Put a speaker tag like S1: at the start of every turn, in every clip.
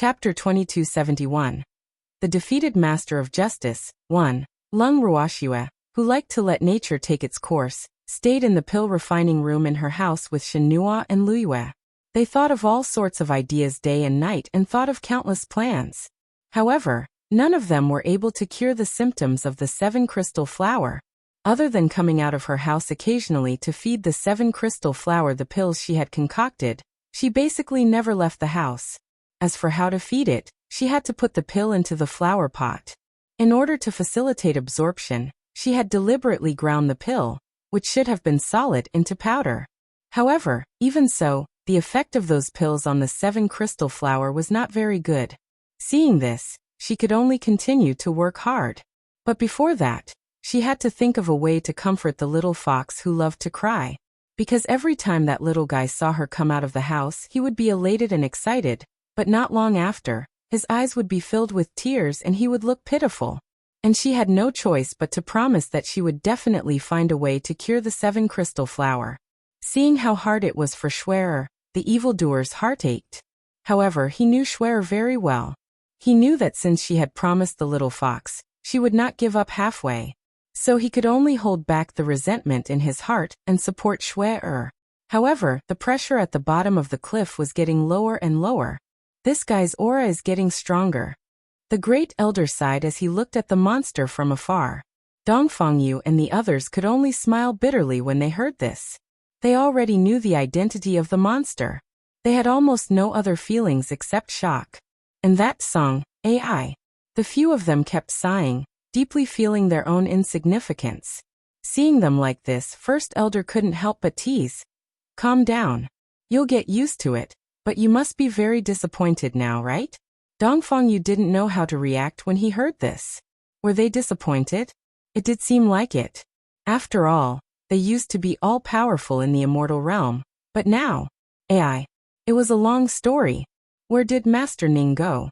S1: Chapter 2271. The Defeated Master of Justice. 1. Lung Ruoxue, who liked to let nature take its course, stayed in the pill refining room in her house with Shenhua and Luyue. They thought of all sorts of ideas day and night and thought of countless plans. However, none of them were able to cure the symptoms of the 7-crystal flower. Other than coming out of her house occasionally to feed the 7-crystal flower the pills she had concocted, she basically never left the house. As for how to feed it, she had to put the pill into the flower pot. In order to facilitate absorption, she had deliberately ground the pill, which should have been solid, into powder. However, even so, the effect of those pills on the 7-crystal flower was not very good. Seeing this, she could only continue to work hard. But before that, she had to think of a way to comfort the little fox who loved to cry. Because every time that little guy saw her come out of the house, he would be elated and excited, but not long after, his eyes would be filled with tears and he would look pitiful. And she had no choice but to promise that she would definitely find a way to cure the 7-crystal flower. Seeing how hard it was for Schwerer, the evildoer's heart ached. However, he knew Schwerer very well. He knew that since she had promised the little fox, she would not give up halfway. So he could only hold back the resentment in his heart and support Schwerer. However, the pressure at the bottom of the cliff was getting lower and lower. This guy's aura is getting stronger. The great elder sighed as he looked at the monster from afar. Dongfangyu and the others could only smile bitterly when they heard this. They already knew the identity of the monster. They had almost no other feelings except shock. And that song, AI. The few of them kept sighing, deeply feeling their own insignificance. Seeing them like this, First Elder couldn't help but tease. Calm down. You'll get used to it. But you must be very disappointed now, right? Dongfangyu didn't know how to react when he heard this. Were they disappointed? It did seem like it. After all, they used to be all-powerful in the immortal realm, but now, AI. It was a long story. Where did Master Ning go?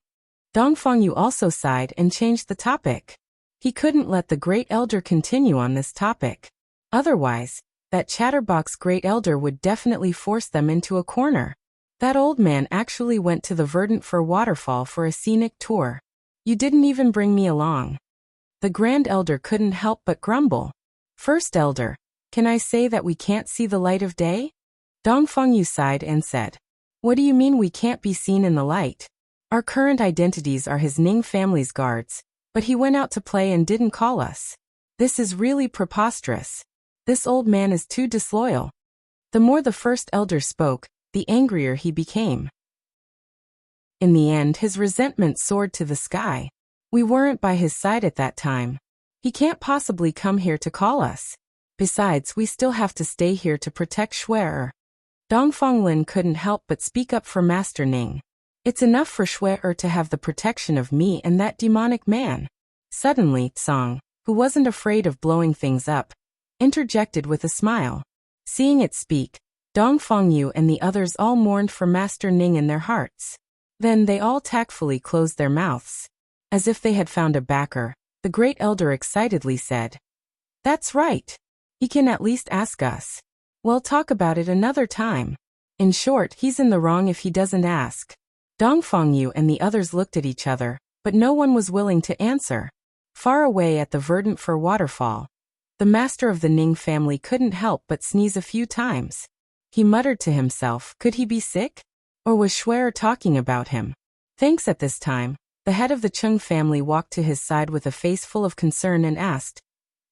S1: Dongfangyu also sighed and changed the topic. He couldn't let the Great Elder continue on this topic. Otherwise, that chatterbox Great Elder would definitely force them into a corner. That old man actually went to the Verdant Fir waterfall for a scenic tour. You didn't even bring me along. The Grand Elder couldn't help but grumble. First Elder, can I say that we can't see the light of day? Dongfangyu sighed and said, What do you mean we can't be seen in the light? Our current identities are his Ning family's guards, but he went out to play and didn't call us. This is really preposterous. This old man is too disloyal. The more the First Elder spoke, the angrier he became. In the end, his resentment soared to the sky. We weren't by his side at that time. He can't possibly come here to call us. Besides, we still have to stay here to protect Schwerer. Dongfanglin couldn't help but speak up for Master Ning. It's enough for Schwerer to have the protection of me and that demonic man. Suddenly, Song, who wasn't afraid of blowing things up, interjected with a smile. Seeing it speak, Dongfangyu and the others all mourned for Master Ning in their hearts. Then they all tactfully closed their mouths. As if they had found a backer, the Great Elder excitedly said, That's right. He can at least ask us. We'll talk about it another time. In short, he's in the wrong if he doesn't ask. Dongfangyu and the others looked at each other, but no one was willing to answer. Far away at the Verdant Fir waterfall, the master of the Ning family couldn't help but sneeze a few times. He muttered to himself, could he be sick? Or was Schwerer talking about him? Thanks. At this time, the head of the Chung family walked to his side with a face full of concern and asked,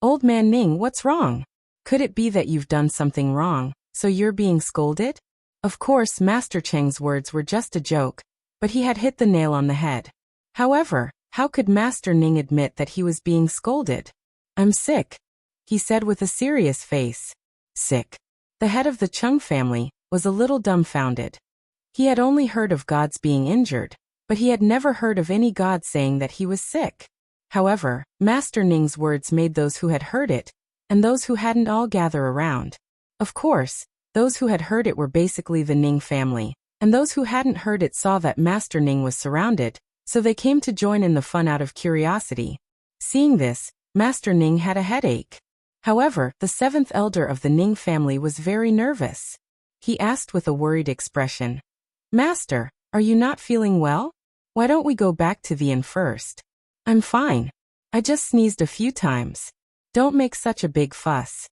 S1: Old man Ning, what's wrong? Could it be that you've done something wrong, so you're being scolded? Of course, Master Cheng's words were just a joke, but he had hit the nail on the head. However, how could Master Ning admit that he was being scolded? I'm sick, he said with a serious face. Sick. The head of the Chung family was a little dumbfounded. He had only heard of gods being injured, but he had never heard of any god saying that he was sick. However, Master Ning's words made those who had heard it, and those who hadn't all gather around. Of course, those who had heard it were basically the Ning family, and those who hadn't heard it saw that Master Ning was surrounded, so they came to join in the fun out of curiosity. Seeing this, Master Ning had a headache. However, the 7th elder of the Ning family was very nervous. He asked with a worried expression, Master, are you not feeling well? Why don't we go back to the inn first? I'm fine. I just sneezed a few times. Don't make such a big fuss.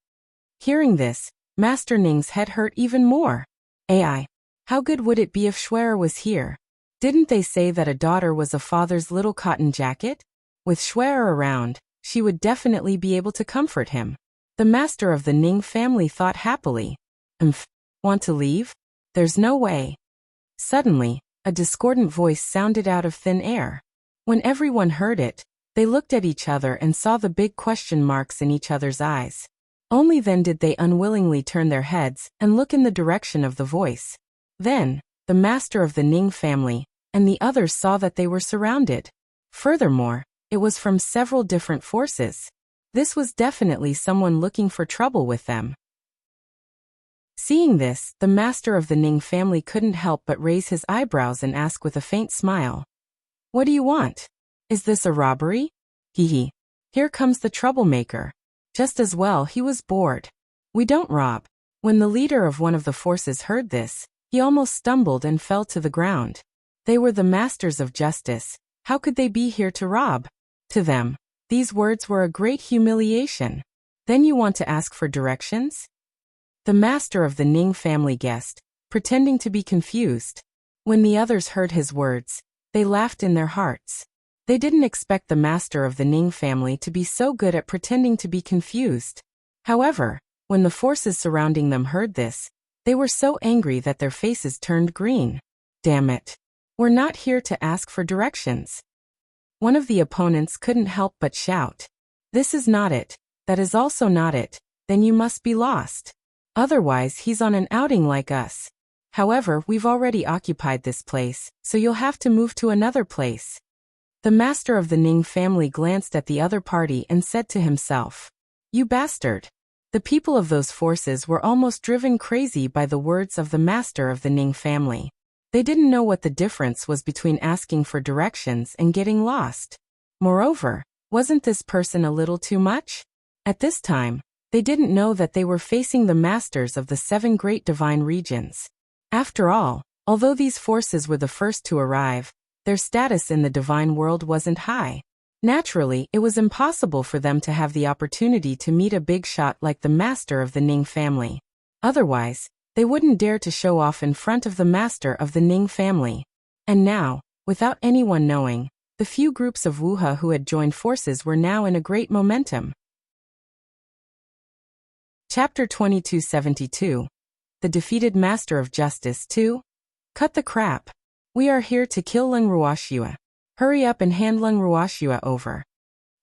S1: Hearing this, Master Ning's head hurt even more. AI. How good would it be if Schwer was here? Didn't they say that a daughter was a father's little cotton jacket? With Schwer around, she would definitely be able to comfort him. The master of the Ning family thought happily. Want to leave? There's no way. Suddenly, a discordant voice sounded out of thin air. When everyone heard it, they looked at each other and saw the big question marks in each other's eyes. Only then did they unwillingly turn their heads and look in the direction of the voice. Then, the master of the Ning family and the others saw that they were surrounded. Furthermore, it was from several different forces. This was definitely someone looking for trouble with them. Seeing this, the master of the Ning family couldn't help but raise his eyebrows and ask with a faint smile. What do you want? Is this a robbery? Hee. Here comes the troublemaker. Just as well he was bored. We don't rob. When the leader of one of the forces heard this, he almost stumbled and fell to the ground. They were the masters of justice. How could they be here to rob? To them, these words were a great humiliation. Then you want to ask for directions? The master of the Ning family guessed, pretending to be confused. When the others heard his words, they laughed in their hearts. They didn't expect the master of the Ning family to be so good at pretending to be confused. However, when the forces surrounding them heard this, they were so angry that their faces turned green. Damn it. We're not here to ask for directions. One of the opponents couldn't help but shout. This is not it. That is also not it. Then you must be lost. Otherwise he's on an outing like us. However, we've already occupied this place, so you'll have to move to another place. The master of the Ning family glanced at the other party and said to himself, You bastard. The people of those forces were almost driven crazy by the words of the master of the Ning family. They didn't know what the difference was between asking for directions and getting lost. Moreover, wasn't this person a little too much? At this time, they didn't know that they were facing the masters of the 7 great divine regions. After all, although these forces were the first to arrive, their status in the divine world wasn't high. Naturally, it was impossible for them to have the opportunity to meet a big shot like the master of the Ning family. Otherwise, they wouldn't dare to show off in front of the master of the Ning family. And now, without anyone knowing, the few groups of Wuha who had joined forces were now in a great momentum. Chapter 2272. The Defeated Master of Justice 2. Cut the crap. We are here to kill Leng Ruoxue. Hurry up and hand Leng Ruoxue over.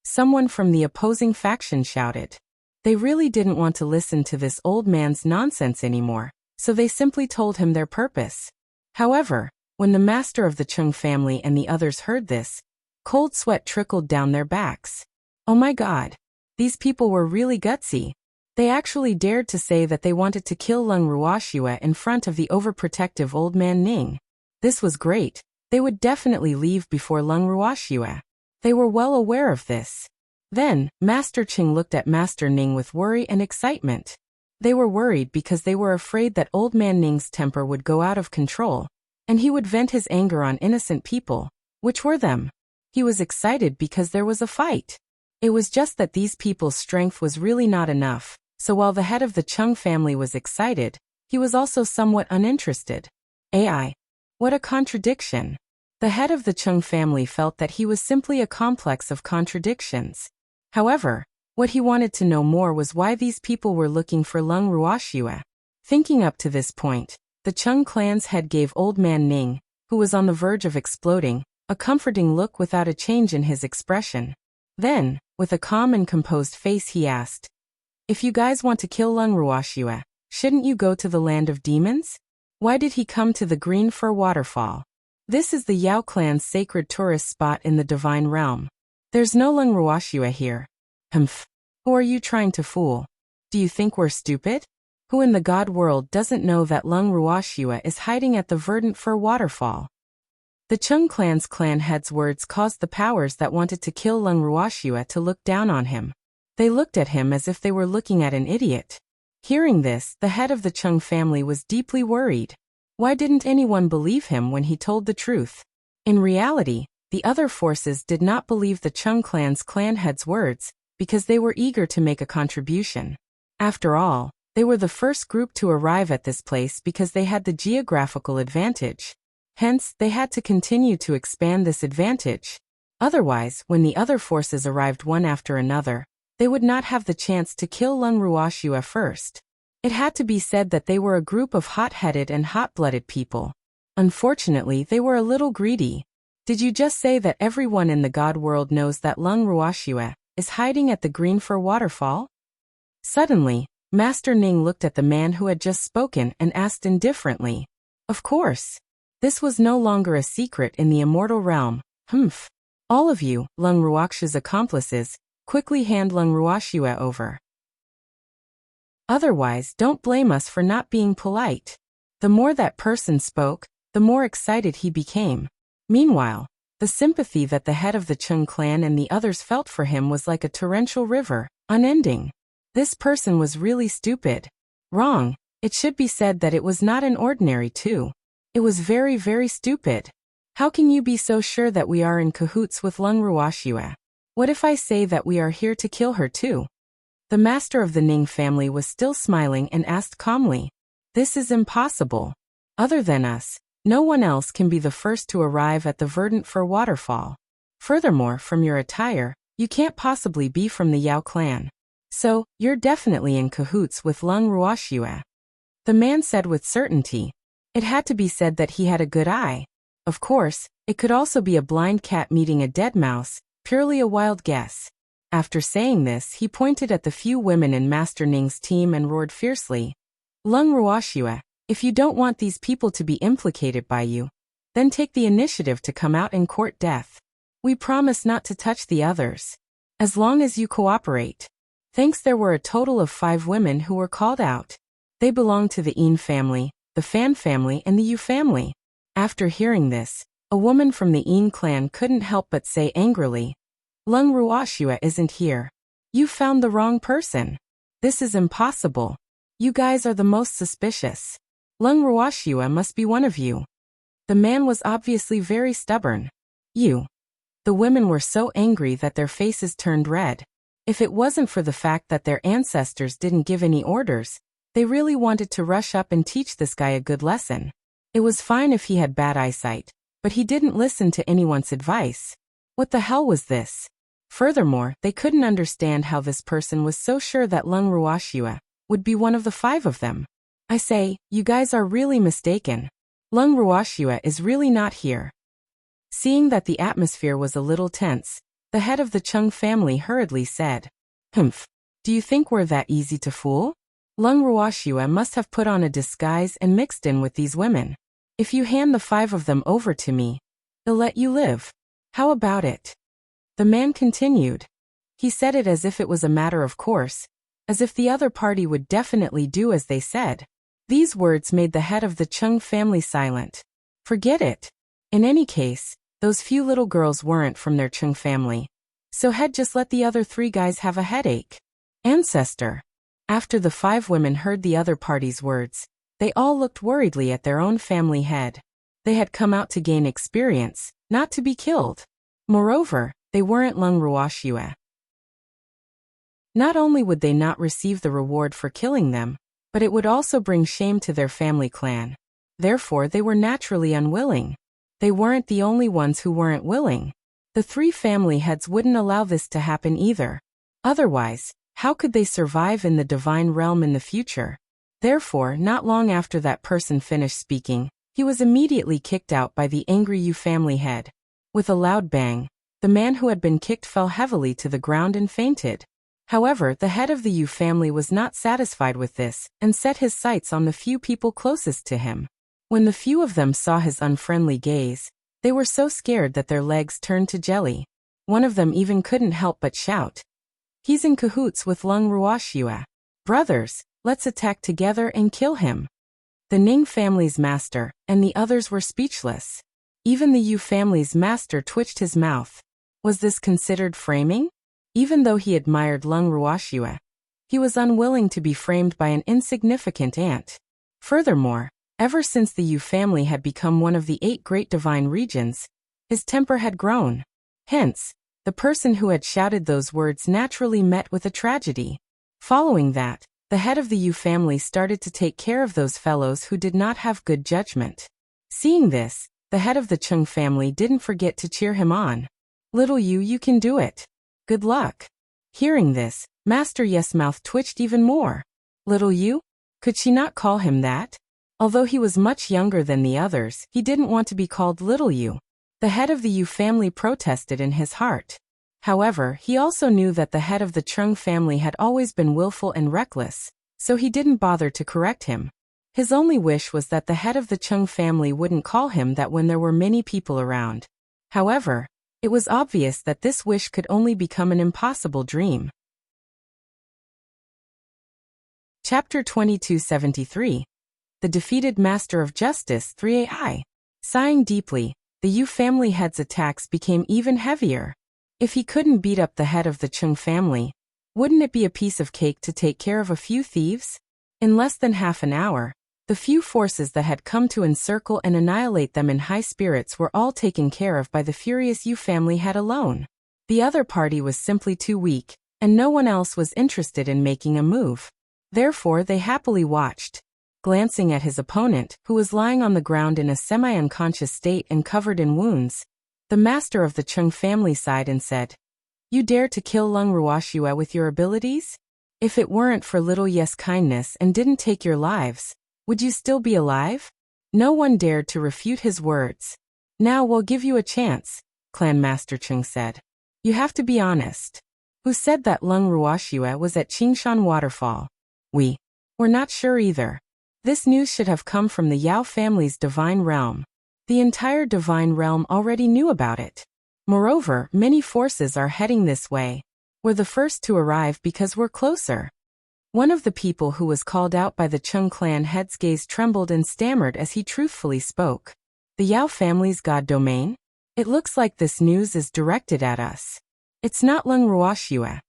S1: Someone from the opposing faction shouted. They really didn't want to listen to this old man's nonsense anymore, so they simply told him their purpose. However, when the master of the Chung family and the others heard this, cold sweat trickled down their backs. Oh my god. These people were really gutsy. They actually dared to say that they wanted to kill Leng Ruoxue in front of the overprotective old man Ning. This was great. They would definitely leave before Leng Ruoxue. They were well aware of this. Then, Master Qing looked at Master Ning with worry and excitement. They were worried because they were afraid that old man Ning's temper would go out of control, and he would vent his anger on innocent people, which were them. He was excited because there was a fight. It was just that these people's strength was really not enough, so while the head of the Chung family was excited, he was also somewhat uninterested. AI. What a contradiction. The head of the Chung family felt that he was simply a complex of contradictions. However, what he wanted to know more was why these people were looking for Leng Ruoxue. Thinking up to this point, the Chung clan's head gave old man Ning, who was on the verge of exploding, a comforting look without a change in his expression. Then, with a calm and composed face he asked, If you guys want to kill Leng Ruoxue, shouldn't you go to the land of demons? Why did he come to the Green Fir Waterfall? This is the Yao clan's sacred tourist spot in the divine realm. There's no Leng Ruoxue here. Who are you trying to fool? Do you think we're stupid? Who in the god world doesn't know that Leng Ruoxue is hiding at the Verdant Fir Waterfall? The Chung clan's clan head's words caused the powers that wanted to kill Leng Ruoxue to look down on him. They looked at him as if they were looking at an idiot. Hearing this, the head of the Chung family was deeply worried. Why didn't anyone believe him when he told the truth? In reality, the other forces did not believe the Chung clan's clan head's words, because they were eager to make a contribution. After all, they were the first group to arrive at this place because they had the geographical advantage. Hence, they had to continue to expand this advantage. Otherwise, when the other forces arrived one after another, they would not have the chance to kill Lung Ruoxue first. It had to be said that they were a group of hot-headed and hot-blooded people. Unfortunately, they were a little greedy. Did you just say that everyone in the god world knows that Lung Ruoxue is hiding at the Green Fir waterfall? Suddenly, Master Ning looked at the man who had just spoken and asked indifferently. Of course. This was no longer a secret in the immortal realm. Humph. All of you, Lung Ruoxue's accomplices, quickly hand Lung Ruoxue over. Otherwise, don't blame us for not being polite. The more that person spoke, the more excited he became. Meanwhile, the sympathy that the head of the Chung clan and the others felt for him was like a torrential river, unending. This person was really stupid. Wrong. It should be said that it was not an ordinary two. It was very, very stupid. How can you be so sure that we are in cahoots with Lung Ruoxue? What if I say that we are here to kill her too? The master of the Ning family was still smiling and asked calmly. This is impossible. Other than us, no one else can be the first to arrive at the verdant Fir waterfall. Furthermore, from your attire, you can't possibly be from the Yao clan. So, you're definitely in cahoots with Lung Ruoxue. The man said with certainty. It had to be said that he had a good eye. Of course, it could also be a blind cat meeting a dead mouse, purely a wild guess. After saying this, he pointed at the few women in Master Ning's team and roared fiercely. Lung Ruoxue, if you don't want these people to be implicated by you, then take the initiative to come out and court death. We promise not to touch the others. As long as you cooperate. Thanks. There were a total of 5 women who were called out. They belonged to the Yin family, the Fan family and the Yu family. After hearing this, a woman from the Yin clan couldn't help but say angrily, Lung Ruoxue isn't here. You found the wrong person. This is impossible. You guys are the most suspicious. Lung Ruoxue must be one of you. The man was obviously very stubborn. You. The women were so angry that their faces turned red. If it wasn't for the fact that their ancestors didn't give any orders, they really wanted to rush up and teach this guy a good lesson. It was fine if he had bad eyesight, but he didn't listen to anyone's advice. What the hell was this? Furthermore, they couldn't understand how this person was so sure that Lung Ruoxue would be one of the 5 of them. I say, you guys are really mistaken. Lung Ruoxue is really not here. Seeing that the atmosphere was a little tense, the head of the Chung family hurriedly said, Humph. Do you think we're that easy to fool? Lung Ruoxue must have put on a disguise and mixed in with these women. If you hand the 5 of them over to me, they'll let you live. How about it? The man continued. He said it as if it was a matter of course, as if the other party would definitely do as they said. These words made the head of the Chung family silent. Forget it. In any case, those few little girls weren't from their Chung family. So head just let the other 3 guys have a headache. Ancestor. After the 5 women heard the other party's words, they all looked worriedly at their own family head. They had come out to gain experience, not to be killed. Moreover, they weren't Lung Ruoxue. Not only would they not receive the reward for killing them, but it would also bring shame to their family clan. Therefore, they were naturally unwilling. They weren't the only ones who weren't willing. The 3 family heads wouldn't allow this to happen either. Otherwise, how could they survive in the divine realm in the future? Therefore, not long after that person finished speaking, he was immediately kicked out by the angry Yu family head. With a loud bang, the man who had been kicked fell heavily to the ground and fainted. However, the head of the Yu family was not satisfied with this, and set his sights on the few people closest to him. When the few of them saw his unfriendly gaze, they were so scared that their legs turned to jelly. One of them even couldn't help but shout. He's in cahoots with Lung Ruoxue. Brothers, let's attack together and kill him. The Ning family's master, and the others were speechless. Even the Yu family's master twitched his mouth. Was this considered framing? Even though he admired Lung Ruoxue, he was unwilling to be framed by an insignificant ant. Furthermore, ever since the Yu family had become one of the 8 great divine regions, His temper had grown. Hence, the person who had shouted those words naturally met with a tragedy. Following that, the head of the Yu family started to take care of those fellows who did not have good judgment. Seeing this, the head of the Chung family didn't forget to cheer him on. "Little Yu, you can do it. Good luck." Hearing this, Master Yes' mouth twitched even more. Little Yu? Could she not call him that? Although he was much younger than the others, he didn't want to be called Little Yu. The head of the Yu family protested in his heart. However, he also knew that the head of the Chung family had always been willful and reckless, so he didn't bother to correct him. His only wish was that the head of the Chung family wouldn't call him that when there were many people around. However, it was obvious that this wish could only become an impossible dream. Chapter 2273. The Defeated Master of Justice 3AI. Sighing deeply, the Yu family head's attacks became even heavier. If he couldn't beat up the head of the Chung family, wouldn't it be a piece of cake to take care of a few thieves? In less than half an hour, the few forces that had come to encircle and annihilate them in high spirits were all taken care of by the furious Yu family head alone. The other party was simply too weak, and no one else was interested in making a move. Therefore they happily watched. Glancing at his opponent, who was lying on the ground in a semi-unconscious state and covered in wounds, the master of the Chung family sighed and said, "You dare to kill Lung Ruoxue with your abilities? If it weren't for little Yes' kindness and didn't take your lives, would you still be alive?" No one dared to refute his words. "Now we'll give you a chance," Clan Master Chung said. "You have to be honest. Who said that Lung Ruoxue was at Qingshan Waterfall?" We're not sure either. This news should have come from the Yao family's divine realm. The entire divine realm already knew about it. Moreover, many forces are heading this way. We're the first to arrive because we're closer. One of the people who was called out by the Chung clan head's gaze trembled and stammered as he truthfully spoke. "The Yao family's god domain? It looks like this news is directed at us. It's not Lung Ruoxue."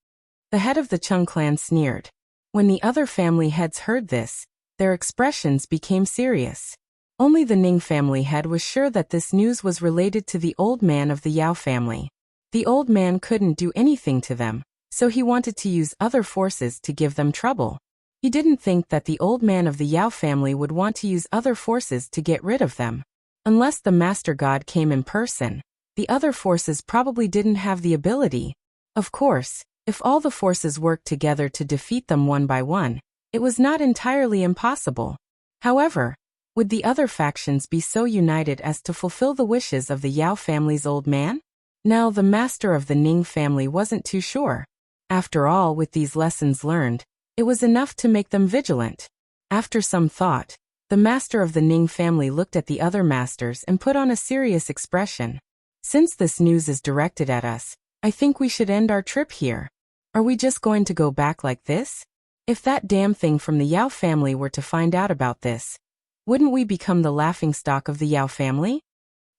S1: The head of the Chung clan sneered. When the other family heads heard this, their expressions became serious. Only the Ning family head was sure that this news was related to the old man of the Yao family. The old man couldn't do anything to them, so he wanted to use other forces to give them trouble. He didn't think that the old man of the Yao family would want to use other forces to get rid of them. Unless the Master God came in person, the other forces probably didn't have the ability. Of course, if all the forces worked together to defeat them one by one, it was not entirely impossible. However, would the other factions be so united as to fulfill the wishes of the Yao family's old man? Now the master of the Ning family wasn't too sure. After all, with these lessons learned, it was enough to make them vigilant. After some thought, the master of the Ning family looked at the other masters and put on a serious expression. "Since this news is directed at us, I think we should end our trip here. Are we just going to go back like this? If that damn thing from the Yao family were to find out about this, wouldn't we become the laughingstock of the Yao family?"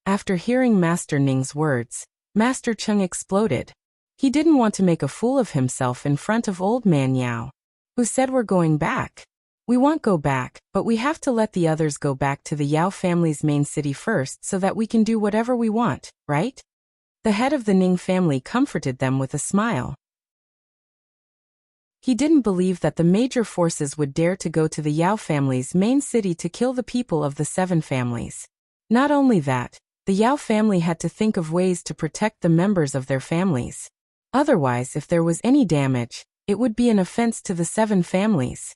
S1: After hearing Master Ning's words, Master Chung exploded. He didn't want to make a fool of himself in front of old man Yao. "Who said we're going back? We won't go back, but we have to let the others go back to the Yao family's main city first so that we can do whatever we want, right?" The head of the Ning family comforted them with a smile. He didn't believe that the major forces would dare to go to the Yao family's main city to kill the people of the 7 families. Not only that, the Yao family had to think of ways to protect the members of their families. Otherwise, if there was any damage, it would be an offense to the 7 families.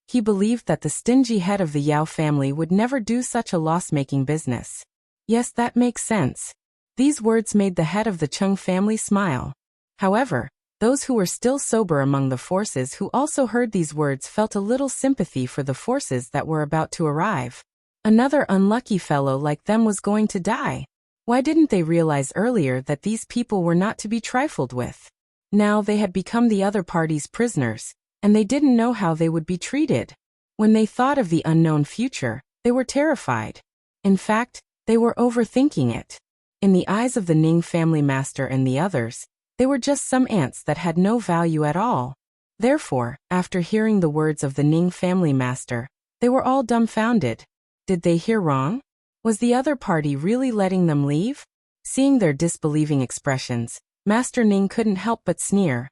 S1: He believed that the stingy head of the Yao family would never do such a loss-making business. Yes, that makes sense. These words made the head of the Chung family smile. However, those who were still sober among the forces who also heard these words felt a little sympathy for the forces that were about to arrive. Another unlucky fellow like them was going to die. Why didn't they realize earlier that these people were not to be trifled with? Now they had become the other party's prisoners, and they didn't know how they would be treated. When they thought of the unknown future, they were terrified. In fact, they were overthinking it. In the eyes of the Ning family master and the others, they were just some ants that had no value at all. Therefore, after hearing the words of the Ning family master, they were all dumbfounded. Did they hear wrong? Was the other party really letting them leave? Seeing their disbelieving expressions, Master Ning couldn't help but sneer.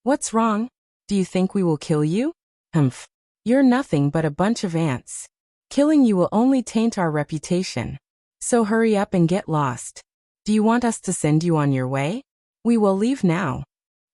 S1: What's wrong? Do you think we will kill you? Humph. You're nothing but a bunch of ants. Killing you will only taint our reputation. So hurry up and get lost. Do you want us to send you on your way? We will leave now.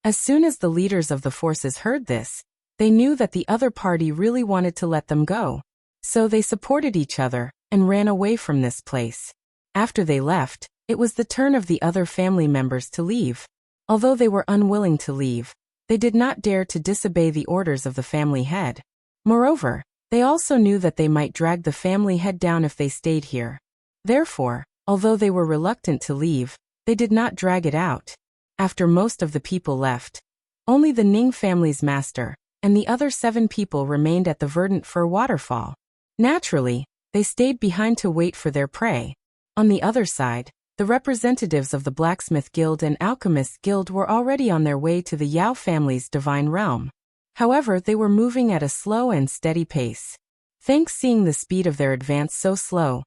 S1: As soon as the leaders of the forces heard this, they knew that the other party really wanted to let them go. So they supported each other and ran away from this place. After they left, it was the turn of the other family members to leave. Although they were unwilling to leave, they did not dare to disobey the orders of the family head. Moreover, they also knew that they might drag the family head down if they stayed here. Therefore, although they were reluctant to leave, they did not drag it out. After most of the people left, only the Ning family's master and the other 7 people remained at the verdant fir waterfall. Naturally, they stayed behind to wait for their prey. On the other side, the representatives of the Blacksmith Guild and Alchemist Guild were already on their way to the Yao family's divine realm. However, they were moving at a slow and steady pace. Thanks seeing the speed of their advance so slow,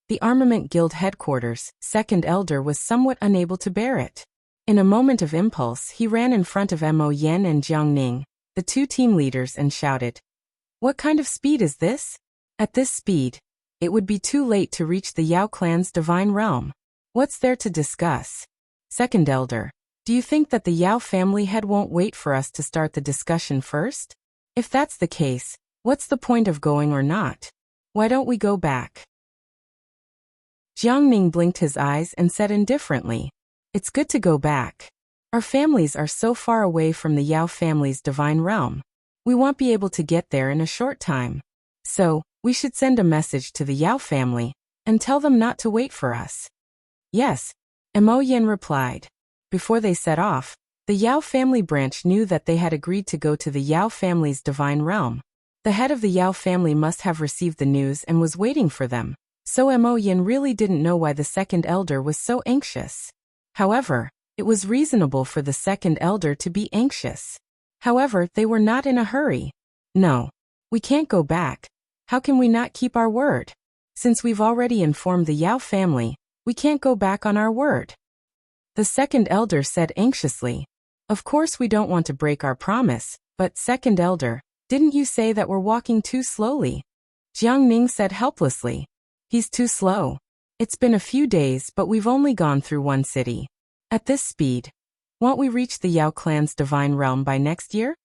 S1: the Armament Guild headquarters, Second Elder was somewhat unable to bear it. In a moment of impulse, he ran in front of Mo Yen and Jiang Ning, the 2 team leaders, and shouted, "What kind of speed is this? At this speed, it would be too late to reach the Yao clan's divine realm. What's there to discuss? Second Elder, do you think that the Yao family head won't wait for us to start the discussion first? If that's the case, what's the point of going or not? Why don't we go back?" Jiang Ning blinked his eyes and said indifferently, "It's good to go back. Our families are so far away from the Yao family's divine realm. We won't be able to get there in a short time. So, we should send a message to the Yao family and tell them not to wait for us." "Yes," Mo Yen replied. Before they set off, the Yao family branch knew that they had agreed to go to the Yao family's divine realm. The head of the Yao family must have received the news and was waiting for them, so Mo Yen really didn't know why the Second Elder was so anxious. However, it was reasonable for the Second Elder to be anxious. However, they were not in a hurry. "No, we can't go back. How can we not keep our word? Since we've already informed the Yao family, we can't go back on our word." The Second Elder said anxiously, "Of course we don't want to break our promise, but Second Elder, didn't you say that we're walking too slowly?" Jiang Ning said helplessly, "He's too slow. It's been a few days but we've only gone through 1 city. At this speed, won't we reach the Yao clan's divine realm by next year?"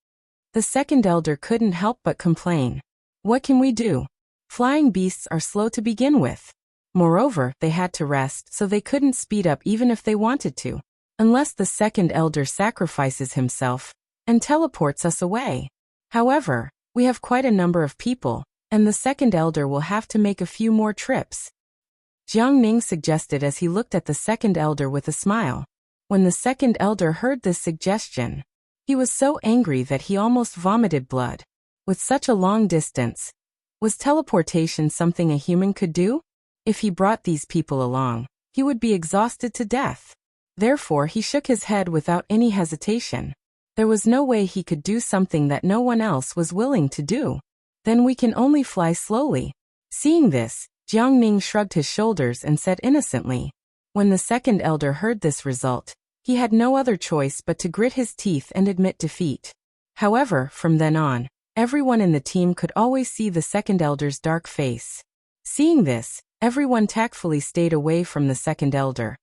S1: The Second Elder couldn't help but complain. "What can we do? Flying beasts are slow to begin with. Moreover, they had to rest, so they couldn't speed up even if they wanted to, unless the Second Elder sacrifices himself and teleports us away. However, we have quite a number of people, and the Second Elder will have to make a few more trips," Jiang Ning suggested as he looked at the Second Elder with a smile. When the Second Elder heard this suggestion, he was so angry that he almost vomited blood. With such a long distance, was teleportation something a human could do? If he brought these people along, he would be exhausted to death. Therefore, he shook his head without any hesitation. There was no way he could do something that no one else was willing to do. "Then we can only fly slowly." Seeing this, Jiang Ning shrugged his shoulders and said innocently. When the Second Elder heard this result, he had no other choice but to grit his teeth and admit defeat. However, from then on, everyone in the team could always see the Second Elder's dark face. Seeing this, everyone tactfully stayed away from the Second Elder,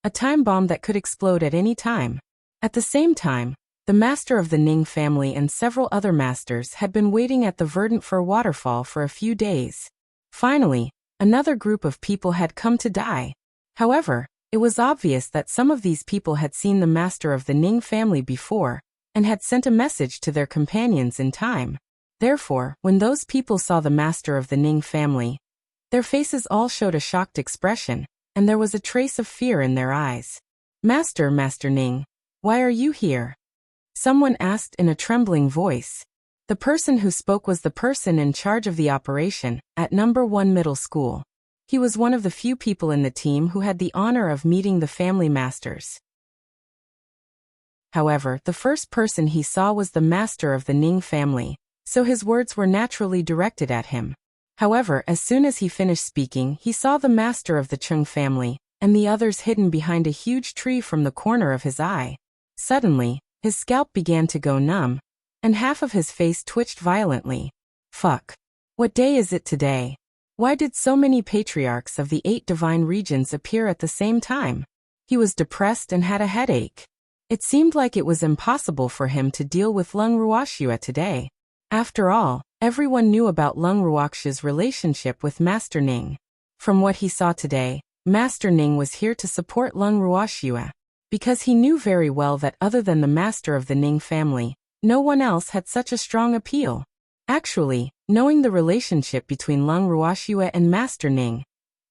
S1: a time bomb that could explode at any time. At the same time, the master of the Ning family and several other masters had been waiting at the verdant fir waterfall for a few days. Finally, another group of people had come to die. However, it was obvious that some of these people had seen the master of the Ning family before, and had sent a message to their companions in time. Therefore, when those people saw the master of the Ning family, their faces all showed a shocked expression, and there was a trace of fear in their eyes. Master Ning, why are you here?" someone asked in a trembling voice. The person who spoke was the person in charge of the operation at number 1 middle school. He was one of the few people in the team who had the honor of meeting the family masters. However, the first person he saw was the master of the Ning family, so his words were naturally directed at him. However, as soon as he finished speaking, he saw the master of the Chung family, and the others hidden behind a huge tree from the corner of his eye. Suddenly, his scalp began to go numb, and half of his face twitched violently. Fuck. What day is it today? Why did so many patriarchs of the 8 divine regions appear at the same time? He was depressed and had a headache. It seemed like it was impossible for him to deal with Lung Ruoxia today. After all, everyone knew about Lung Ruoxia's relationship with Master Ning. From what he saw today, Master Ning was here to support Lung Ruoxia, because he knew very well that other than the master of the Ning family, no one else had such a strong appeal. Actually, knowing the relationship between Lung Ruoxia and Master Ning,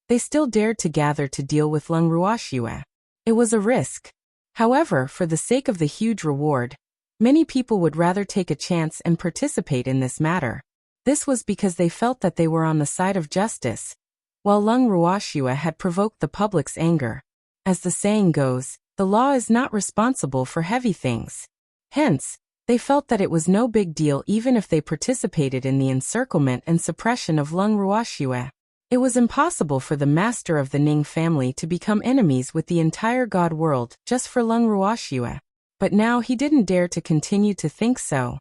S1: they still dared to gather to deal with Lung Ruoxia. It was a risk. However, for the sake of the huge reward, many people would rather take a chance and participate in this matter. This was because they felt that they were on the side of justice, while Lung Ruoxia had provoked the public's anger. As the saying goes, the law is not responsible for heavy things. Hence, they felt that it was no big deal even if they participated in the encirclement and suppression of Lung Ruoxia. It was impossible for the master of the Ning family to become enemies with the entire god world just for Lung Ruoxia. But now he didn't dare to continue to think so.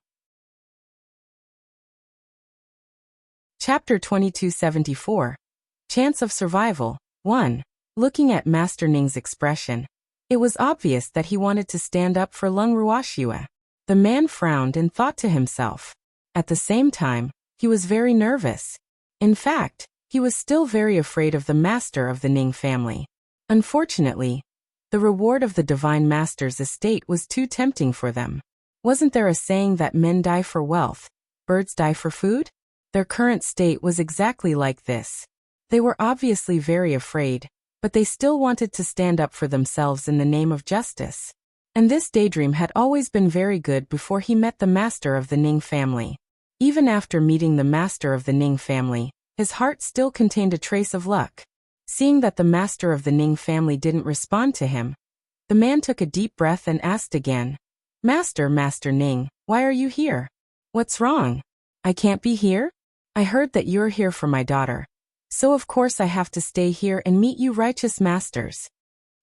S1: Chapter 2274. Chance of Survival. 1. Looking at Master Ning's expression, it was obvious that he wanted to stand up for Lung Ruoxia. The man frowned and thought to himself. At the same time, he was very nervous. In fact, he was still very afraid of the master of the Ning family. Unfortunately, the reward of the Divine Master's estate was too tempting for them. Wasn't there a saying that men die for wealth, birds die for food? Their current state was exactly like this. They were obviously very afraid, but they still wanted to stand up for themselves in the name of justice. And this daydream had always been very good before he met the master of the Ning family. Even after meeting the master of the Ning family, his heart still contained a trace of luck. Seeing that the master of the Ning family didn't respond to him, the man took a deep breath and asked again, Master Ning, why are you here? What's wrong? I can't be here? I heard that you're here for my daughter. So of course I have to stay here and meet you righteous masters.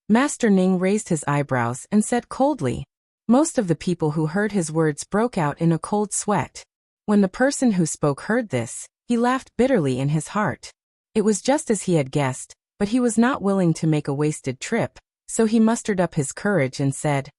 S1: Master Ning raised his eyebrows and said coldly. Most of the people who heard his words broke out in a cold sweat. When the person who spoke heard this, he laughed bitterly in his heart. It was just as he had guessed, but he was not willing to make a wasted trip, so he mustered up his courage and said,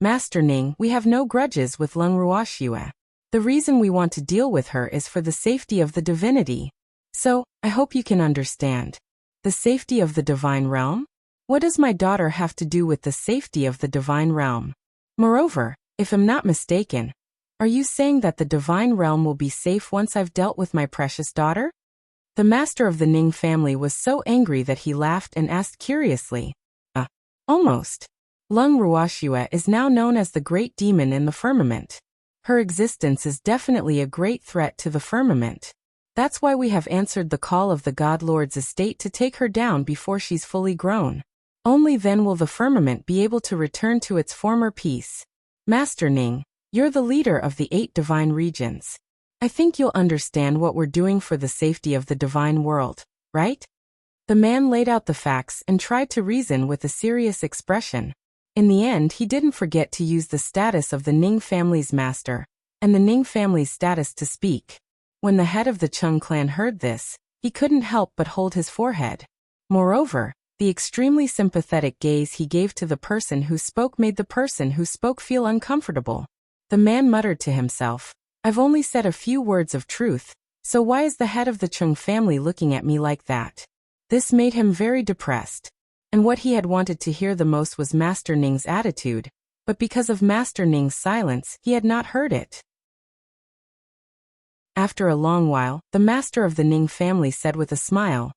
S1: Master Ning, we have no grudges with Lung Ruoxia. The reason we want to deal with her is for the safety of the divinity. So, I hope you can understand. The safety of the divine realm? What does my daughter have to do with the safety of the divine realm? Moreover, if I'm not mistaken, are you saying that the divine realm will be safe once I've dealt with my precious daughter? The master of the Ning family was so angry that he laughed and asked curiously. Almost. Lung Ruoxia is now known as the great demon in the firmament. Her existence is definitely a great threat to the firmament. That's why we have answered the call of the God Lord's estate to take her down before she's fully grown. Only then will the firmament be able to return to its former peace. Master Ning, you're the leader of the 8 divine regions. I think you'll understand what we're doing for the safety of the divine world, right? The man laid out the facts and tried to reason with a serious expression. In the end, he didn't forget to use the status of the Ning family's master, and the Ning family's status to speak. When the head of the Chung clan heard this, he couldn't help but hold his forehead. Moreover, the extremely sympathetic gaze he gave to the person who spoke made the person who spoke feel uncomfortable. The man muttered to himself, I've only said a few words of truth, so why is the head of the Chung family looking at me like that? This made him very depressed. And what he had wanted to hear the most was Master Ning's attitude, but because of Master Ning's silence, he had not heard it. After a long while, the master of the Ning family said with a smile,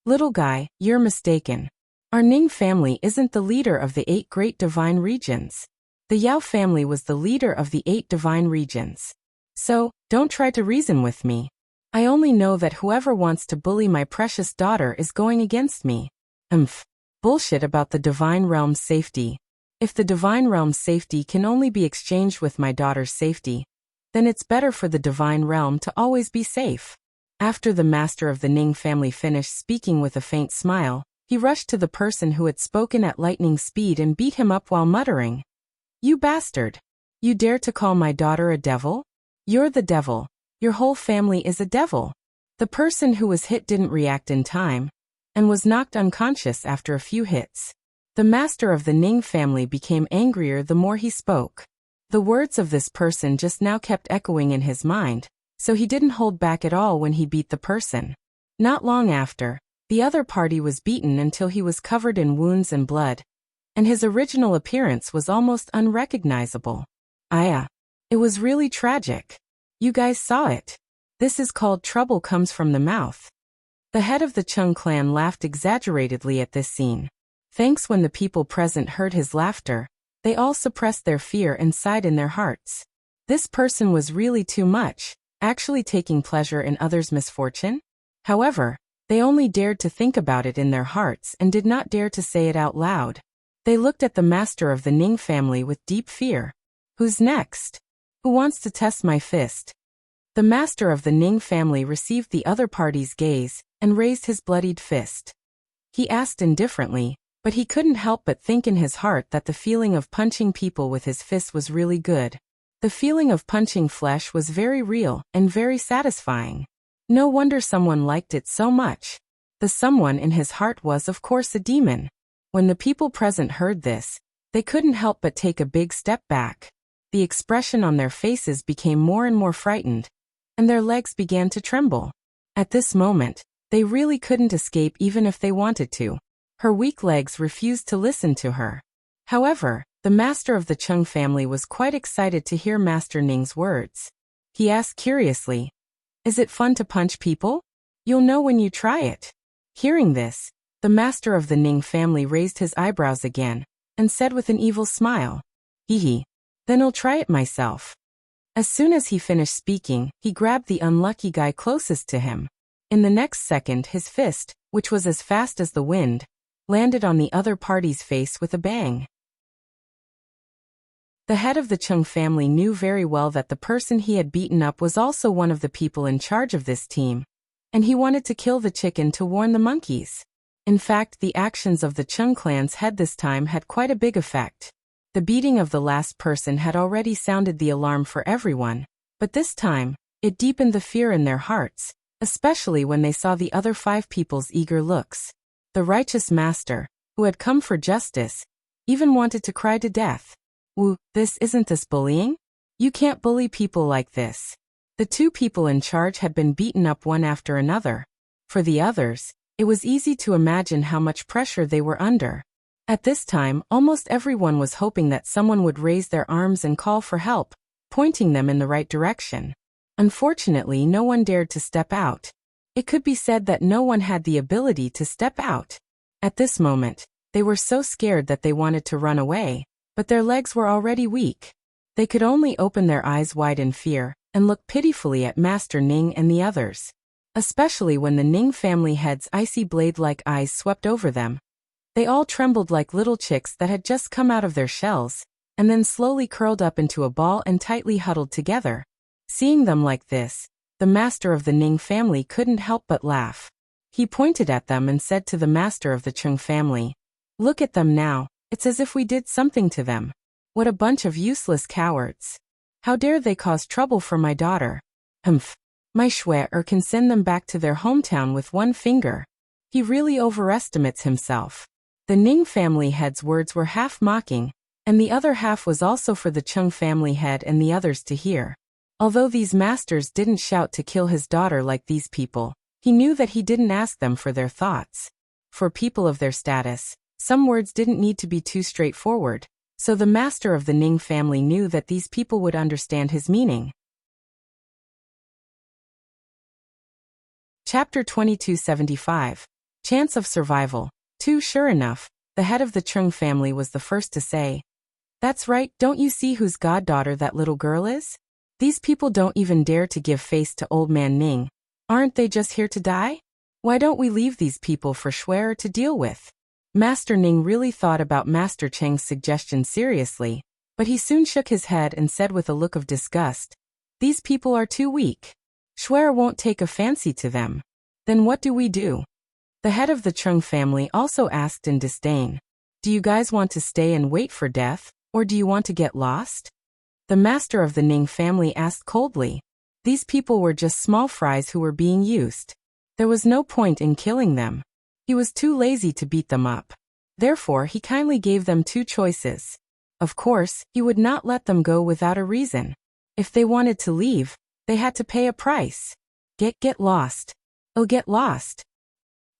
S1: Little guy, you're mistaken. Our Ning family isn't the leader of the 8 great divine regions. The Yao family was the leader of the 8 divine regions. So, don't try to reason with me. I only know that whoever wants to bully my precious daughter is going against me. Bullshit about the divine realm's safety. If the divine realm's safety can only be exchanged with my daughter's safety, then it's better for the divine realm to always be safe. After the master of the Ning family finished speaking with a faint smile, He rushed to the person who had spoken at lightning speed and beat him up while muttering, "You bastard! You dare to call my daughter a devil? You're the devil. Your whole family is a devil." The person who was hit didn't react in time and was knocked unconscious after a few hits. The master of the Ning family became angrier the more he spoke. The words of this person just now kept echoing in his mind, so he didn't hold back at all when he beat the person. Not long after, the other party was beaten until he was covered in wounds and blood, and his original appearance was almost unrecognizable. It was really tragic. You guys saw it. This is called trouble comes from the mouth. The head of the Chung clan laughed exaggeratedly at this scene. Thanks when the people present heard his laughter, they all suppressed their fear and sighed in their hearts. This person was really too much, actually taking pleasure in others' misfortune. However, they only dared to think about it in their hearts and did not dare to say it out loud. They looked at the master of the Ning family with deep fear. Who's next? Who wants to test my fist? The master of the Ning family received the other party's gaze and raised his bloodied fist. He asked indifferently, but he couldn't help but think in his heart that the feeling of punching people with his fist was really good. The feeling of punching flesh was very real and very satisfying. No wonder someone liked it so much. The someone in his heart was, of course, a demon. When the people present heard this, they couldn't help but take a big step back. The expression on their faces became more and more frightened, and their legs began to tremble. At this moment, they really couldn't escape even if they wanted to. Her weak legs refused to listen to her. However, the master of the Chung family was quite excited to hear Master Ning's words. He asked curiously, "Is it fun to punch people? You'll know when you try it." Hearing this, the master of the Ning family raised his eyebrows again and said with an evil smile, "Hee, then I'll try it myself." As soon as he finished speaking, he grabbed the unlucky guy closest to him. In the next second, his fist, which was as fast as the wind, landed on the other party's face with a bang. The head of the Chung family knew very well that the person he had beaten up was also one of the people in charge of this team, and he wanted to kill the chicken to warn the monkeys. In fact, the actions of the Chung clan's head this time had quite a big effect. The beating of the last person had already sounded the alarm for everyone, but this time, it deepened the fear in their hearts, especially when they saw the other 5 people's eager looks. The righteous master, who had come for justice, even wanted to cry to death. Isn't this bullying? You can't bully people like this. The 2 people in charge had been beaten up one after another. For the others, it was easy to imagine how much pressure they were under. At this time, almost everyone was hoping that someone would raise their arms and call for help, pointing them in the right direction. Unfortunately, no one dared to step out. It could be said that no one had the ability to step out. At this moment, they were so scared that they wanted to run away, but their legs were already weak. They could only open their eyes wide in fear and look pitifully at Master Ning and the others. Especially when the Ning family head's icy blade-like eyes swept over them. They all trembled like little chicks that had just come out of their shells, and then slowly curled up into a ball and tightly huddled together. Seeing them like this, the master of the Ning family couldn't help but laugh. He pointed at them and said to the master of the Chung family, "Look at them now, it's as if we did something to them. What a bunch of useless cowards. How dare they cause trouble for my daughter? My Schwer can send them back to their hometown with one finger." He really overestimates himself. The Ning family head's words were half mocking, and the other half was also for the Chung family head and the others to hear. Although these masters didn't shout to kill his daughter like these people, he knew that he didn't ask them for their thoughts. For people of their status, some words didn't need to be too straightforward, so the master of the Ning family knew that these people would understand his meaning. Chapter 2275. Chance of Survival. 2. Sure enough, the head of the Chung family was the first to say, "That's right, don't you see whose goddaughter that little girl is? These people don't even dare to give face to old man Ning. Aren't they just here to die? Why don't we leave these people for Schwer to deal with?" Master Ning really thought about Master Cheng's suggestion seriously, but he soon shook his head and said with a look of disgust, "These people are too weak. Schwer won't take a fancy to them. Then what do we do?" The head of the Chung family also asked in disdain, "Do you guys want to stay and wait for death, or do you want to get lost?" The master of the Ning family asked coldly. These people were just small fries who were being used. There was no point in killing them. He was too lazy to beat them up. Therefore, he kindly gave them two choices. Of course, he would not let them go without a reason. If they wanted to leave, they had to pay a price. Get lost. Oh, get lost.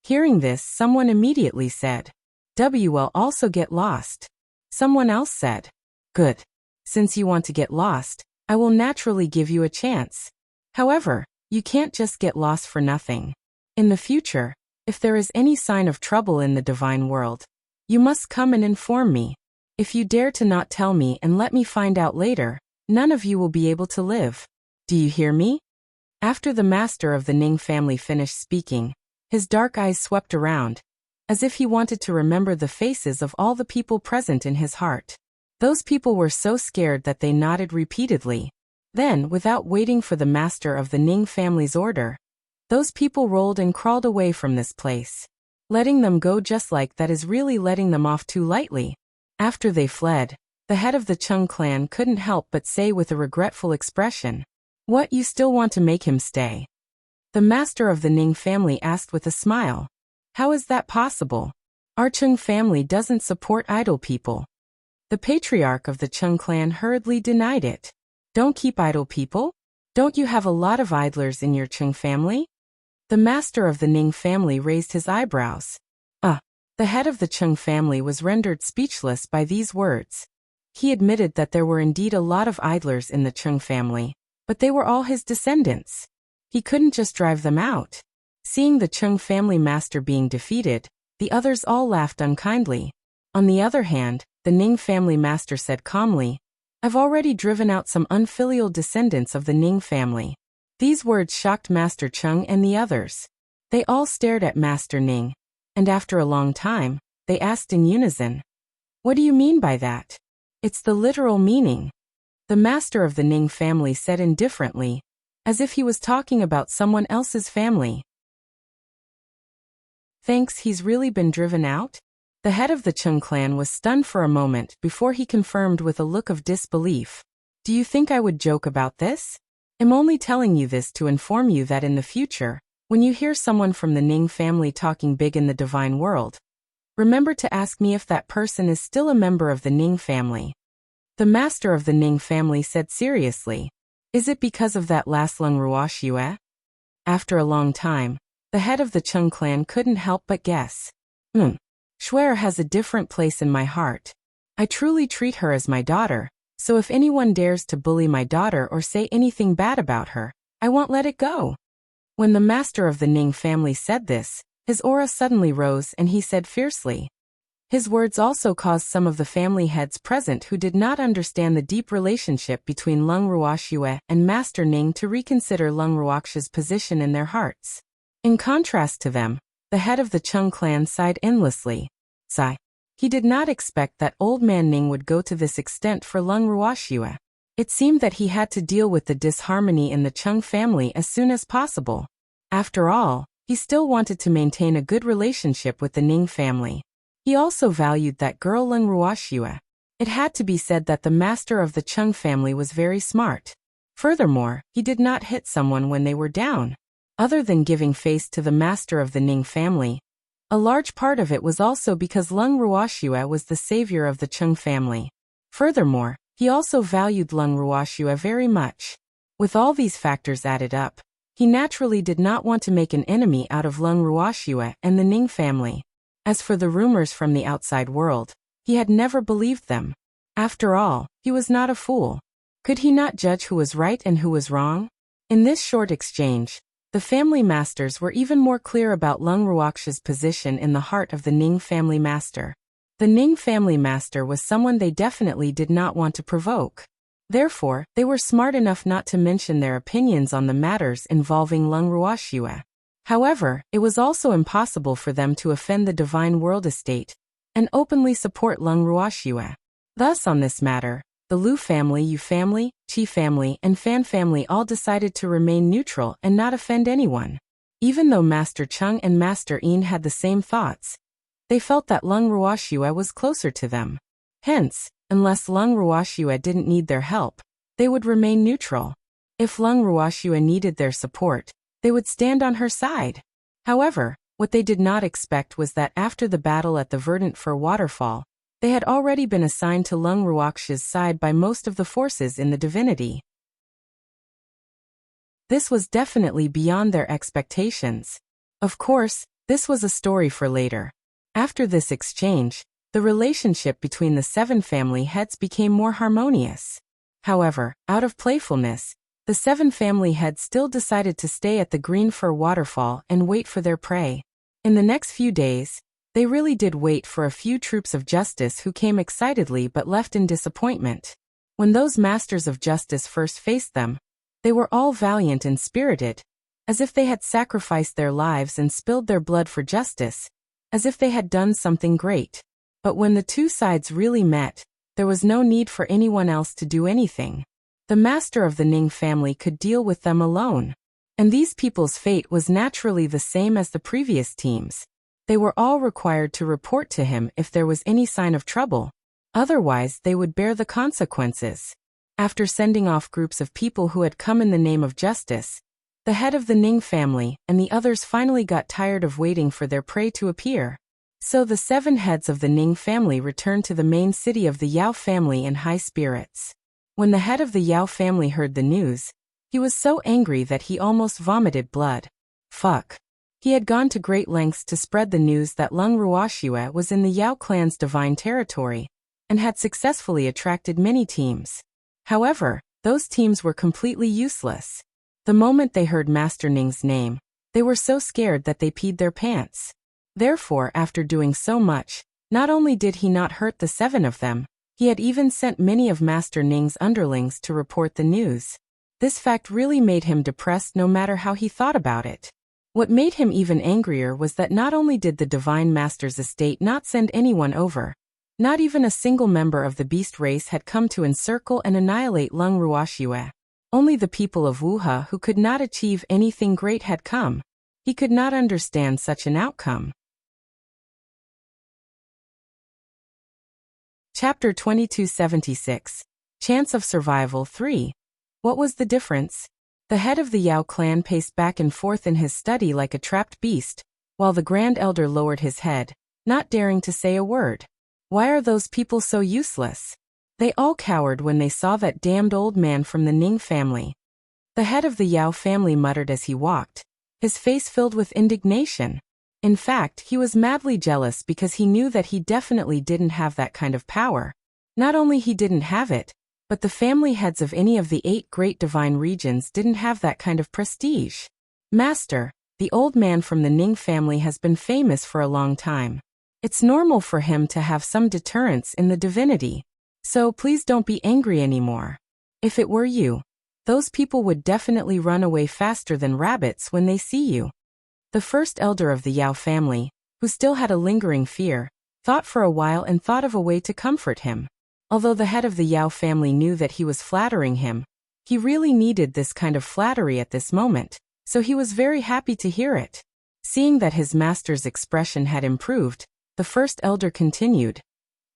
S1: Hearing this, someone immediately said, "Will also get lost." Someone else said, "Good. Since you want to get lost, I will naturally give you a chance. However, you can't just get lost for nothing. In the future, if there is any sign of trouble in the divine world, you must come and inform me. If you dare to not tell me and let me find out later, none of you will be able to live. Do you hear me?" After the master of the Ning family finished speaking, his dark eyes swept around, as if he wanted to remember the faces of all the people present in his heart. Those people were so scared that they nodded repeatedly. Then, without waiting for the master of the Ning family's order, those people rolled and crawled away from this place. Letting them go just like that is really letting them off too lightly. After they fled, the head of the Chung clan couldn't help but say with a regretful expression, "What, you still want to make him stay?" The master of the Ning family asked with a smile, "How is that possible? Our Chung family doesn't support idle people." The patriarch of the Chung clan hurriedly denied it. "Don't keep idle people? Don't you have a lot of idlers in your Chung family?" The master of the Ning family raised his eyebrows. The head of the Chung family was rendered speechless by these words. He admitted that there were indeed a lot of idlers in the Chung family, but they were all his descendants. He couldn't just drive them out. Seeing the Chung family master being defeated, the others all laughed unkindly. On the other hand, the Ning family master said calmly, "I've already driven out some unfilial descendants of the Ning family." These words shocked Master Chung and the others. They all stared at Master Ning, and after a long time, they asked in unison, "What do you mean by that?" "It's the literal meaning." The master of the Ning family said indifferently, as if he was talking about someone else's family. "Thanks, he's really been driven out?" The head of the Chung clan was stunned for a moment before he confirmed with a look of disbelief. "Do you think I would joke about this? I'm only telling you this to inform you that in the future, when you hear someone from the Ning family talking big in the divine world, remember to ask me if that person is still a member of the Ning family." The master of the Ning family said seriously, "Is it because of that last Lung Ruoxue?" After a long time, the head of the Chung clan couldn't help but guess. Shuer has a different place in my heart. I truly treat her as my daughter, so if anyone dares to bully my daughter or say anything bad about her, I won't let it go." When the master of the Ning family said this, his aura suddenly rose and he said fiercely. His words also caused some of the family heads present who did not understand the deep relationship between Lung Ruoxue and Master Ning to reconsider Lung Ruoxue's position in their hearts. In contrast to them, the head of the Chung clan sighed endlessly. Sigh. He did not expect that old man Ning would go to this extent for Lung Ruoxue. It seemed that he had to deal with the disharmony in the Chung family as soon as possible. After all, he still wanted to maintain a good relationship with the Ning family. He also valued that girl Lung Ruoxue. It had to be said that the master of the Chung family was very smart. Furthermore, he did not hit someone when they were down. Other than giving face to the master of the Ning family, a large part of it was also because Lung Ruoxue was the savior of the Chung family. Furthermore, he also valued Lung Ruoxue very much. With all these factors added up, he naturally did not want to make an enemy out of Lung Ruoxue and the Ning family. As for the rumors from the outside world, he had never believed them. After all, he was not a fool. Could he not judge who was right and who was wrong? In this short exchange, the family masters were even more clear about Lung Ruoxue's position in the heart of the Ning family master. The Ning family master was someone they definitely did not want to provoke. Therefore, they were smart enough not to mention their opinions on the matters involving Lung Ruoxue. However, it was also impossible for them to offend the Divine World Estate and openly support Lung Ruoxue. Thus on this matter, the Lu family, Yu family, Qi family, and Fan family all decided to remain neutral and not offend anyone. Even though Master Chung and Master Yin had the same thoughts, they felt that Lung Ruoxue was closer to them. Hence, unless Lung Ruoxue didn't need their help, they would remain neutral. If Lung Ruoxue needed their support, they would stand on her side. However, what they did not expect was that after the battle at the Verdant Fir waterfall, they had already been assigned to Lung Ruoxue's side by most of the forces in the divinity. This was definitely beyond their expectations. Of course, this was a story for later. After this exchange, the relationship between the 7 family heads became more harmonious. However, out of playfulness, the 7 family heads still decided to stay at the Green Fir waterfall and wait for their prey. In the next few days, they really did wait for a few troops of justice who came excitedly but left in disappointment. When those masters of justice first faced them, they were all valiant and spirited, as if they had sacrificed their lives and spilled their blood for justice, as if they had done something great. But when the two sides really met, there was no need for anyone else to do anything. The master of the Ning family could deal with them alone. And these people's fate was naturally the same as the previous teams. They were all required to report to him if there was any sign of trouble. Otherwise, they would bear the consequences. After sending off groups of people who had come in the name of justice, the head of the Ning family and the others finally got tired of waiting for their prey to appear. So the 7 heads of the Ning family returned to the main city of the Yao family in high spirits. When the head of the Yao family heard the news, he was so angry that he almost vomited blood. Fuck. He had gone to great lengths to spread the news that Lung Ruoxue was in the Yao clan's divine territory, and had successfully attracted many teams. However, those teams were completely useless. The moment they heard Master Ning's name, they were so scared that they peed their pants. Therefore, after doing so much, not only did he not hurt the 7 of them, he had even sent many of Master Ning's underlings to report the news. This fact really made him depressed no matter how he thought about it. What made him even angrier was that not only did the Divine Master's estate not send anyone over, not even a single member of the beast race had come to encircle and annihilate Lung Ruoxue. Only the people of Wuxia who could not achieve anything great had come. He could not understand such an outcome. Chapter 2276. Chance of Survival 3. What was the difference? The head of the Yao clan paced back and forth in his study like a trapped beast, while the Grand Elder lowered his head, not daring to say a word. Why are those people so useless? They all cowered when they saw that damned old man from the Ning family. The head of the Yao family muttered as he walked, his face filled with indignation. In fact, he was madly jealous because he knew that he definitely didn't have that kind of power. Not only he didn't have it, but the family heads of any of the 8 great divine regions didn't have that kind of prestige. Master, the old man from the Ning family has been famous for a long time. It's normal for him to have some deterrence in the divinity. So please don't be angry anymore. If it were you, those people would definitely run away faster than rabbits when they see you. The first elder of the Yao family, who still had a lingering fear, thought for a while and thought of a way to comfort him. Although the head of the Yao family knew that he was flattering him, he really needed this kind of flattery at this moment, so he was very happy to hear it. Seeing that his master's expression had improved, the first elder continued.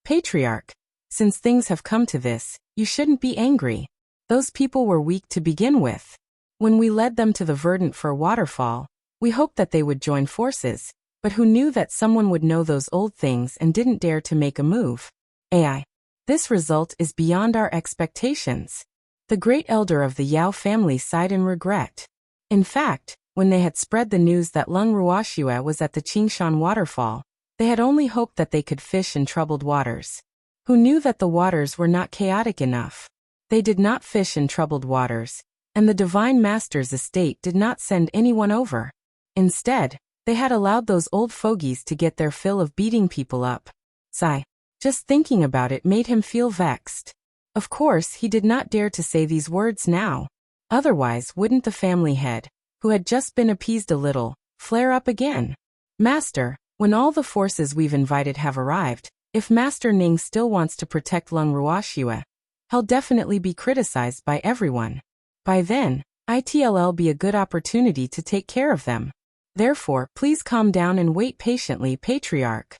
S1: Patriarch, since things have come to this, you shouldn't be angry. Those people were weak to begin with. When we led them to the Verdant Fir waterfall, we hoped that they would join forces, but who knew that someone would know those old things and didn't dare to make a move? AI. This result is beyond our expectations. The great elder of the Yao family sighed in regret. In fact, when they had spread the news that Lung Ruoxue was at the Qingshan waterfall, they had only hoped that they could fish in troubled waters. Who knew that the waters were not chaotic enough? They did not fish in troubled waters, and the Divine Master's estate did not send anyone over. Instead, they had allowed those old fogies to get their fill of beating people up. Sigh. Just thinking about it made him feel vexed. Of course, he did not dare to say these words now. Otherwise, wouldn't the family head, who had just been appeased a little, flare up again? Master, when all the forces we've invited have arrived, if Master Ning still wants to protect Lung Ruoxue, he'll definitely be criticized by everyone. By then, it'll be a good opportunity to take care of them. Therefore, please calm down and wait patiently, patriarch.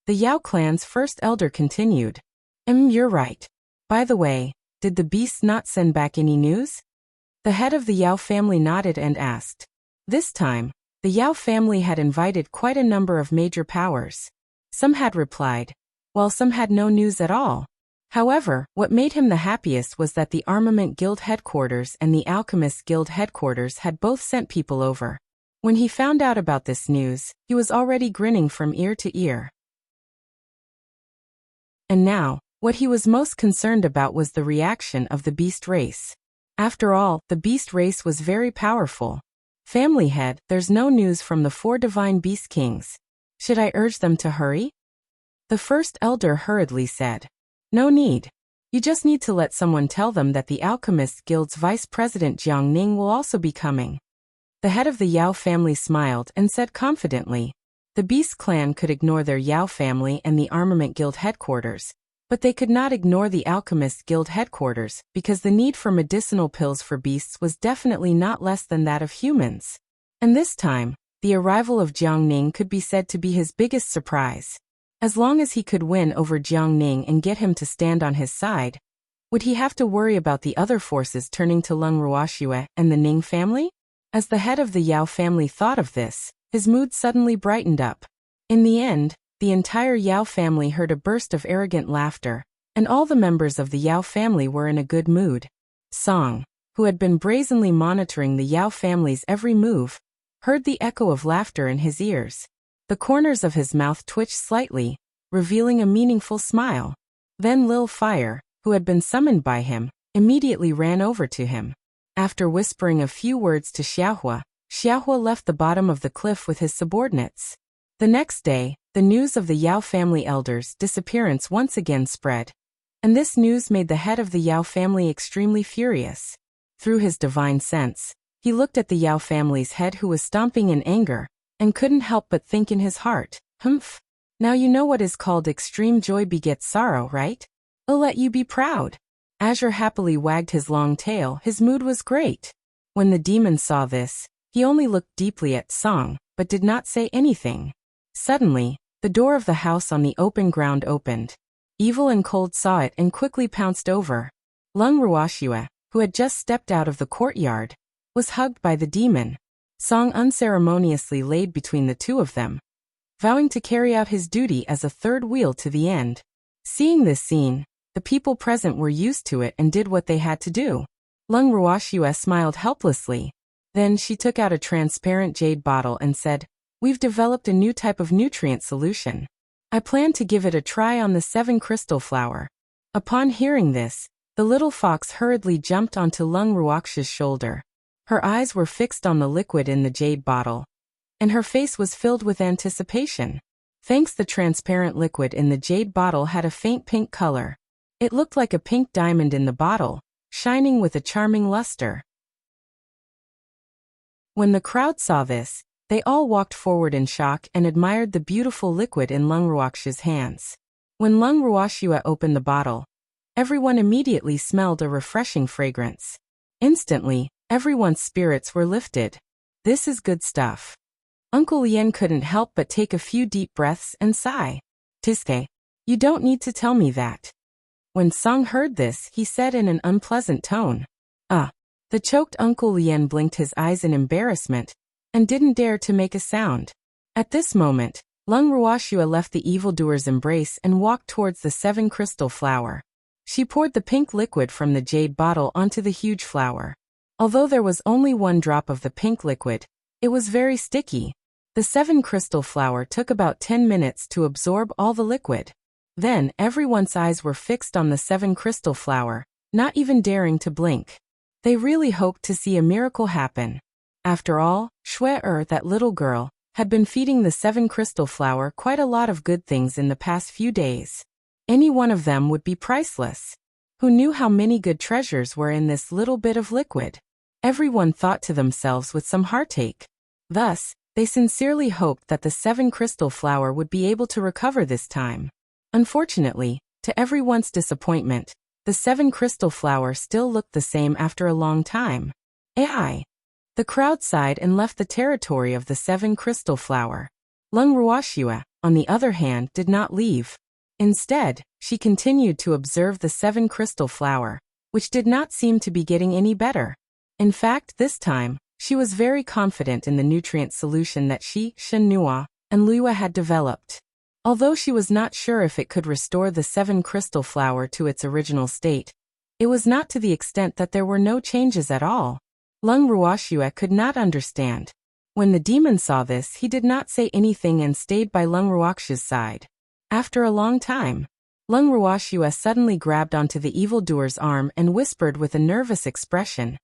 S1: The Yao clan's first elder continued. You're right. By the way, did the beasts not send back any news? The head of the Yao family nodded and asked. This time, the Yao family had invited quite a number of major powers. Some had replied, while some had no news at all. However, what made him the happiest was that the Armament Guild headquarters and the Alchemist Guild headquarters had both sent people over. When he found out about this news, he was already grinning from ear to ear. And now, what he was most concerned about was the reaction of the beast race. After all, the beast race was very powerful. Family head, there's no news from the 4 divine beast kings. Should I urge them to hurry? The first elder hurriedly said. No need. You just need to let someone tell them that the Alchemist Guild's vice president Jiang Ning will also be coming. The head of the Yao family smiled and said confidently. The Beast clan could ignore their Yao family and the Armament Guild headquarters, but they could not ignore the Alchemist Guild headquarters because the need for medicinal pills for beasts was definitely not less than that of humans. And this time, the arrival of Jiang Ning could be said to be his biggest surprise. As long as he could win over Jiang Ning and get him to stand on his side, would he have to worry about the other forces turning to Lung Ruoxue and the Ning family? As the head of the Yao family thought of this, his mood suddenly brightened up. In the end, the entire Yao family heard a burst of arrogant laughter, and all the members of the Yao family were in a good mood. Song, who had been brazenly monitoring the Yao family's every move, heard the echo of laughter in his ears. The corners of his mouth twitched slightly, revealing a meaningful smile. Then Lil Fire, who had been summoned by him, immediately ran over to him. After whispering a few words to Xiaohua, Xiaohua left the bottom of the cliff with his subordinates. The next day, the news of the Yao family elder's disappearance once again spread. And this news made the head of the Yao family extremely furious. Through his divine sense, he looked at the Yao family's head who was stomping in anger, and couldn't help but think in his heart, humph. Now you know what is called extreme joy begets sorrow, right? I'll let you be proud. Azure happily wagged his long tail, his mood was great. When the demon saw this, he only looked deeply at Song, but did not say anything. Suddenly, the door of the house on the open ground opened. Evil and Cold saw it and quickly pounced over. Lung Ruoxue, who had just stepped out of the courtyard, was hugged by the demon. Song unceremoniously laid between the two of them, vowing to carry out his duty as a third wheel to the end. Seeing this scene, the people present were used to it and did what they had to do. Lung Ruoxue smiled helplessly. Then she took out a transparent jade bottle and said, We've developed a new type of nutrient solution. I plan to give it a try on the 7 crystal flower. Upon hearing this, the little fox hurriedly jumped onto Lung Ruoxue's shoulder. Her eyes were fixed on the liquid in the jade bottle, and her face was filled with anticipation. Thanks, the transparent liquid in the jade bottle had a faint pink color. It looked like a pink diamond in the bottle, shining with a charming luster. When the crowd saw this, they all walked forward in shock and admired the beautiful liquid in Lung Ruoxue's hands. When Lung Ruoxue opened the bottle, everyone immediately smelled a refreshing fragrance. Instantly, everyone's spirits were lifted. This is good stuff. Uncle Lien couldn't help but take a few deep breaths and sigh. Tiske, you don't need to tell me that. When Song heard this, he said in an unpleasant tone. The choked Uncle Lien blinked his eyes in embarrassment, and didn't dare to make a sound. At this moment, Lung Ruoxue left the evildoer's embrace and walked towards the 7 crystal flower. She poured the pink liquid from the jade bottle onto the huge flower. Although there was only 1 drop of the pink liquid, it was very sticky. The 7 crystal flower took about 10 minutes to absorb all the liquid. Then, everyone's eyes were fixed on the 7 crystal flower, not even daring to blink. They really hoped to see a miracle happen. After all, Shui, that little girl, had been feeding the 7 crystal flower quite a lot of good things in the past few days. Any one of them would be priceless. Who knew how many good treasures were in this little bit of liquid? Everyone thought to themselves with some heartache. Thus, they sincerely hoped that the 7 crystal flower would be able to recover this time. Unfortunately, to everyone's disappointment, the 7 crystal flower still looked the same after a long time. AI. The crowd sighed and left the territory of the 7 crystal flower. Lung Ruoxue, on the other hand, did not leave. Instead, she continued to observe the 7 crystal flower, which did not seem to be getting any better. In fact, this time, she was very confident in the nutrient solution that she, Shenhua, and Luiyue had developed. Although she was not sure if it could restore the 7 crystal flower to its original state, it was not to the extent that there were no changes at all. Lung Ruoxue could not understand. When the demon saw this, he did not say anything and stayed by Lung Ruoxue's side. After a long time, Lung Ruoxue suddenly grabbed onto the evildoer's arm and whispered with a nervous expression,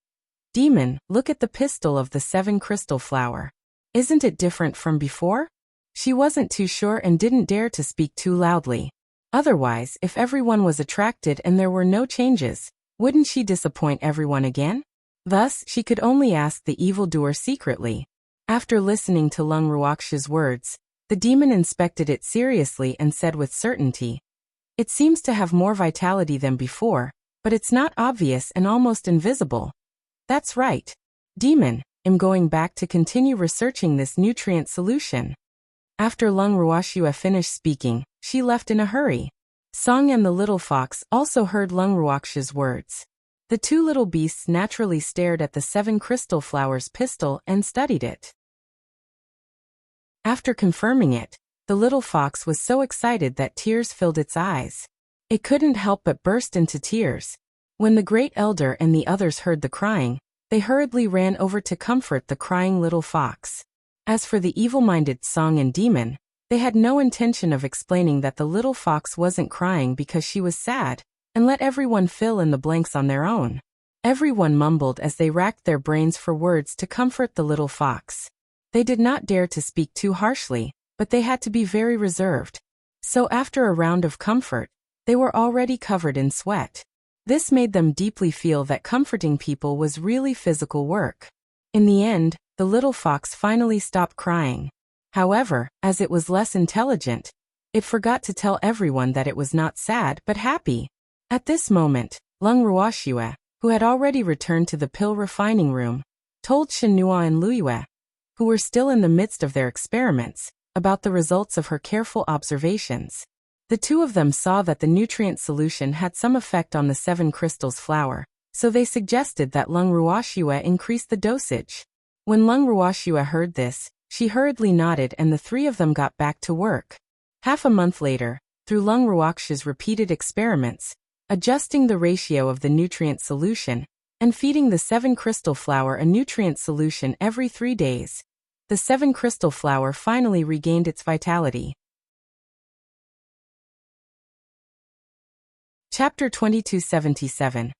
S1: "Demon, look at the pistil of the 7 crystal flower. Isn't it different from before?" She wasn't too sure and didn't dare to speak too loudly. Otherwise, if everyone was attracted and there were no changes, wouldn't she disappoint everyone again? Thus, she could only ask the evildoer secretly. After listening to Lung Ruoxue's words, the demon inspected it seriously and said with certainty, "It seems to have more vitality than before, but it's not obvious and almost invisible." "That's right. Demon, I'm going back to continue researching this nutrient solution." After Lung Ruoxue finished speaking, she left in a hurry. Song and the little fox also heard Lung Ruoxue's words. The 2 little beasts naturally stared at the 7 crystal flowers pistil and studied it. After confirming it, the little fox was so excited that tears filled its eyes. It couldn't help but burst into tears. When the great elder and the others heard the crying, they hurriedly ran over to comfort the crying little fox. As for the evil-minded Song and demon, they had no intention of explaining that the little fox wasn't crying because she was sad, and let everyone fill in the blanks on their own. Everyone mumbled as they racked their brains for words to comfort the little fox. They did not dare to speak too harshly, but they had to be very reserved. So after a round of comfort, they were already covered in sweat. This made them deeply feel that comforting people was really physical work. In the end, the little fox finally stopped crying. However, as it was less intelligent, it forgot to tell everyone that it was not sad but happy. At this moment, Lung Ruoxue, who had already returned to the pill refining room, told Shenhua and Luiyue, who were still in the midst of their experiments, about the results of her careful observations. The 2 of them saw that the nutrient solution had some effect on the 7 crystals flower, so they suggested that Lung Ruoxue increase the dosage. When Lung Ruoxue heard this, she hurriedly nodded and the 3 of them got back to work. Half a month later, through Lung Ruoxue's repeated experiments, adjusting the ratio of the nutrient solution, and feeding the 7 crystal flower a nutrient solution every 3 days, the 7 crystal flower finally regained its vitality. Chapter 2277.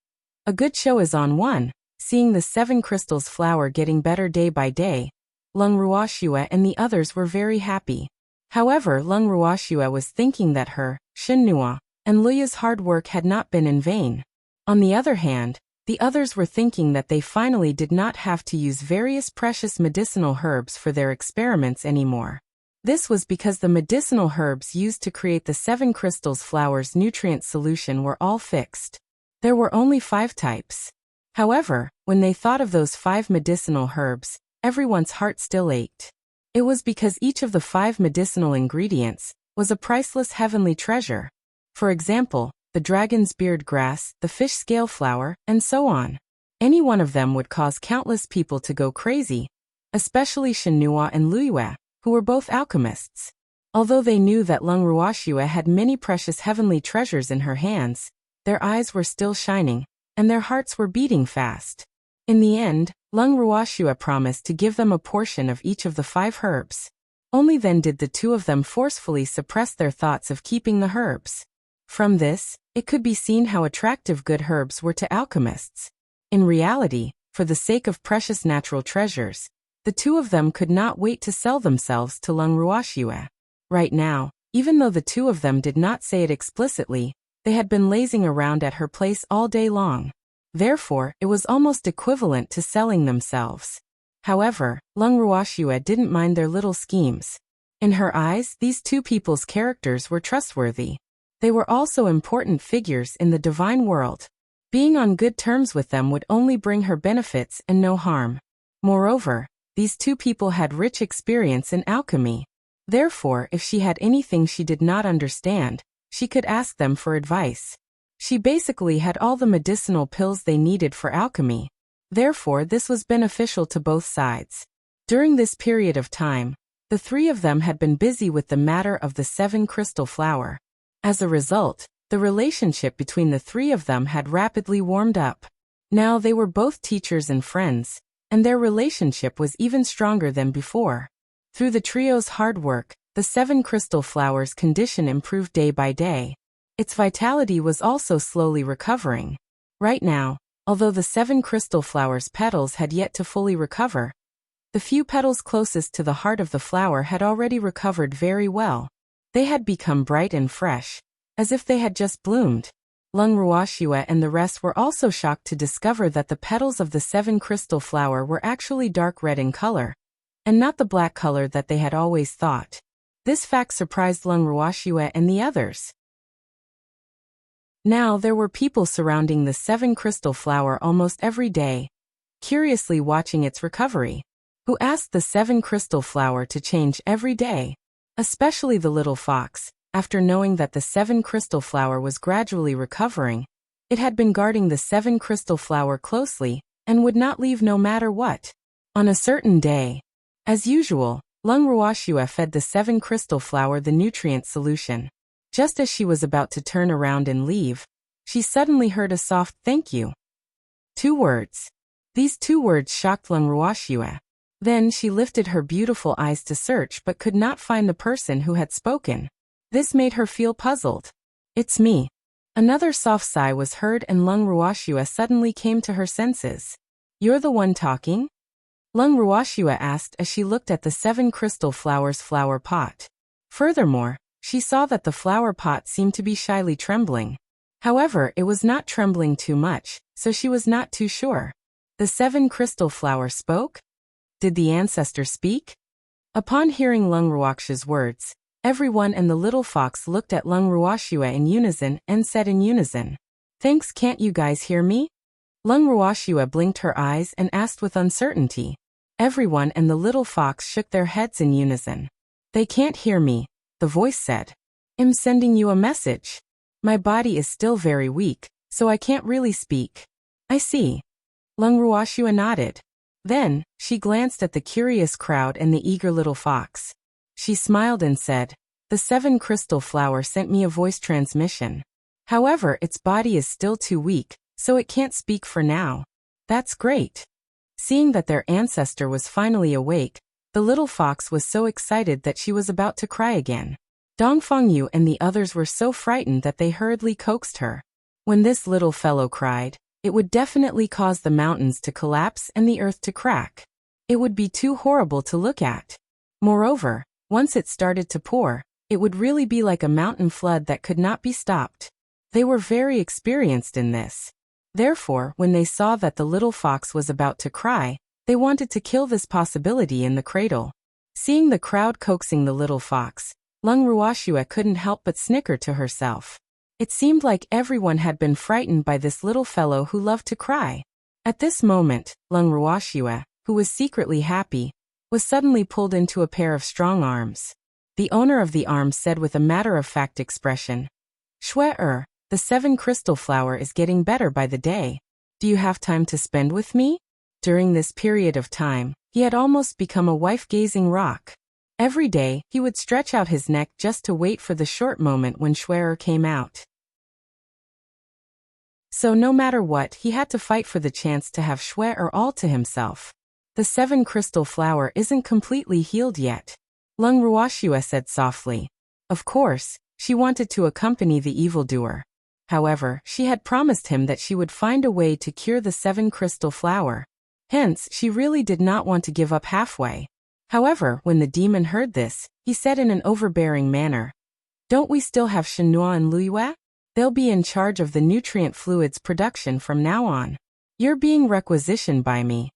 S1: A good show is on one. Seeing the 7 crystals flower getting better day by day, Lung Ruoxue and the others were very happy. However, Lung Ruoxue was thinking that her, Shenhua, and Luiyue's hard work had not been in vain. On the other hand, the others were thinking that they finally did not have to use various precious medicinal herbs for their experiments anymore. This was because the medicinal herbs used to create the 7 crystals flower's nutrient solution were all fixed. There were only 5 types. However, when they thought of those 5 medicinal herbs, everyone's heart still ached. It was because each of the 5 medicinal ingredients was a priceless heavenly treasure. For example, the dragon's beard grass, the fish scale flower, and so on. Any one of them would cause countless people to go crazy, especially Shenhua and Luiyue, who were both alchemists. Although they knew that Lung Ruoxue had many precious heavenly treasures in her hands, their eyes were still shining, and their hearts were beating fast. In the end, Lung Ruoxue promised to give them a portion of each of the 5 herbs. Only then did the 2 of them forcefully suppress their thoughts of keeping the herbs. From this, it could be seen how attractive good herbs were to alchemists. In reality, for the sake of precious natural treasures, the 2 of them could not wait to sell themselves to Lung Ruoxue. Right now, even though the 2 of them did not say it explicitly, they had been lazing around at her place all day long. Therefore, it was almost equivalent to selling themselves. However, Lung Ruoxue didn't mind their little schemes. In her eyes, these 2 people's characters were trustworthy. They were also important figures in the divine world. Being on good terms with them would only bring her benefits and no harm. Moreover, these two people had rich experience in alchemy. Therefore, if she had anything she did not understand, she could ask them for advice. She basically had all the medicinal pills they needed for alchemy. Therefore, this was beneficial to both sides. During this period of time, the three of them had been busy with the matter of the 7 crystal flower. As a result, the relationship between the three of them had rapidly warmed up. Now they were both teachers and friends, and their relationship was even stronger than before. Through the trio's hard work, the 7 crystal flower's condition improved day by day. Its vitality was also slowly recovering. Right now, although the 7 crystal flower's petals had yet to fully recover, the few petals closest to the heart of the flower had already recovered very well. They had become bright and fresh, as if they had just bloomed. Lung Ruoxue and the rest were also shocked to discover that the petals of the 7 crystal flower were actually dark red in color, and not the black color that they had always thought. This fact surprised Lung Ruoxue and the others. Now there were people surrounding the 7 crystal flower almost every day, curiously watching its recovery, who asked the 7 crystal flower to change every day, especially the little fox. After knowing that the 7 crystal flower was gradually recovering, it had been guarding the 7 crystal flower closely and would not leave no matter what. On a certain day, as usual, Lung Ruoxue fed the 7 crystal flower the nutrient solution. Just as she was about to turn around and leave, she suddenly heard a soft "thank you." 2 words. These 2 words shocked Lung Ruoxue. Then she lifted her beautiful eyes to search but could not find the person who had spoken. This made her feel puzzled. "It's me." Another soft sigh was heard and Lung Ruoxue suddenly came to her senses. "You're the one talking?" Lung Ruoxue asked as she looked at the 7 crystal flower's flower pot. Furthermore, she saw that the flower pot seemed to be shyly trembling. However, it was not trembling too much, so she was not too sure. The 7 crystal flower spoke? Did the ancestor speak? Upon hearing Lung Ruoxue's words, everyone and the little fox looked at Lung Ruoxue in unison and said in unison, "Thanks, can't you guys hear me?" Lung Ruoxue blinked her eyes and asked with uncertainty. Everyone and the little fox shook their heads in unison. "They can't hear me," the voice said. "I'm sending you a message. My body is still very weak, so I can't really speak." "I see." Lung Ruoxue nodded. Then, she glanced at the curious crowd and the eager little fox. She smiled and said, "The 7 crystal flower sent me a voice transmission. However, its body is still too weak, so it can't speak for now." "That's great." Seeing that their ancestor was finally awake, the little fox was so excited that she was about to cry again. Dongfangyu and the others were so frightened that they hurriedly coaxed her. When this little fellow cried, it would definitely cause the mountains to collapse and the earth to crack. It would be too horrible to look at. Moreover, once it started to pour, it would really be like a mountain flood that could not be stopped. They were very experienced in this. Therefore, when they saw that the little fox was about to cry, they wanted to kill this possibility in the cradle. Seeing the crowd coaxing the little fox, Lung Ruoxue couldn't help but snicker to herself. It seemed like everyone had been frightened by this little fellow who loved to cry. At this moment, Lung Ruoxue, who was secretly happy, was suddenly pulled into a pair of strong arms. The owner of the arms said with a matter-of-fact expression, "Shue, the 7 crystal flower is getting better by the day. Do you have time to spend with me?" During this period of time, he had almost become a wife-gazing rock. Every day, he would stretch out his neck just to wait for the short moment when Shue came out. So no matter what, he had to fight for the chance to have Shue all to himself. "The 7 crystal flower isn't completely healed yet," Lung Ruoxue said softly. Of course, she wanted to accompany the evildoer. However, she had promised him that she would find a way to cure the 7 crystal flower. Hence, she really did not want to give up halfway. However, when the demon heard this, he said in an overbearing manner, "Don't we still have Shenhua and Luiyue? They'll be in charge of the nutrient fluids production from now on. You're being requisitioned by me."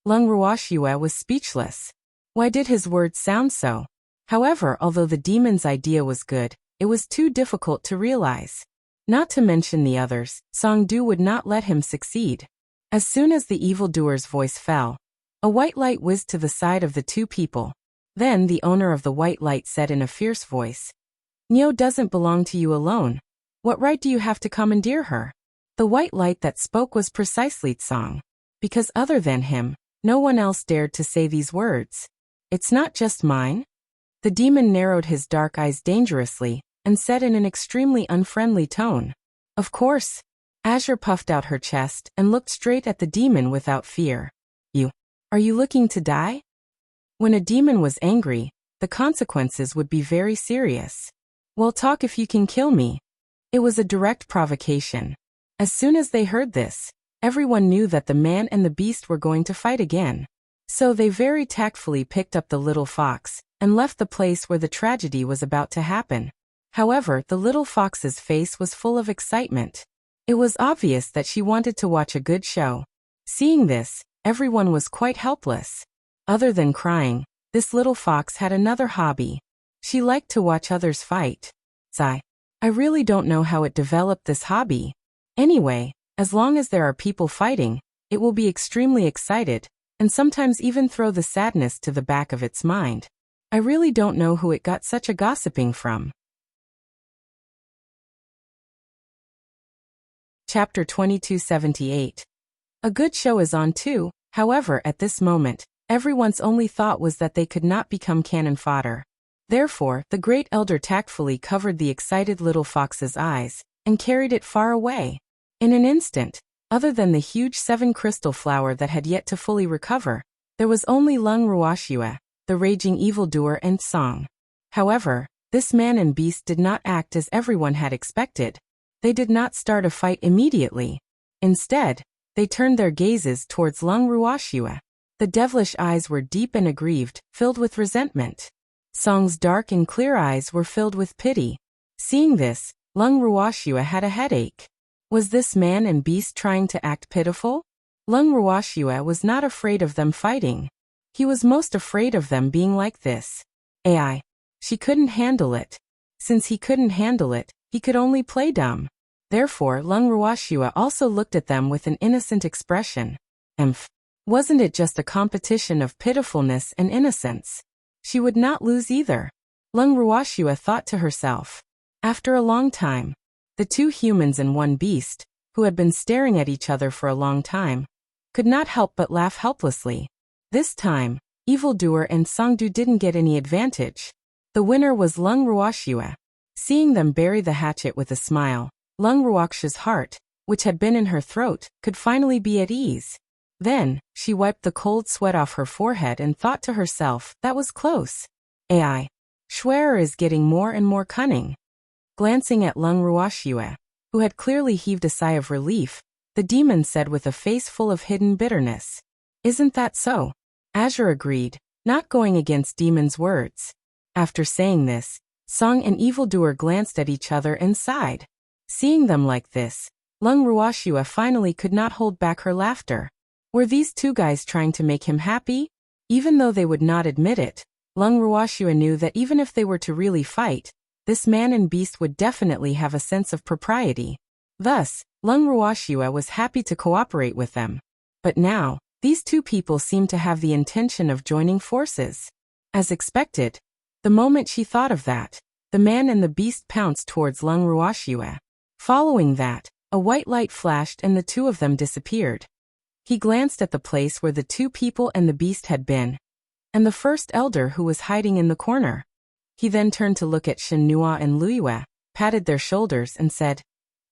S1: Lung Ruoxue was speechless. Why did his words sound so? However, although the demon's idea was good, it was too difficult to realize. Not to mention the others, Songdu would not let him succeed. As soon as the evildoer's voice fell, A white light whizzed to the side of the two people. Then the owner of the white light said in a fierce voice, "Nyo doesn't belong to you alone. What right do you have to commandeer her?" The white light that spoke was precisely Tsang. Because other than him, no one else dared to say these words. "It's not just mine." The demon narrowed his dark eyes dangerously and said in an extremely unfriendly tone, "Of course." Azure puffed out her chest and looked straight at the demon without fear. Are you looking to die?" When a demon was angry, the consequences would be very serious. "Well, talk if you can kill me." It was a direct provocation. As soon as they heard this, everyone knew that the man and the beast were going to fight again. So they very tactfully picked up the little fox and left the place where the tragedy was about to happen. However, the little fox's face was full of excitement. It was obvious that she wanted to watch a good show. Seeing this, everyone was quite helpless. Other than crying, this little fox had another hobby. She liked to watch others fight. I really don't know how it developed this hobby. Anyway, as long as there are people fighting, it will be extremely excited, and sometimes even throw the sadness to the back of its mind. I really don't know who it got such a gossiping from. Chapter 2278. A good show is on too. However, at this moment, everyone's only thought was that they could not become cannon fodder. Therefore, the great elder tactfully covered the excited little fox's eyes and carried it far away. In an instant, other than the huge 7-crystal flower that had yet to fully recover, there was only Lung Ruoxue, the raging evildoer, and Song. However, this man and beast did not act as everyone had expected. They did not start a fight immediately. Instead, they turned their gazes towards Lung Ruoxue. The devilish eyes were deep and aggrieved, filled with resentment. Song's dark and clear eyes were filled with pity. Seeing this, Lung Ruoxue had a headache. Was this man and beast trying to act pitiful? Lung Ruoxue was not afraid of them fighting. He was most afraid of them being like this. She couldn't handle it. Since he couldn't handle it, he could only play dumb. Therefore, Lung Ruoxue also looked at them with an innocent expression. Wasn't it just a competition of pitifulness and innocence? She would not lose either. Lung Ruoxue thought to herself. After a long time, the two humans and one beast, who had been staring at each other for a long time, could not help but laugh helplessly. This time, evildoer and Songdu didn't get any advantage. The winner was Lung Ruoxue. Seeing them bury the hatchet with a smile, Lung Ruoxue's heart, which had been in her throat, could finally be at ease. Then, she wiped the cold sweat off her forehead and thought to herself, that was close. Schwerer is getting more and more cunning. Glancing at Lung Ruoxue, who had clearly heaved a sigh of relief, the demon said with a face full of hidden bitterness. Isn't that so? Azure agreed, not going against demon's words. After saying this, Song and evildoer glanced at each other and sighed. Seeing them like this, Lung Ruoxue finally could not hold back her laughter. Were these two guys trying to make him happy? Even though they would not admit it, Lung Ruoxue knew that even if they were to really fight, this man and beast would definitely have a sense of propriety. Thus, Lung Ruoxue was happy to cooperate with them. But now, these two people seemed to have the intention of joining forces. As expected, the moment she thought of that, the man and the beast pounced towards Lung Ruoxue. Following that, a white light flashed and the two of them disappeared. He glanced at the place where the two people and the beast had been, and the first elder who was hiding in the corner. He then turned to look at Shenhua and Luiyue, patted their shoulders and said,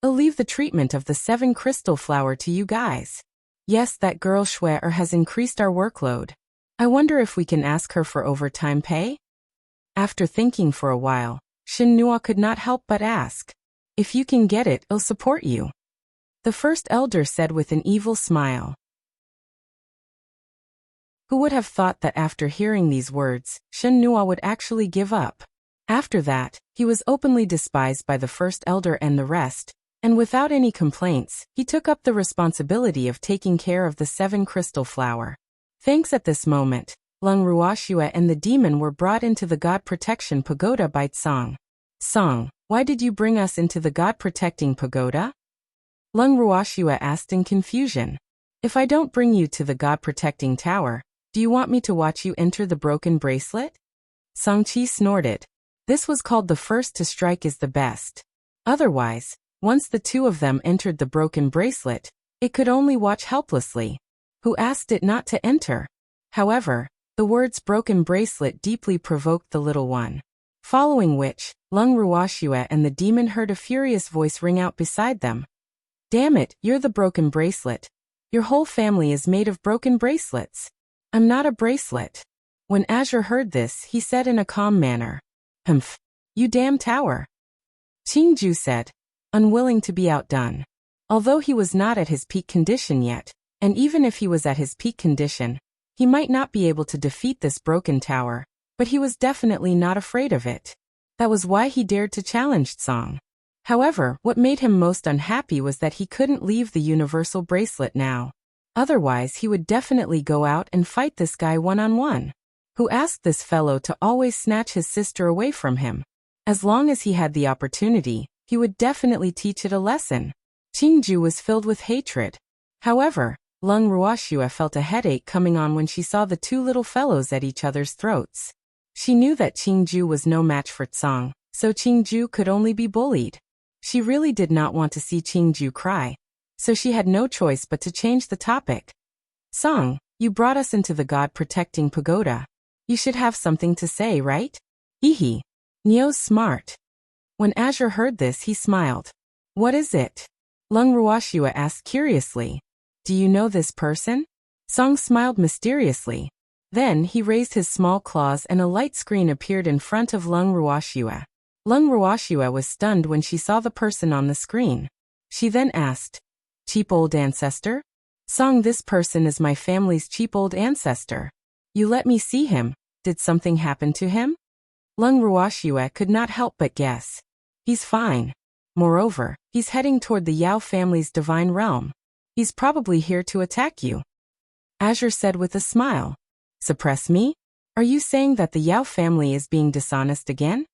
S1: I'll leave the treatment of the 7-crystal flower to you guys. Yes, that girl Schwer has increased our workload. I wonder if we can ask her for overtime pay? After thinking for a while, Shenhua could not help but ask, If you can get it, I'll support you. The first elder said with an evil smile. Who would have thought that after hearing these words, Shenhua would actually give up? After that, he was openly despised by the first elder and the rest, and without any complaints, he took up the responsibility of taking care of the 7-crystal flower. Thanks at this moment, Lung Ruoxue and the demon were brought into the God Protection Pagoda by Tsang. Song, why did you bring us into the God Protecting Pagoda? Lung Ruoxue asked in confusion. If I don't bring you to the God Protecting Tower, Do you want me to watch you enter the broken bracelet? Song-chi snorted. This was called the first to strike is the best. Otherwise, once the two of them entered the broken bracelet, it could only watch helplessly. Who asked it not to enter? However, the words broken bracelet deeply provoked the little one. Following which, Lung Ruoxue and the demon heard a furious voice ring out beside them. Damn it, you're the broken bracelet. Your whole family is made of broken bracelets. I'm not a bracelet. When Azure heard this, he said in a calm manner. Humph. You damn tower. Qingju said, unwilling to be outdone. Although he was not at his peak condition yet, and even if he was at his peak condition, he might not be able to defeat this broken tower, but he was definitely not afraid of it. That was why he dared to challenge Song. However, what made him most unhappy was that he couldn't leave the universal bracelet now. Otherwise he would definitely go out and fight this guy one-on-one. Who asked this fellow to always snatch his sister away from him? As long as he had the opportunity, he would definitely teach it a lesson. Qingju was filled with hatred. However, Lung Ruoxue felt a headache coming on when she saw the two little fellows at each other's throats. She knew that Qingju was no match for Song, so Qingju could only be bullied. She really did not want to see Qingju cry, so she had no choice but to change the topic. Song, you brought us into the God-protecting pagoda. You should have something to say, right? Hehe. Nio's smart. When Azure heard this, he smiled. What is it? Lung Ruoxue asked curiously. Do you know this person? Song smiled mysteriously. Then he raised his small claws and a light screen appeared in front of Lung Ruoxue. Lung Ruoxue was stunned when she saw the person on the screen. She then asked, cheap old ancestor? Song, this person is my family's cheap old ancestor. You let me see him. Did something happen to him? Lung Ruoxue could not help but guess. He's fine. Moreover, he's heading toward the Yao family's divine realm. He's probably here to attack you. Azure said with a smile. Suppress me? Are you saying that the Yao family is being dishonest again?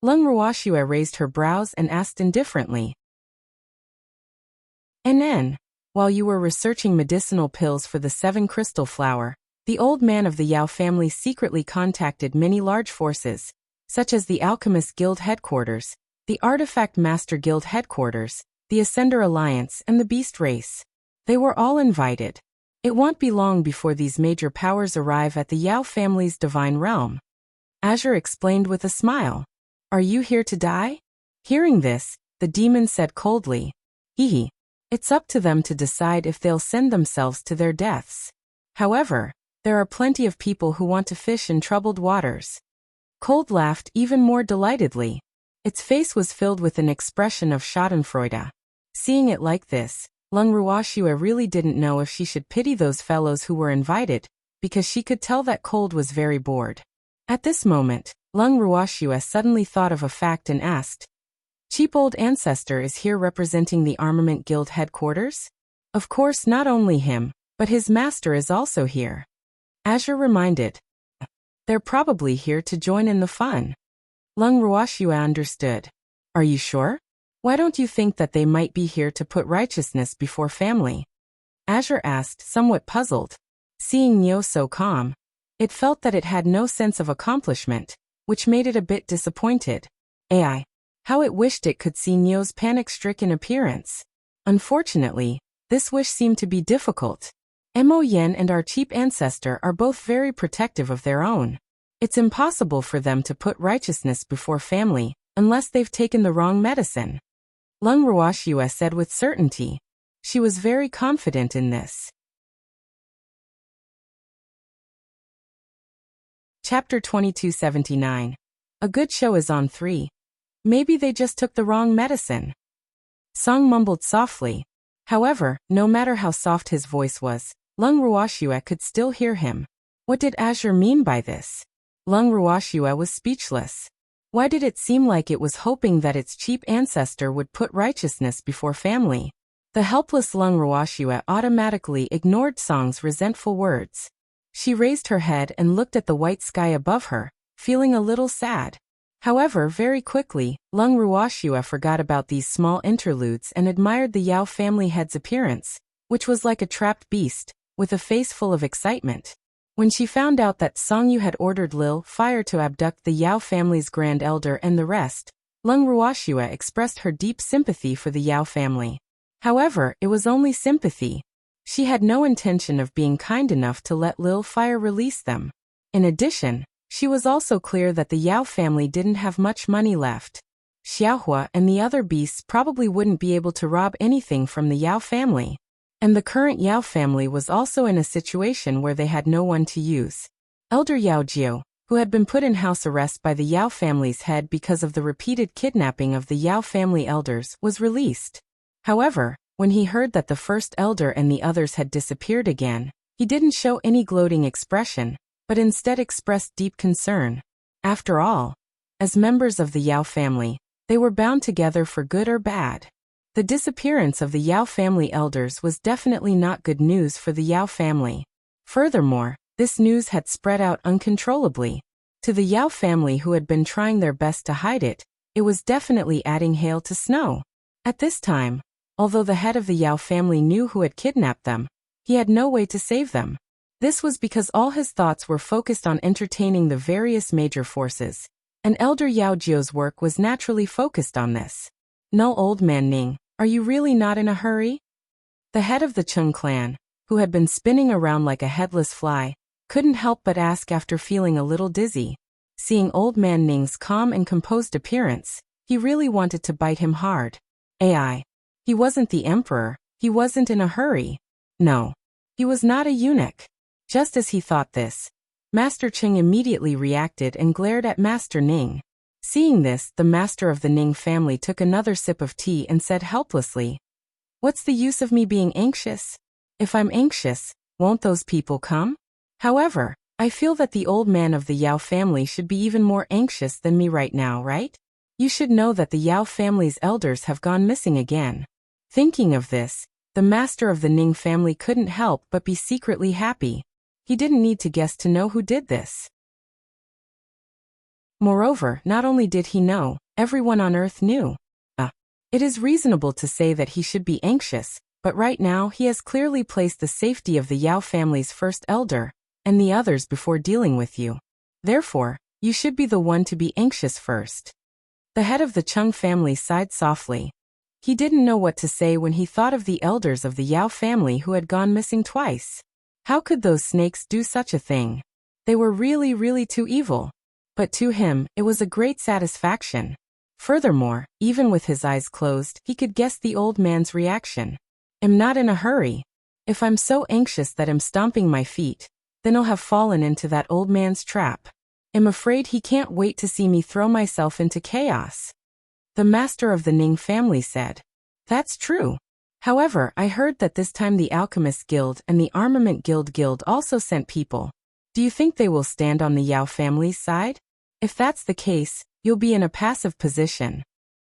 S1: Lung Ruoxue raised her brows and asked indifferently. NN. While you were researching medicinal pills for the 7 crystal flower, the old man of the Yao family secretly contacted many large forces, such as the Alchemist Guild headquarters, the Artifact Master Guild headquarters, the Ascender Alliance, and the Beast Race. They were all invited. It won't be long before these major powers arrive at the Yao family's divine realm. Azure explained with a smile. Are you here to die? Hearing this, the demon said coldly. Hehe. It's up to them to decide if they'll send themselves to their deaths. However, there are plenty of people who want to fish in troubled waters. Cold laughed even more delightedly. Its face was filled with an expression of schadenfreude. Seeing it like this, Lung Ruoxue really didn't know if she should pity those fellows who were invited, because she could tell that Cold was very bored. At this moment, Lung Ruoxue suddenly thought of a fact and asked, Cheap old ancestor is here representing the Armament Guild headquarters? Of course not only him, but his master is also here. Azure reminded. They're probably here to join in the fun. Lung Ruoxue understood. Are you sure? Why don't you think that they might be here to put righteousness before family? Azure asked, somewhat puzzled. Seeing Nio so calm, it felt that it had no sense of accomplishment, which made it a bit disappointed. Ai. How it wished it could see Nio's panic-stricken appearance. Unfortunately, this wish seemed to be difficult. Mo Yen and our cheap ancestor are both very protective of their own. It's impossible for them to put righteousness before family, unless they've taken the wrong medicine. Lung Ruoxue said with certainty. She was very confident in this. Chapter 2279. A good show is on 3. Maybe they just took the wrong medicine. Song mumbled softly. However, no matter how soft his voice was, Lung Ruoxue could still hear him. What did Azure mean by this? Lung Ruoxue was speechless. Why did it seem like it was hoping that its cheap ancestor would put righteousness before family? The helpless Lung Ruoxue automatically ignored Song's resentful words. She raised her head and looked at the white sky above her, feeling a little sad. However, very quickly, Lung Ruoxue forgot about these small interludes and admired the Yao family head's appearance, which was like a trapped beast, with a face full of excitement. When she found out that Song Yu had ordered Lil Fire to abduct the Yao family's grand elder and the rest, Lung Ruoxue expressed her deep sympathy for the Yao family. However, it was only sympathy. She had no intention of being kind enough to let Lil Fire release them. In addition, she was also clear that the Yao family didn't have much money left. Xiaohua and the other beasts probably wouldn't be able to rob anything from the Yao family. And the current Yao family was also in a situation where they had no one to use. Elder Yao Jiu, who had been put in house arrest by the Yao family's head because of the repeated kidnapping of the Yao family elders, was released. However, when he heard that the first elder and the others had disappeared again, he didn't show any gloating expression, but instead expressed deep concern. After all, as members of the Yao family, they were bound together for good or bad. The disappearance of the Yao family elders was definitely not good news for the Yao family. Furthermore, this news had spread out uncontrollably. To the Yao family who had been trying their best to hide it, it was definitely adding hail to snow. At this time, although the head of the Yao family knew who had kidnapped them, he had no way to save them. This was because all his thoughts were focused on entertaining the various major forces, and Elder Yao Jiu's work was naturally focused on this. "No, old man Ning, are you really not in a hurry?" The head of the Chung clan, who had been spinning around like a headless fly, couldn't help but ask after feeling a little dizzy. Seeing old man Ning's calm and composed appearance, he really wanted to bite him hard. Ai. He wasn't the emperor, he wasn't in a hurry. No. He was not a eunuch. Just as he thought this, Master Cheng immediately reacted and glared at Master Ning. Seeing this, the master of the Ning family took another sip of tea and said helplessly, "What's the use of me being anxious? If I'm anxious, won't those people come? However, I feel that the old man of the Yao family should be even more anxious than me right now, right? You should know that the Yao family's elders have gone missing again." Thinking of this, the master of the Ning family couldn't help but be secretly happy. He didn't need to guess to know who did this. Moreover, not only did he know, everyone on earth knew. It is reasonable to say that he should be anxious, but right now he has clearly placed the safety of the Yao family's first elder, and the others before dealing with you. Therefore, you should be the one to be anxious first. The head of the Chung family sighed softly. He didn't know what to say when he thought of the elders of the Yao family who had gone missing twice. How could those snakes do such a thing? They were really, really too evil. But to him, it was a great satisfaction. Furthermore, even with his eyes closed, he could guess the old man's reaction. "I'm not in a hurry. If I'm so anxious that I'm stomping my feet, then I'll have fallen into that old man's trap. I'm afraid he can't wait to see me throw myself into chaos." The master of the Ning family said. "That's true. However, I heard that this time the Alchemist Guild and the Armament Guild also sent people. Do you think they will stand on the Yao family's side? If that's the case, you'll be in a passive position."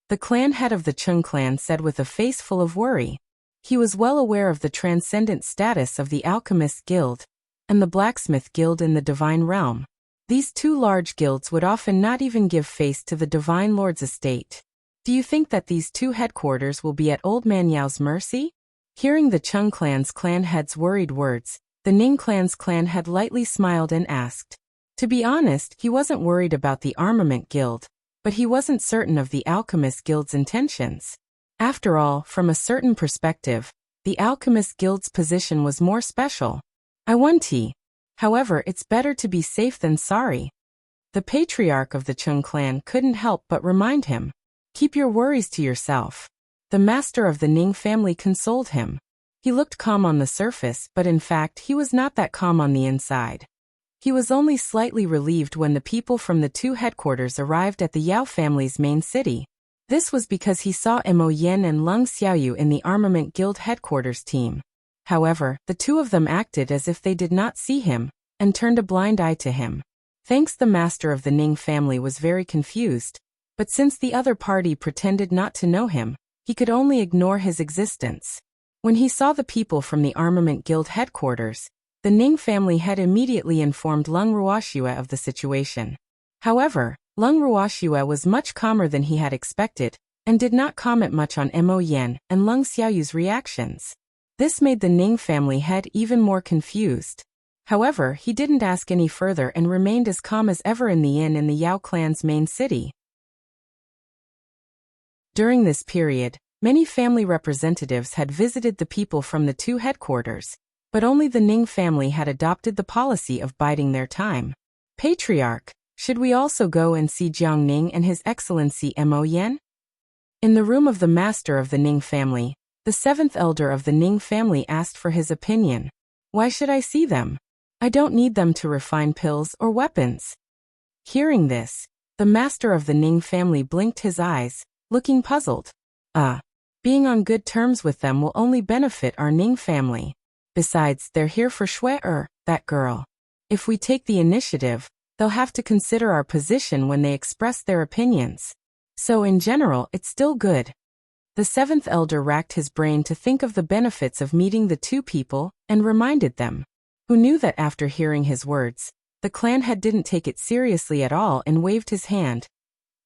S1: The clan head of the Chung clan said with a face full of worry. He was well aware of the transcendent status of the Alchemist Guild and the Blacksmith Guild in the Divine Realm. These two large guilds would often not even give face to the Divine Lord's estate. Do you think that these two headquarters will be at Old Man Yao's mercy? Hearing the Chung clan's clan head's worried words, the Ning clan's clan head lightly smiled and asked. To be honest, he wasn't worried about the Armament Guild, but he wasn't certain of the Alchemist Guild's intentions. After all, from a certain perspective, the Alchemist Guild's position was more special. I won tea. However, it's better to be safe than sorry. The patriarch of the Chung clan couldn't help but remind him. Keep your worries to yourself. The master of the Ning family consoled him. He looked calm on the surface, but in fact he was not that calm on the inside. He was only slightly relieved when the people from the two headquarters arrived at the Yao family's main city. This was because he saw Mo Yen and Lung Xiaoyu in the Armament Guild headquarters team. However, the two of them acted as if they did not see him, and turned a blind eye to him. Thanks, the master of the Ning family was very confused. But since the other party pretended not to know him, he could only ignore his existence. When he saw the people from the Armament Guild headquarters, the Ning family had immediately informed Lung Ruoxue of the situation. However, Lung Ruoxue was much calmer than he had expected, and did not comment much on Mo Yen and Lung Xiaoyu's reactions. This made the Ning family head even more confused. However, he didn't ask any further and remained as calm as ever in the inn in the Yao clan's main city. During this period, many family representatives had visited the people from the two headquarters, but only the Ning family had adopted the policy of biding their time. Patriarch, should we also go and see Jiang Ning and His Excellency Mo Yan? In the room of the master of the Ning family, the seventh elder of the Ning family asked for his opinion. Why should I see them? I don't need them to refine pills or weapons. Hearing this, the master of the Ning family blinked his eyes, looking puzzled. Being on good terms with them will only benefit our Ning family. Besides, they're here for Shui that girl. If we take the initiative, they'll have to consider our position when they express their opinions. So in general, it's still good. The seventh elder racked his brain to think of the benefits of meeting the two people and reminded them, who knew that after hearing his words, the clan head didn't take it seriously at all and waved his hand.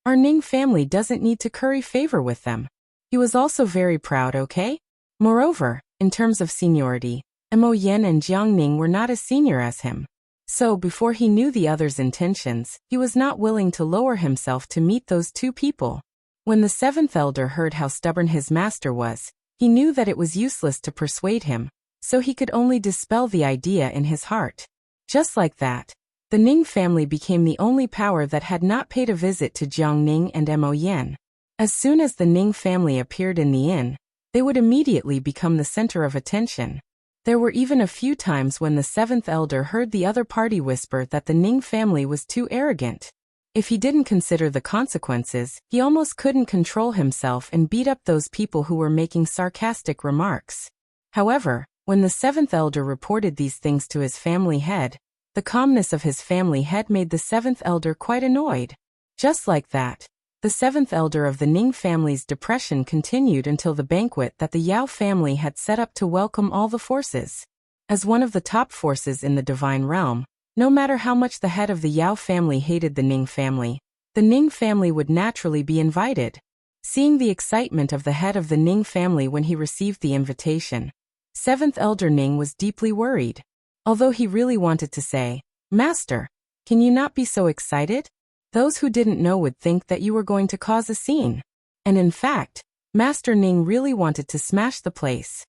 S1: Our Ning family doesn't need to curry favor with them. He was also very proud, okay? Moreover, in terms of seniority, Mo Yan and Jiang Ning were not as senior as him. So before he knew the other's intentions, he was not willing to lower himself to meet those two people. When the seventh elder heard how stubborn his master was, he knew that it was useless to persuade him, so he could only dispel the idea in his heart. Just like that, the Ning family became the only power that had not paid a visit to Jiang Ning and Mo Yan. As soon as the Ning family appeared in the inn, they would immediately become the center of attention. There were even a few times when the seventh elder heard the other party whisper that the Ning family was too arrogant. If he didn't consider the consequences, he almost couldn't control himself and beat up those people who were making sarcastic remarks. However, when the seventh elder reported these things to his family head, the calmness of his family head made the seventh elder quite annoyed. Just like that, the seventh elder of the Ning family's depression continued until the banquet that the Yao family had set up to welcome all the forces. As one of the top forces in the divine realm, no matter how much the head of the Yao family hated the Ning family would naturally be invited. Seeing the excitement of the head of the Ning family when he received the invitation, seventh elder Ning was deeply worried. Although he really wanted to say, "Master, can you not be so excited?" Those who didn't know would think that you were going to cause a scene. And in fact, Master Ning really wanted to smash the place.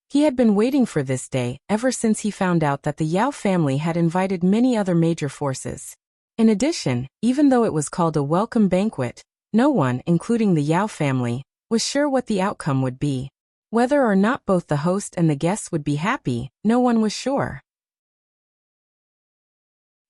S1: He had been waiting for this day ever since he found out that the Yao family had invited many other major forces. In addition, even though it was called a welcome banquet, no one, including the Yao family, was sure what the outcome would be. Whether or not both the host and the guests would be happy, no one was sure.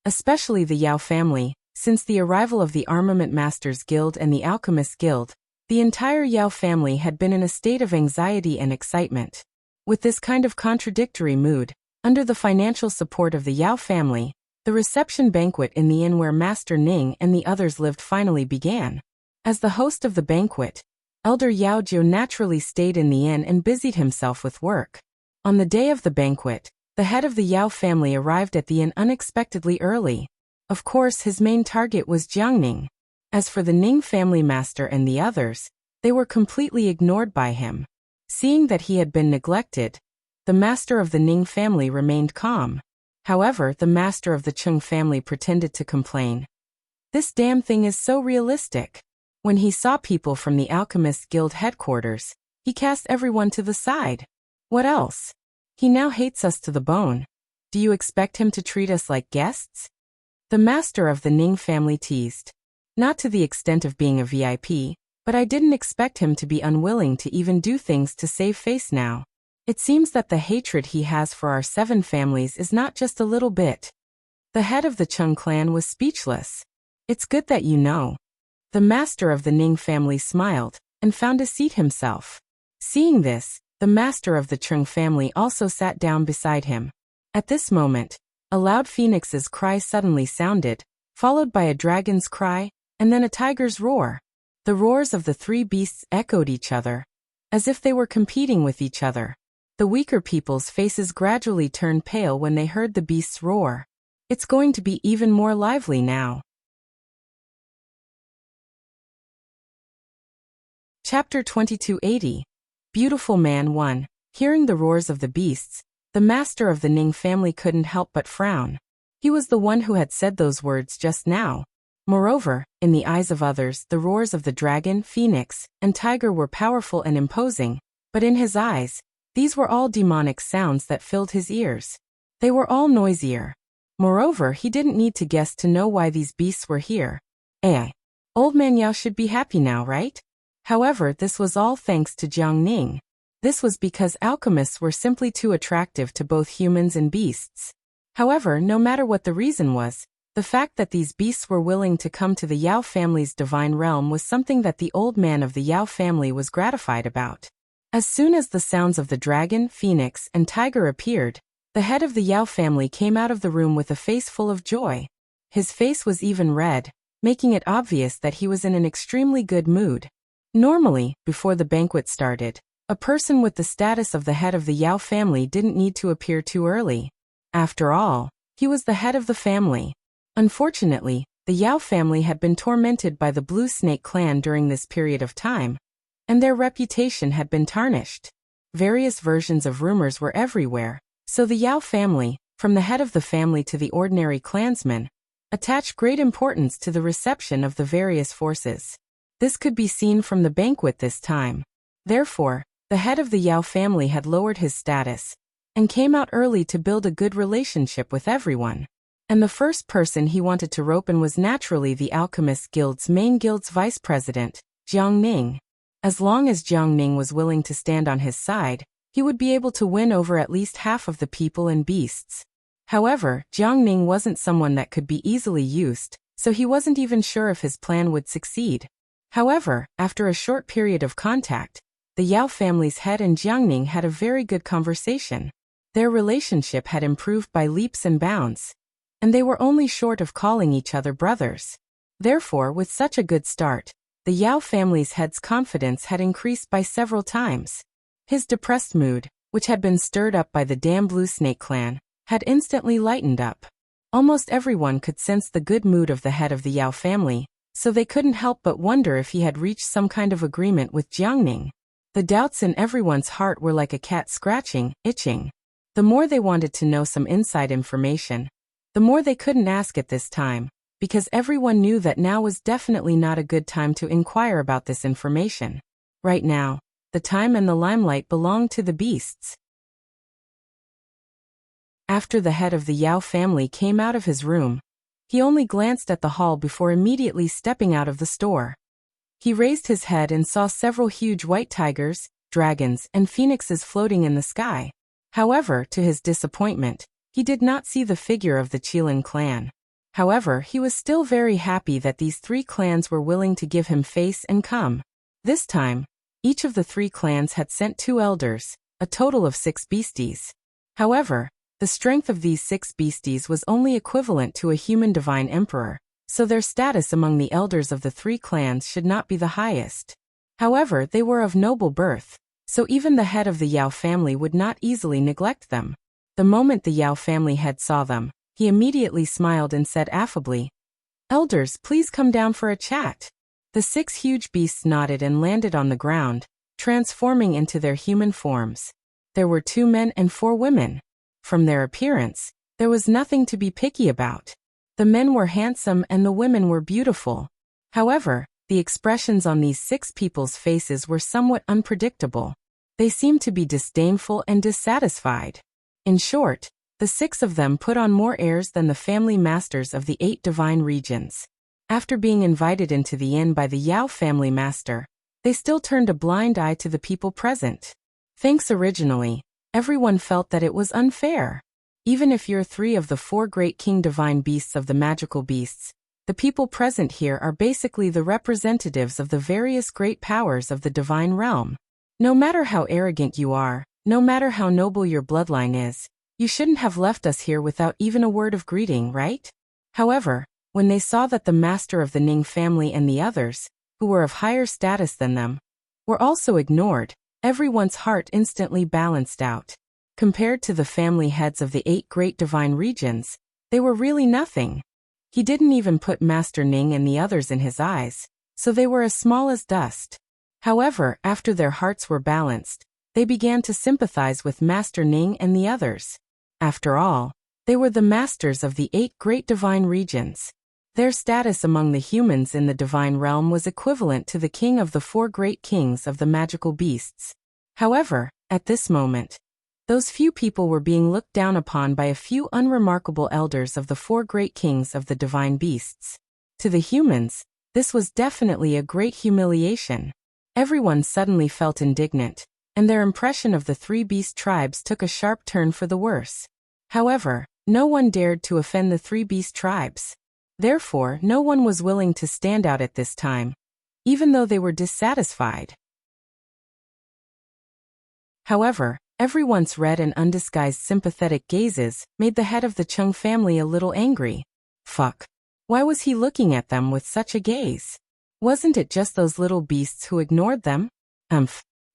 S1: Especially the Yao family. Since the arrival of the Armament Masters Guild and the Alchemist Guild, the entire Yao family had been in a state of anxiety and excitement. With this kind of contradictory mood, under the financial support of the Yao family, the reception banquet in the inn where Master Ning and the others lived finally began. As the host of the banquet, Elder Yao Jiu naturally stayed in the inn and busied himself with work. On the day of the banquet, the head of the Yao family arrived at the inn unexpectedly early. Of course, his main target was Jiang Ning. As for the Ning family master and the others, they were completely ignored by him. Seeing that he had been neglected, the master of the Ning family remained calm. However, the master of the Chung family pretended to complain. This damn thing is so realistic. When he saw people from the Alchemist Guild headquarters, he cast everyone to the side. What else? He now hates us to the bone. Do you expect him to treat us like guests? The master of the Ning family teased. Not to the extent of being a VIP, but I didn't expect him to be unwilling to even do things to save face now. It seems that the hatred he has for our 7 families is not just a little bit. The head of the Chung clan was speechless. It's good that you know. The master of the Ning family smiled and found a seat himself. Seeing this, the master of the Chung family also sat down beside him. At this moment, a loud phoenix's cry suddenly sounded, followed by a dragon's cry, and then a tiger's roar. The roars of the 3 beasts echoed each other, as if they were competing with each other. The weaker people's faces gradually turned pale when they heard the beasts roar. It's going to be even more lively now. Chapter 2280. Beautiful Man 1. Hearing the roars of the beasts, The master of the Ning family couldn't help but frown. He was the one who had said those words just now. Moreover, in the eyes of others, the roars of the dragon, phoenix, and tiger were powerful and imposing, but in his eyes, these were all demonic sounds that filled his ears. They were all noisier. Moreover, he didn't need to guess to know why these beasts were here. Old man Yao should be happy now, right? However, this was all thanks to Jiang Ning. This was because alchemists were simply too attractive to both humans and beasts. However, no matter what the reason was, the fact that these beasts were willing to come to the Yao family's divine realm was something that the old man of the Yao family was gratified about. As soon as the sounds of the dragon, phoenix, and tiger appeared, the head of the Yao family came out of the room with a face full of joy. His face was even red, making it obvious that he was in an extremely good mood. Normally, before the banquet started, a person with the status of the head of the Yao family didn't need to appear too early. After all, he was the head of the family. Unfortunately, the Yao family had been tormented by the Blue Snake clan during this period of time, and their reputation had been tarnished. Various versions of rumors were everywhere, so the Yao family, from the head of the family to the ordinary clansmen, attached great importance to the reception of the various forces. This could be seen from the banquet this time. Therefore, the head of the Yao family had lowered his status, and came out early to build a good relationship with everyone. And the first person he wanted to rope in was naturally the Alchemist Guild's main guild's vice president, Jiang Ning. As long as Jiang Ning was willing to stand on his side, he would be able to win over at least half of the people and beasts. However, Jiang Ning wasn't someone that could be easily used, so he wasn't even sure if his plan would succeed. However, after a short period of contact, the Yao family's head and Jiang Ning had a very good conversation. Their relationship had improved by leaps and bounds, and they were only short of calling each other brothers. Therefore, with such a good start, the Yao family's head's confidence had increased by several times. His depressed mood, which had been stirred up by the damn Blue Snake clan, had instantly lightened up. Almost everyone could sense the good mood of the head of the Yao family, so they couldn't help but wonder if he had reached some kind of agreement with Jiang Ning. The doubts in everyone's heart were like a cat scratching, itching. The more they wanted to know some inside information, the more they couldn't ask at this time, because everyone knew that now was definitely not a good time to inquire about this information. Right now, the time and the limelight belonged to the beasts. After the head of the Yao family came out of his room, he only glanced at the hall before immediately stepping out of the store. He raised his head and saw several huge white tigers, dragons, and phoenixes floating in the sky. However, to his disappointment, he did not see the figure of the Qilin clan. However, he was still very happy that these three clans were willing to give him face and come. This time, each of the three clans had sent 2 elders, a total of 6 beasties. However, the strength of these 6 beasties was only equivalent to a human divine emperor, so their status among the elders of the 3 clans should not be the highest. However, they were of noble birth, so even the head of the Yao family would not easily neglect them. The moment the Yao family head saw them, he immediately smiled and said affably, "Elders, please come down for a chat." The 6 huge beasts nodded and landed on the ground, transforming into their human forms. There were 2 men and 4 women. From their appearance, there was nothing to be picky about. The men were handsome and the women were beautiful. However, the expressions on these 6 people's faces were somewhat unpredictable. They seemed to be disdainful and dissatisfied. In short, the 6 of them put on more airs than the family masters of the 8 divine regions. After being invited into the inn by the Yao family master, they still turned a blind eye to the people present. Thanks originally, everyone felt that it was unfair. Even if you're 3 of the 4 great king divine beasts of the magical beasts, the people present here are basically the representatives of the various great powers of the divine realm. No matter how arrogant you are, no matter how noble your bloodline is, you shouldn't have left us here without even a word of greeting, right? However, when they saw that the master of the Ning family and the others, who were of higher status than them, were also ignored, everyone's heart instantly balanced out. Compared to the family heads of the 8 great divine regions, they were really nothing. He didn't even put Master Ning and the others in his eyes, so they were as small as dust. However, after their hearts were balanced, They began to sympathize with Master Ning and the others. After all, they were the masters of the 8 great divine regions. Their status among the humans in the divine realm was equivalent to the king of the 4 great kings of the magical beasts. However, at this moment, those few people were being looked down upon by a few unremarkable elders of the 4 great kings of the divine beasts. To the humans, this was definitely a great humiliation. Everyone suddenly felt indignant, and their impression of the 3 beast tribes took a sharp turn for the worse. However, no one dared to offend the 3 beast tribes. Therefore, no one was willing to stand out at this time, even though they were dissatisfied. However, everyone's red and undisguised sympathetic gazes made the head of the Chung family a little angry. Fuck. Why was he looking at them with such a gaze? Wasn't it just those little beasts who ignored them?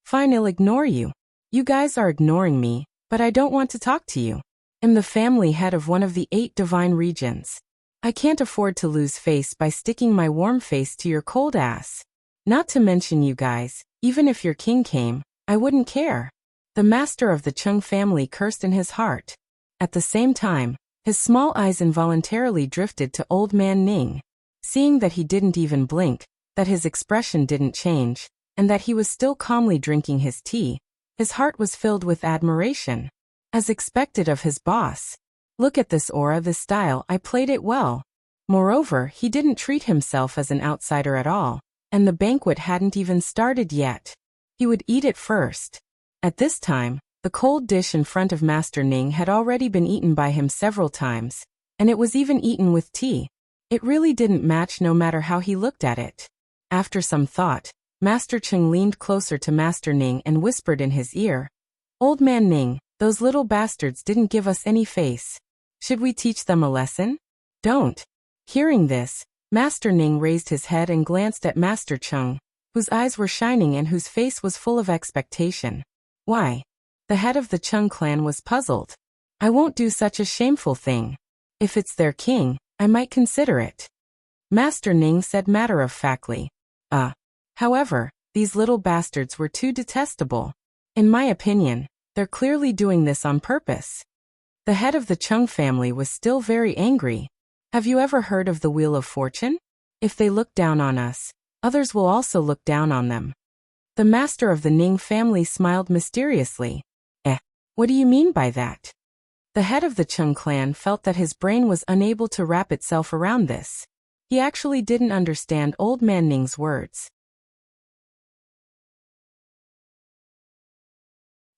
S1: Fine, I'll ignore you. You guys are ignoring me, but I don't want to talk to you. I'm the family head of one of the 8 divine regions. I can't afford to lose face by sticking my warm face to your cold ass. Not to mention you guys, even if your king came, I wouldn't care. The master of the Chung family cursed in his heart. At the same time, his small eyes involuntarily drifted to Old Man Ning. Seeing that he didn't even blink, that his expression didn't change, and that he was still calmly drinking his tea, his heart was filled with admiration. As expected of his boss. Look at this aura, this style, I played it well. Moreover, he didn't treat himself as an outsider at all, and the banquet hadn't even started yet. He would eat it first. At this time, the cold dish in front of Master Ning had already been eaten by him several times, and it was even eaten with tea. It really didn't match no matter how he looked at it. After some thought, Master Chung leaned closer to Master Ning and whispered in his ear, "Old Man Ning, those little bastards didn't give us any face. Should we teach them a lesson?" "Don't." Hearing this, Master Ning raised his head and glanced at Master Chung, whose eyes were shining and whose face was full of expectation. "Why?" The head of the Chung clan was puzzled. "I won't do such a shameful thing. If it's their king, I might consider it," Master Ning said matter-of-factly. However, these little bastards were too detestable. In my opinion, they're clearly doing this on purpose." The head of the Chung family was still very angry. "Have you ever heard of the Wheel of Fortune? If they look down on us, others will also look down on them." The master of the Ning family smiled mysteriously. What do you mean by that?" The head of the Chung clan felt that his brain was unable to wrap itself around this. He actually didn't understand Old Man Ning's words.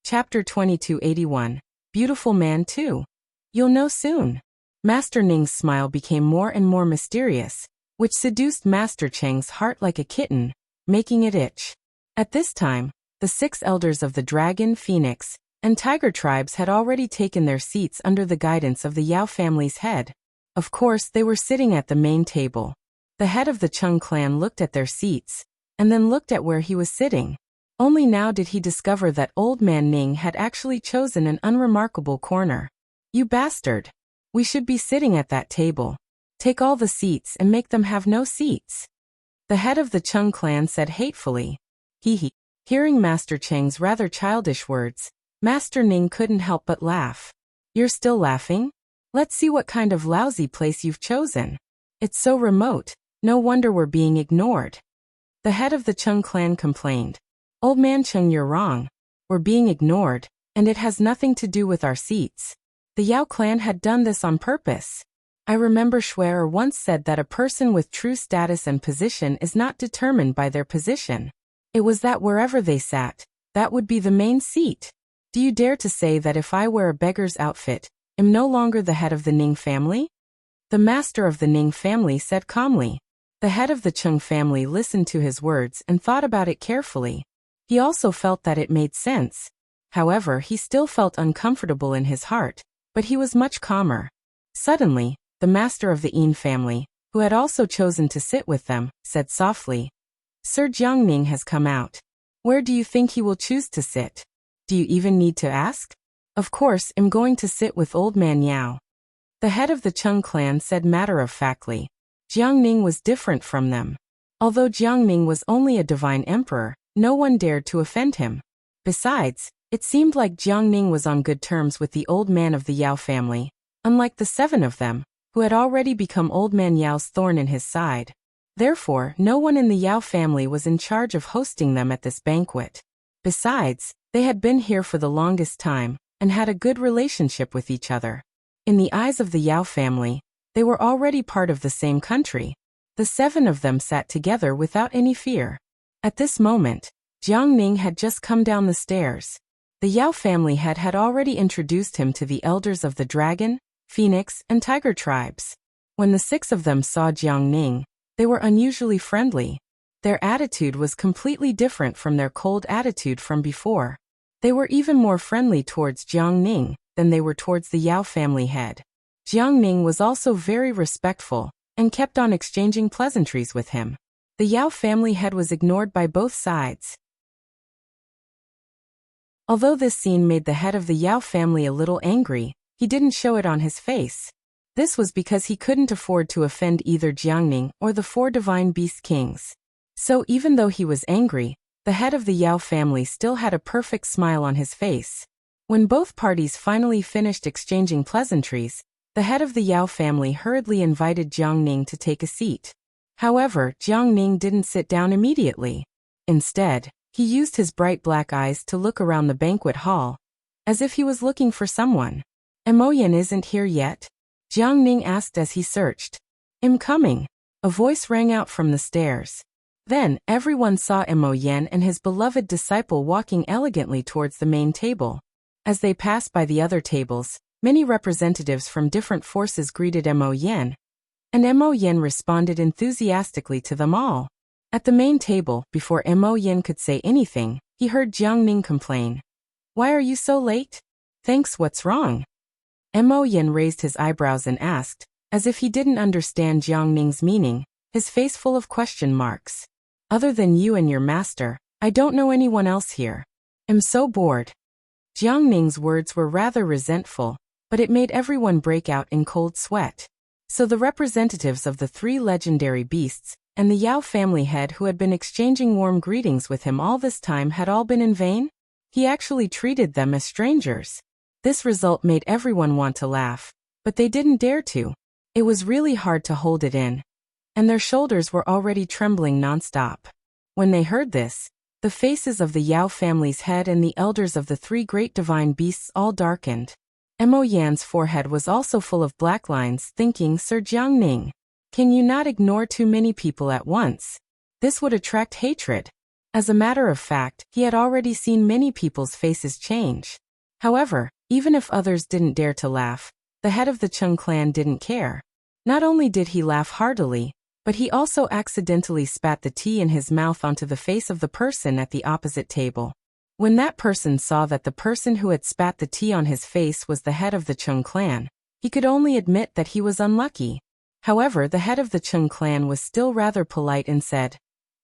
S1: Chapter 2281. Beautiful man too. You'll know soon. Master Ning's smile became more and more mysterious, which seduced Master Cheng's heart like a kitten, making it itch. At this time, the 6 elders of the Dragon, Phoenix, and Tiger tribes had already taken their seats under the guidance of the Yao family's head. Of course, they were sitting at the main table. The head of the Chung clan looked at their seats, and then looked at where he was sitting. Only now did he discover that Old Man Ning had actually chosen an unremarkable corner. "You bastard! We should be sitting at that table. Take all the seats and make them have no seats," the head of the Chung clan said hatefully. Hee. Hearing Master Cheng's rather childish words, Master Ning couldn't help but laugh. "You're still laughing? Let's see what kind of lousy place you've chosen. It's so remote, no wonder we're being ignored." The head of the Chung clan complained. "Old Man Chung, you're wrong. We're being ignored, and it has nothing to do with our seats. The Yao clan had done this on purpose. I remember Schwerer once said that a person with true status and position is not determined by their position. It was that wherever they sat, that would be the main seat. Do you dare to say that if I wear a beggar's outfit, I'm no longer the head of the Ning family?" The master of the Ning family said calmly. The head of the Chung family listened to his words and thought about it carefully. He also felt that it made sense. However, he still felt uncomfortable in his heart, but he was much calmer. Suddenly, the master of the Yin family, who had also chosen to sit with them, said softly, "Sir Jiangning has come out. Where do you think he will choose to sit? Do you even need to ask?" "Of course, I'm going to sit with Old Man Yao," the head of the Chung clan said matter-of-factly. Jiangning was different from them. Although Jiangning was only a divine emperor, no one dared to offend him. Besides, it seemed like Jiang Ning was on good terms with the old man of the Yao family, unlike the 7 of them, who had already become Old Man Yao's thorn in his side. Therefore, no one in the Yao family was in charge of hosting them at this banquet. Besides, they had been here for the longest time, and had a good relationship with each other. In the eyes of the Yao family, they were already part of the same country. The 7 of them sat together without any fear. At this moment, Jiang Ning had just come down the stairs. The Yao family had already introduced him to the elders of the dragon, phoenix, and tiger tribes. When the 6 of them saw Jiang Ning, they were unusually friendly. Their attitude was completely different from their cold attitude from before. They were even more friendly towards Jiang Ning than they were towards the Yao family head. Jiang Ning was also very respectful, and kept on exchanging pleasantries with him. The Yao family head was ignored by both sides. Although this scene made the head of the Yao family a little angry, he didn't show it on his face. This was because he couldn't afford to offend either Jiang Ning or the 4 divine beast kings. So even though he was angry, the head of the Yao family still had a perfect smile on his face. When both parties finally finished exchanging pleasantries, the head of the Yao family hurriedly invited Jiang Ning to take a seat. However, Jiang Ning didn't sit down immediately. Instead, he used his bright black eyes to look around the banquet hall, as if he was looking for someone. Mo Yan isn't here yet? Jiang Ning asked as he searched. I'm coming. A voice rang out from the stairs. Then, everyone saw Mo Yan and his beloved disciple walking elegantly towards the main table. As they passed by the other tables, many representatives from different forces greeted Mo Yan, and Mo Yan responded enthusiastically to them all. At the main table, before Mo Yan could say anything, he heard Jiang Ning complain. Why are you so late? Thanks, what's wrong? Mo Yan raised his eyebrows and asked, as if he didn't understand Jiang Ning's meaning, his face full of question marks. Other than you and your master, I don't know anyone else here. I'm so bored. Jiang Ning's words were rather resentful, but it made everyone break out in cold sweat. So the representatives of the 3 legendary beasts, and the Yao family head who had been exchanging warm greetings with him all this time had all been in vain? He actually treated them as strangers. This result made everyone want to laugh, but they didn't dare to. It was really hard to hold it in, and their shoulders were already trembling nonstop. When they heard this, the faces of the Yao family's head and the elders of the 3 great divine beasts all darkened. Mo Yan's forehead was also full of black lines, thinking, Sir Jiang Ning, can you not ignore too many people at once? This would attract hatred. As a matter of fact, he had already seen many people's faces change. However, even if others didn't dare to laugh, the head of the Chung clan didn't care. Not only did he laugh heartily, but he also accidentally spat the tea in his mouth onto the face of the person at the opposite table. When that person saw that the person who had spat the tea on his face was the head of the Chung clan, he could only admit that he was unlucky. However, the head of the Chung clan was still rather polite and said,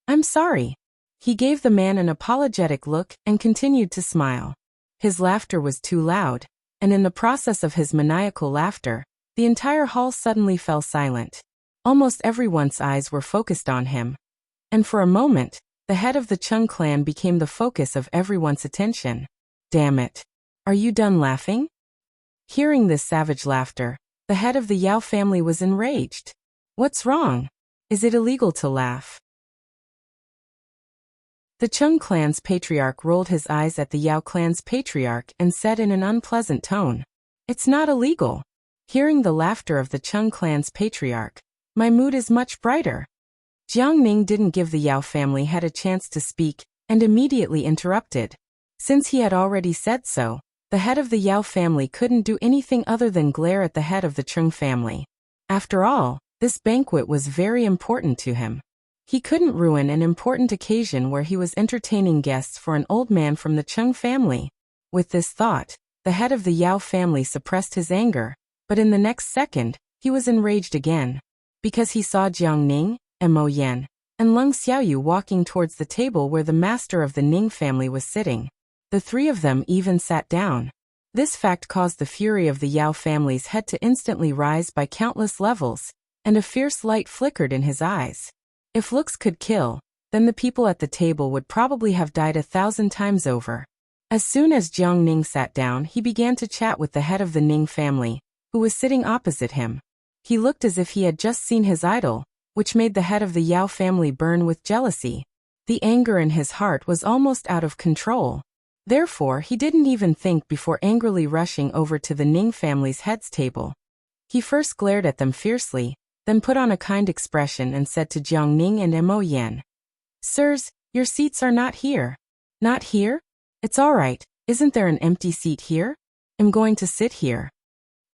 S1: I'm sorry. He gave the man an apologetic look and continued to smile. His laughter was too loud, and in the process of his maniacal laughter, the entire hall suddenly fell silent. Almost everyone's eyes were focused on him. And for a moment, the head of the Chung clan became the focus of everyone's attention. Damn it. Are you done laughing? Hearing this savage laughter, the head of the Yao family was enraged. What's wrong? Is it illegal to laugh? The Chung clan's patriarch rolled his eyes at the Yao clan's patriarch and said in an unpleasant tone, It's not illegal. Hearing the laughter of the Chung clan's patriarch, my mood is much brighter. Jiang Ning didn't give the Yao family head a chance to speak, and immediately interrupted. Since he had already said so, the head of the Yao family couldn't do anything other than glare at the head of the Chung family. After all, this banquet was very important to him. He couldn't ruin an important occasion where he was entertaining guests for an old man from the Chung family. With this thought, the head of the Yao family suppressed his anger, but in the next second, he was enraged again. Because he saw Jiang Ning, Mo Yan, and Leng Xiaoyu walking towards the table where the master of the Ning family was sitting. The 3 of them even sat down. This fact caused the fury of the Yao family's head to instantly rise by countless levels, and a fierce light flickered in his eyes. If looks could kill, then the people at the table would probably have died 1,000 times over. As soon as Jiang Ning sat down, he began to chat with the head of the Ning family, who was sitting opposite him. He looked as if he had just seen his idol, which made the head of the Yao family burn with jealousy. The anger in his heart was almost out of control. Therefore, he didn't even think before angrily rushing over to the Ning family's head's table. He first glared at them fiercely, then put on a kind expression and said to Jiang Ning and Mo Yan, "Sirs, your seats are not here." "Not here? It's all right, isn't there an empty seat here? I'm going to sit here,"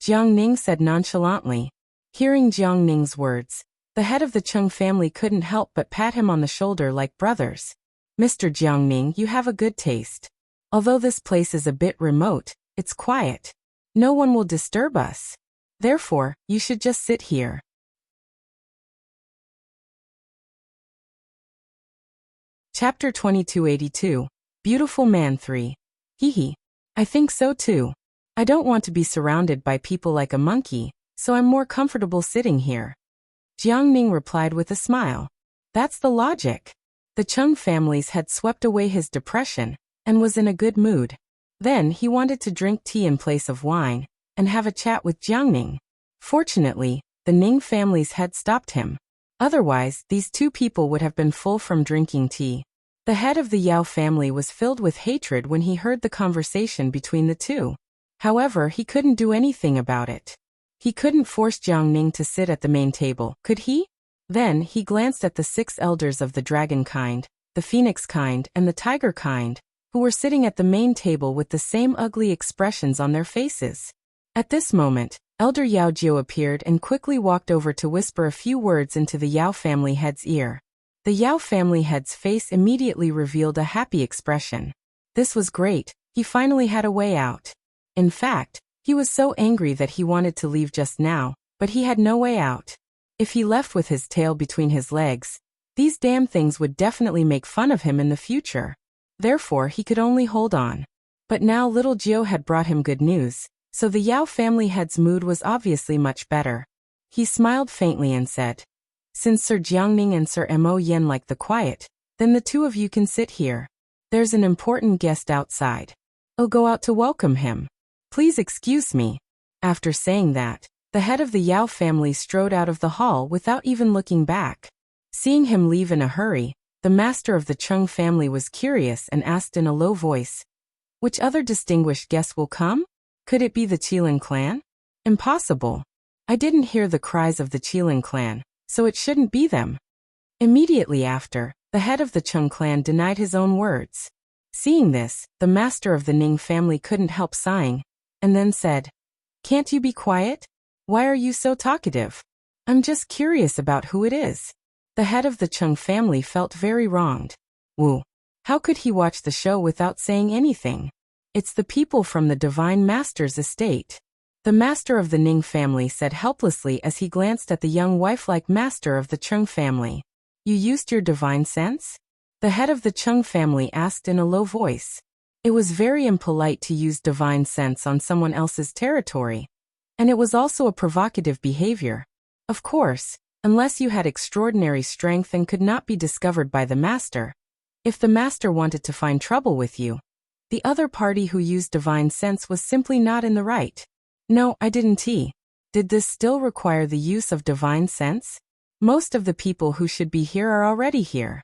S1: Jiang Ning said nonchalantly. Hearing Jiang Ning's words, the head of the Cheng family couldn't help but pat him on the shoulder like brothers. "Mr. Jiang Ning, you have a good taste. Although this place is a bit remote, it's quiet. No one will disturb us. Therefore, you should just sit here." Chapter 2282. Beautiful Man 3. Hee. I think so too. I don't want to be surrounded by people like a monkey, so I'm more comfortable sitting here. Jiang Ning replied with a smile. That's the logic. The Cheng families had swept away his depression, and was in a good mood. Then he wanted to drink tea in place of wine, and have a chat with Jiang Ning. Fortunately, the Ning families had stopped him. Otherwise, these two people would have been full from drinking tea. The head of the Yao family was filled with hatred when he heard the conversation between the two. However, he couldn't do anything about it. He couldn't force Jiang Ning to sit at the main table, could he? Then he glanced at the 6 elders of the dragon kind, the phoenix kind, and the tiger kind, who were sitting at the main table with the same ugly expressions on their faces. At this moment, Elder Yao Jiu appeared and quickly walked over to whisper a few words into the Yao family head's ear. The Yao family head's face immediately revealed a happy expression. This was great, he finally had a way out. In fact, he was so angry that he wanted to leave just now, but he had no way out. If he left with his tail between his legs, these damn things would definitely make fun of him in the future. Therefore, he could only hold on. But now little Jiu had brought him good news, so the Yao family head's mood was obviously much better. He smiled faintly and said, "Since Sir Jiangning and Sir Mo Yen like the quiet, then the two of you can sit here. There's an important guest outside. I'll go out to welcome him. Please excuse me." After saying that, the head of the Yao family strode out of the hall without even looking back. Seeing him leave in a hurry, the master of the Chung family was curious and asked in a low voice, "Which other distinguished guest will come? Could it be the Qilin clan?" "Impossible. I didn't hear the cries of the Qilin clan, so it shouldn't be them." Immediately after, the head of the Chung clan denied his own words. Seeing this, the master of the Ning family couldn't help sighing, and then said, "Can't you be quiet? Why are you so talkative? I'm just curious about who it is." The head of the Chung family felt very wronged. Wu. How could he watch the show without saying anything? It's the people from the Divine Master's estate. The master of the Ning family said helplessly as he glanced at the young wife-like master of the Chung family. "You used your divine sense?" The head of the Chung family asked in a low voice. It was very impolite to use divine sense on someone else's territory. And it was also a provocative behavior. Of course, unless you had extraordinary strength and could not be discovered by the master. If the master wanted to find trouble with you, the other party who used divine sense was simply not in the right. "No, I didn't. Did this still require the use of divine sense? Most of the people who should be here are already here.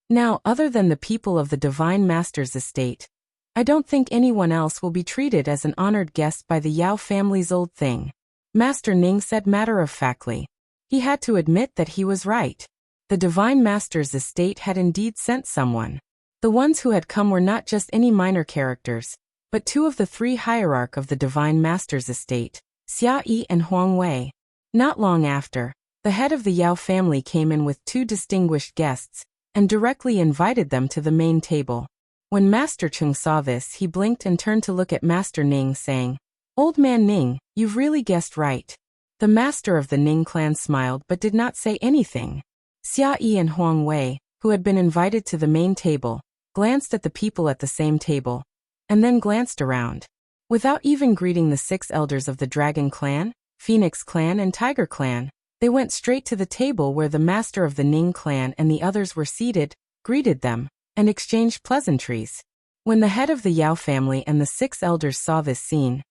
S1: Now, other than the people of the Divine Master's estate, I don't think anyone else will be treated as an honored guest by the Yao family's old thing," Master Ning said matter-of-factly. He had to admit that he was right. The Divine Master's estate had indeed sent someone. The ones who had come were not just any minor characters, but 2 of the 3 hierarch of the Divine Master's estate, Xia Yi and Huang Wei. Not long after, the head of the Yao family came in with 2 distinguished guests, and directly invited them to the main table. When Master Chung saw this, he blinked and turned to look at Master Ning, saying, "Old man Ning, you've really guessed right." The master of the Ning clan smiled but did not say anything. Xia Yi and Huang Wei, who had been invited to the main table, glanced at the people at the same table, and then glanced around. Without even greeting the 6 elders of the Dragon clan, Phoenix clan and Tiger clan, they went straight to the table where the master of the Ning clan and the others were seated, greeted them, and exchanged pleasantries. When the head of the Yao family and the 6 elders saw this scene,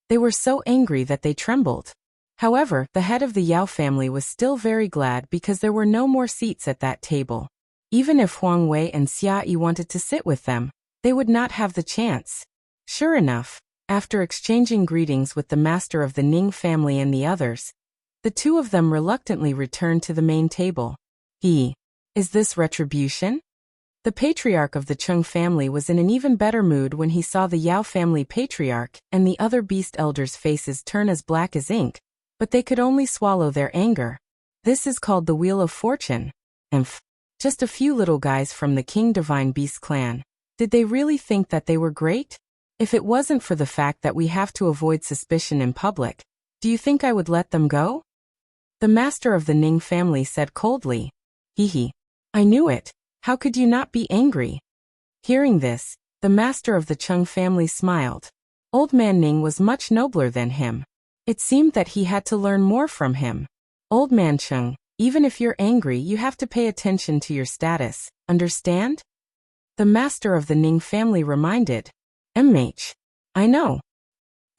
S1: they were so angry that they trembled. However, the head of the Yao family was still very glad because there were no more seats at that table. Even if Huang Wei and Xia Yi wanted to sit with them, they would not have the chance. Sure enough, after exchanging greetings with the master of the Ning family and the others, the 2 of them reluctantly returned to the main table. Is this retribution? The patriarch of the Cheng family was in an even better mood when he saw the Yao family patriarch and the other beast elders' faces turn as black as ink, but they could only swallow their anger. This is called the Wheel of Fortune. Just a few little guys from the King Divine Beast clan. Did they really think that they were great? If it wasn't for the fact that we have to avoid suspicion in public, do you think I would let them go? The master of the Ning family said coldly. I knew it. How could you not be angry? Hearing this, the master of the Cheng family smiled. Old man Ning was much nobler than him. It seemed that he had to learn more from him. Old man Cheng, even if you're angry, you have to pay attention to your status, understand? The master of the Ning family reminded. I know.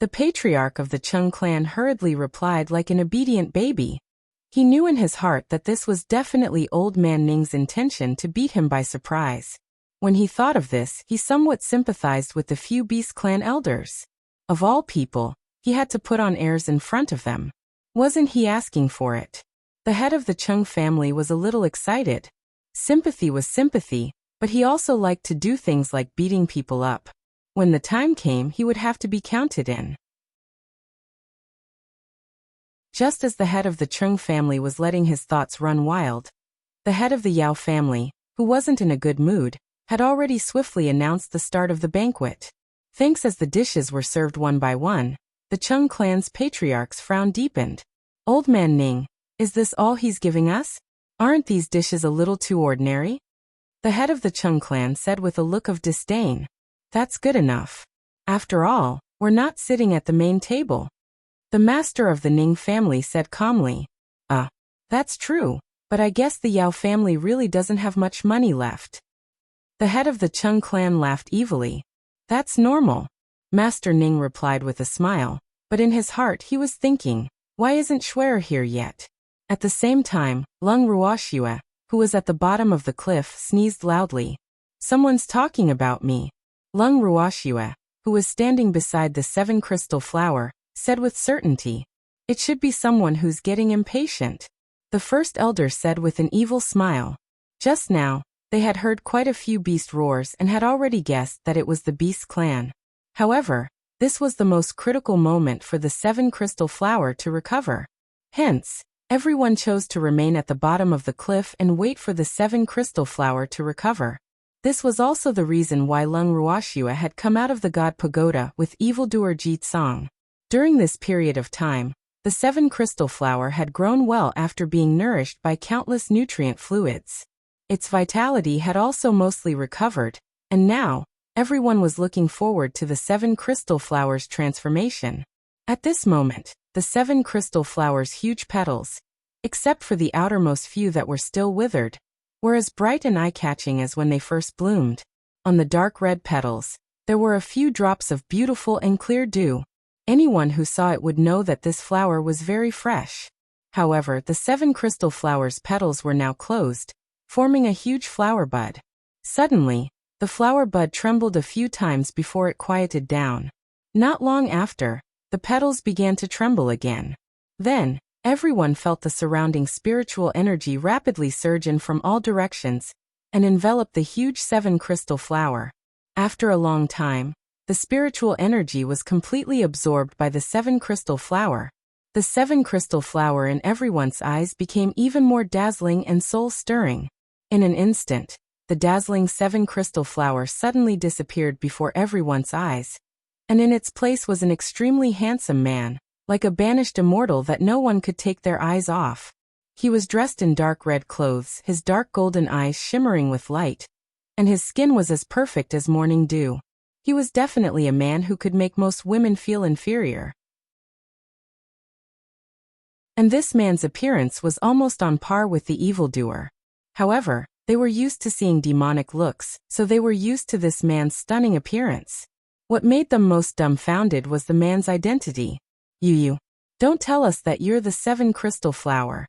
S1: The patriarch of the Cheng clan hurriedly replied like an obedient baby. He knew in his heart that this was definitely old man Ning's intention to beat him by surprise. When he thought of this, he somewhat sympathized with the few Beast clan elders. Of all people, he had to put on airs in front of them. Wasn't he asking for it? The head of the Cheng family was a little excited. Sympathy was sympathy, but he also liked to do things like beating people up. When the time came, he would have to be counted in. Just as the head of the Cheng family was letting his thoughts run wild, the head of the Yao family, who wasn't in a good mood, had already swiftly announced the start of the banquet. Thanks as the dishes were served one by one, the Cheng clan's patriarch's frown deepened. Old man Ning, is this all he's giving us? Aren't these dishes a little too ordinary? The head of the Cheng clan said with a look of disdain. That's good enough. After all, we're not sitting at the main table. The master of the Ning family said calmly. That's true, but I guess the Yao family really doesn't have much money left. The head of the Cheng clan laughed evilly. That's normal. Master Ning replied with a smile, but in his heart he was thinking, why isn't Shuer here yet? At the same time, Lung Ruoxue, who was at the bottom of the cliff, sneezed loudly. Someone's talking about me. Lung Ruoxue, who was standing beside the 7 crystal flower, said with certainty. It should be someone who's getting impatient. The first elder said with an evil smile. Just now, they had heard quite a few beast roars and had already guessed that it was the beast clan. However, this was the most critical moment for the 7 crystal flower to recover. Hence, everyone chose to remain at the bottom of the cliff and wait for the 7 crystal flower to recover. This was also the reason why Lung Ruoxue had come out of the god pagoda with evildoer Ji Tsang. During this period of time, the 7 crystal flower had grown well after being nourished by countless nutrient fluids. Its vitality had also mostly recovered, and now, everyone was looking forward to the 7 crystal flower's transformation. At this moment, the 7 crystal flower's huge petals, except for the outermost few that were still withered, were as bright and eye-catching as when they first bloomed. On the dark red petals, there were a few drops of beautiful and clear dew. Anyone who saw it would know that this flower was very fresh. However, the 7 crystal flower's petals were now closed, forming a huge flower bud. Suddenly, the flower bud trembled a few times before it quieted down. Not long after, the petals began to tremble again. Then, everyone felt the surrounding spiritual energy rapidly surge in from all directions and envelop the huge 7 crystal flower. After a long time, the spiritual energy was completely absorbed by the 7 crystal flower. The 7 crystal flower in everyone's eyes became even more dazzling and soul-stirring. In an instant, the dazzling 7 crystal flower suddenly disappeared before everyone's eyes, and in its place was an extremely handsome man, like a banished immortal that no one could take their eyes off. He was dressed in dark red clothes, his dark golden eyes shimmering with light, and his skin was as perfect as morning dew. He was definitely a man who could make most women feel inferior. And this man's appearance was almost on par with the evildoer. However, They were used to seeing demonic looks, so they were used to this man's stunning appearance. What made them most dumbfounded was the man's identity. You. Don't tell us that you're the 7 crystal flower.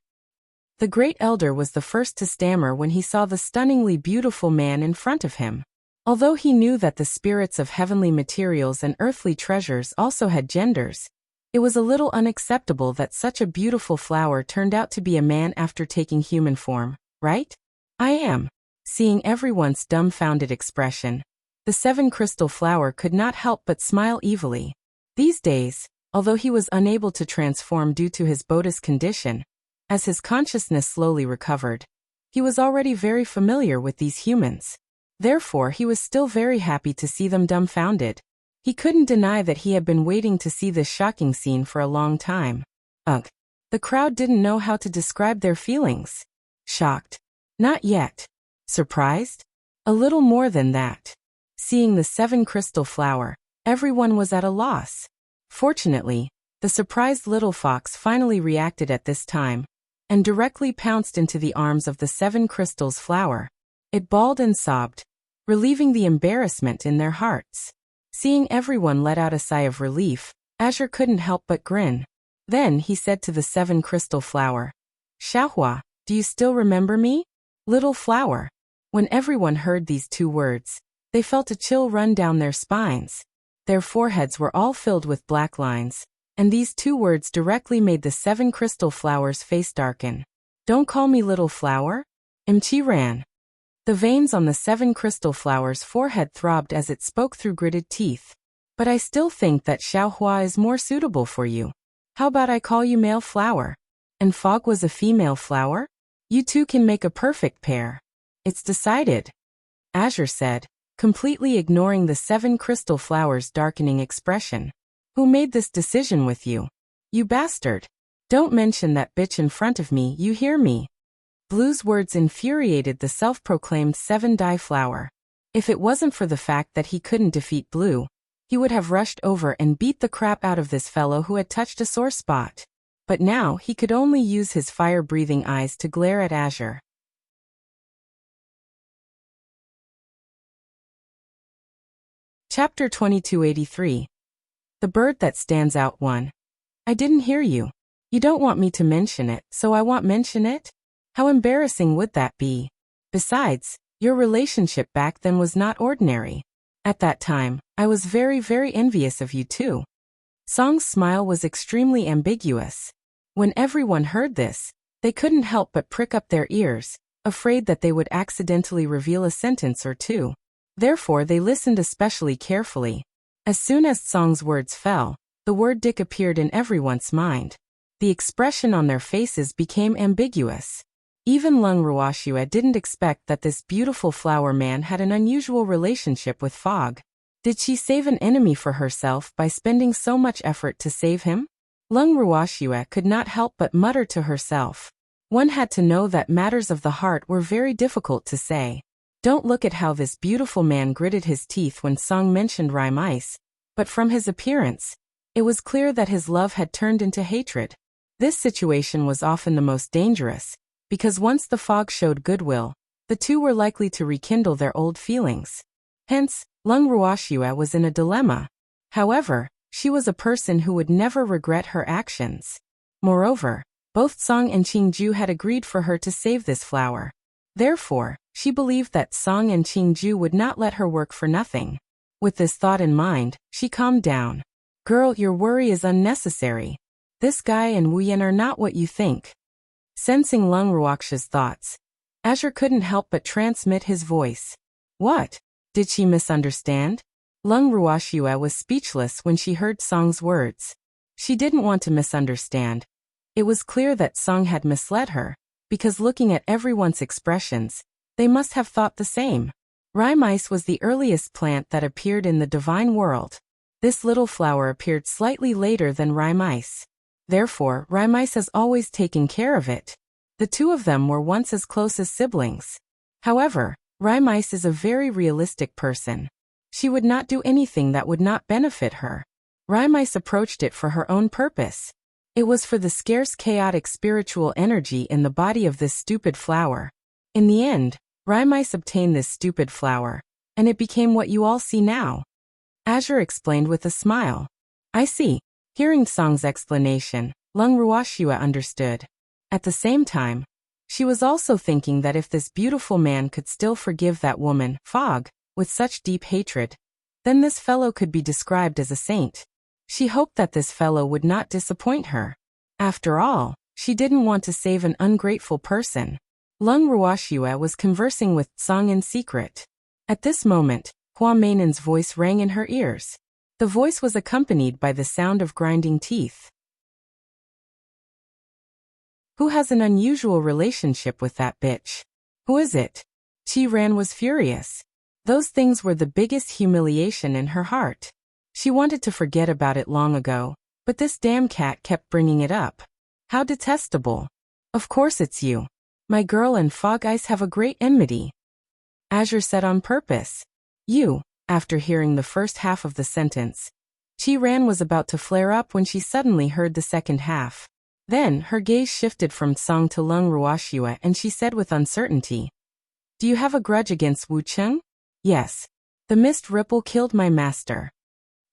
S1: The great elder was the first to stammer when he saw the stunningly beautiful man in front of him. Although he knew that the spirits of heavenly materials and earthly treasures also had genders, it was a little unacceptable that such a beautiful flower turned out to be a man after taking human form, right? I am. Seeing everyone's dumbfounded expression, the 7 crystal flower could not help but smile evilly. These days, although he was unable to transform due to his Bodhi's condition, as his consciousness slowly recovered, he was already very familiar with these humans. Therefore, he was still very happy to see them dumbfounded. He couldn't deny that he had been waiting to see this shocking scene for a long time. Ugh. The crowd didn't know how to describe their feelings. Shocked? Not yet. Surprised? A little more than that. Seeing the 7 crystal flower, everyone was at a loss. Fortunately, the surprised little fox finally reacted at this time, and directly pounced into the arms of the 7 crystals flower. It bawled and sobbed, relieving the embarrassment in their hearts. Seeing everyone let out a sigh of relief, Azure couldn't help but grin. Then he said to the 7 crystal flower, "Xiaohua, do you still remember me? Little flower." When everyone heard these 2 words, they felt a chill run down their spines. Their foreheads were all filled with black lines, and these 2 words directly made the 7 crystal flower's face darken. "Don't call me little flower?" Imchi ran. The veins on the 7 crystal flower's forehead throbbed as it spoke through gritted teeth. "But I still think that Xiaohua is more suitable for you. How about I call you male flower? And Fog was a female flower? You 2 can make a perfect pair. It's decided," Azure said, completely ignoring the 7 crystal flower's darkening expression. "Who made this decision with you? You bastard. Don't mention that bitch in front of me, you hear me?" Blue's words infuriated the self-proclaimed 7-die flower. If it wasn't for the fact that he couldn't defeat Blue, he would have rushed over and beat the crap out of this fellow who had touched a sore spot. But now he could only use his fire-breathing eyes to glare at Azure. Chapter 2283. The Bird That Stands Out 1. I didn't hear you. You don't want me to mention it, so I won't mention it? How embarrassing would that be? Besides, your relationship back then was not ordinary. At that time, I was very, very envious of you too. Song's smile was extremely ambiguous. When everyone heard this, they couldn't help but prick up their ears, afraid that they would accidentally reveal a sentence or 2. Therefore they listened especially carefully. As soon as Song's words fell, the word dick appeared in everyone's mind. The expression on their faces became ambiguous. Even Lung Ruoxue didn't expect that this beautiful flower man had an unusual relationship with Fog. Did she save an enemy for herself by spending so much effort to save him? Lung Ruoxue could not help but mutter to herself. One had to know that matters of the heart were very difficult to say. Don't look at how this beautiful man gritted his teeth when Song mentioned rhyme ice, but from his appearance, it was clear that his love had turned into hatred. This situation was often the most dangerous, because once the Fog showed goodwill, the 2 were likely to rekindle their old feelings. Hence, Lung Ruoxue was in a dilemma. However, she was a person who would never regret her actions. Moreover, both Song and Qingju had agreed for her to save this flower. Therefore, she believed that Song and Qingju would not let her work for nothing. With this thought in mind, she calmed down. "Girl, your worry is unnecessary. This guy and Wu Yan are not what you think." Sensing Lung Ruoxue's thoughts, Azure couldn't help but transmit his voice. What? Did she misunderstand? Lung Ruoxue was speechless when she heard Song's words. She didn't want to misunderstand. It was clear that Song had misled her, because looking at everyone's expressions, they must have thought the same. Rhyme ice was the earliest plant that appeared in the divine world. This little flower appeared slightly later than rhyme ice. Therefore, Rhyme Ice has always taken care of it. The 2 of them were once as close as siblings. However, Rhyme Ice is a very realistic person. She would not do anything that would not benefit her. Rhyme Ice approached it for her own purpose. It was for the scarce chaotic spiritual energy in the body of this stupid flower. In the end, mice obtained this stupid flower, and it became what you all see now. Azure explained with a smile. I see. Hearing Song's explanation, Lung Ruoxue understood. At the same time, she was also thinking that if this beautiful man could still forgive that woman, Fog, with such deep hatred, then this fellow could be described as a saint. She hoped that this fellow would not disappoint her. After all, she didn't want to save an ungrateful person. Lung Ruoxue was conversing with Song in secret. At this moment, Hua Meinen's voice rang in her ears. The voice was accompanied by the sound of grinding teeth. Who has an unusual relationship with that bitch? Who is it? Qi Ran was furious. Those things were the biggest humiliation in her heart. She wanted to forget about it long ago, but this damn cat kept bringing it up. How detestable. Of course it's you. My girl and Fog Ice have a great enmity. Azure said on purpose. You, after hearing the first half of the sentence. Qi Ran was about to flare up when she suddenly heard the second half. Then, her gaze shifted from Song to Lung Ruoxue and she said with uncertainty. Do you have a grudge against Wu Cheng? Yes. The mist ripple killed my master.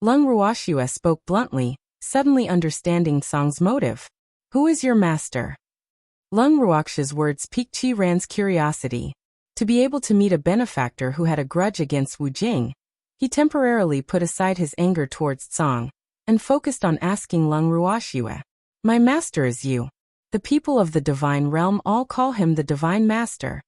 S1: Lung Ruoxue spoke bluntly, suddenly understanding Song's motive. Who is your master? Lung Ruoxue's words piqued Qi Ran's curiosity. To be able to meet a benefactor who had a grudge against Wu Jing, he temporarily put aside his anger towards Song and focused on asking Lung Ruoxue. My master is you. The people of the divine realm all call him the divine master.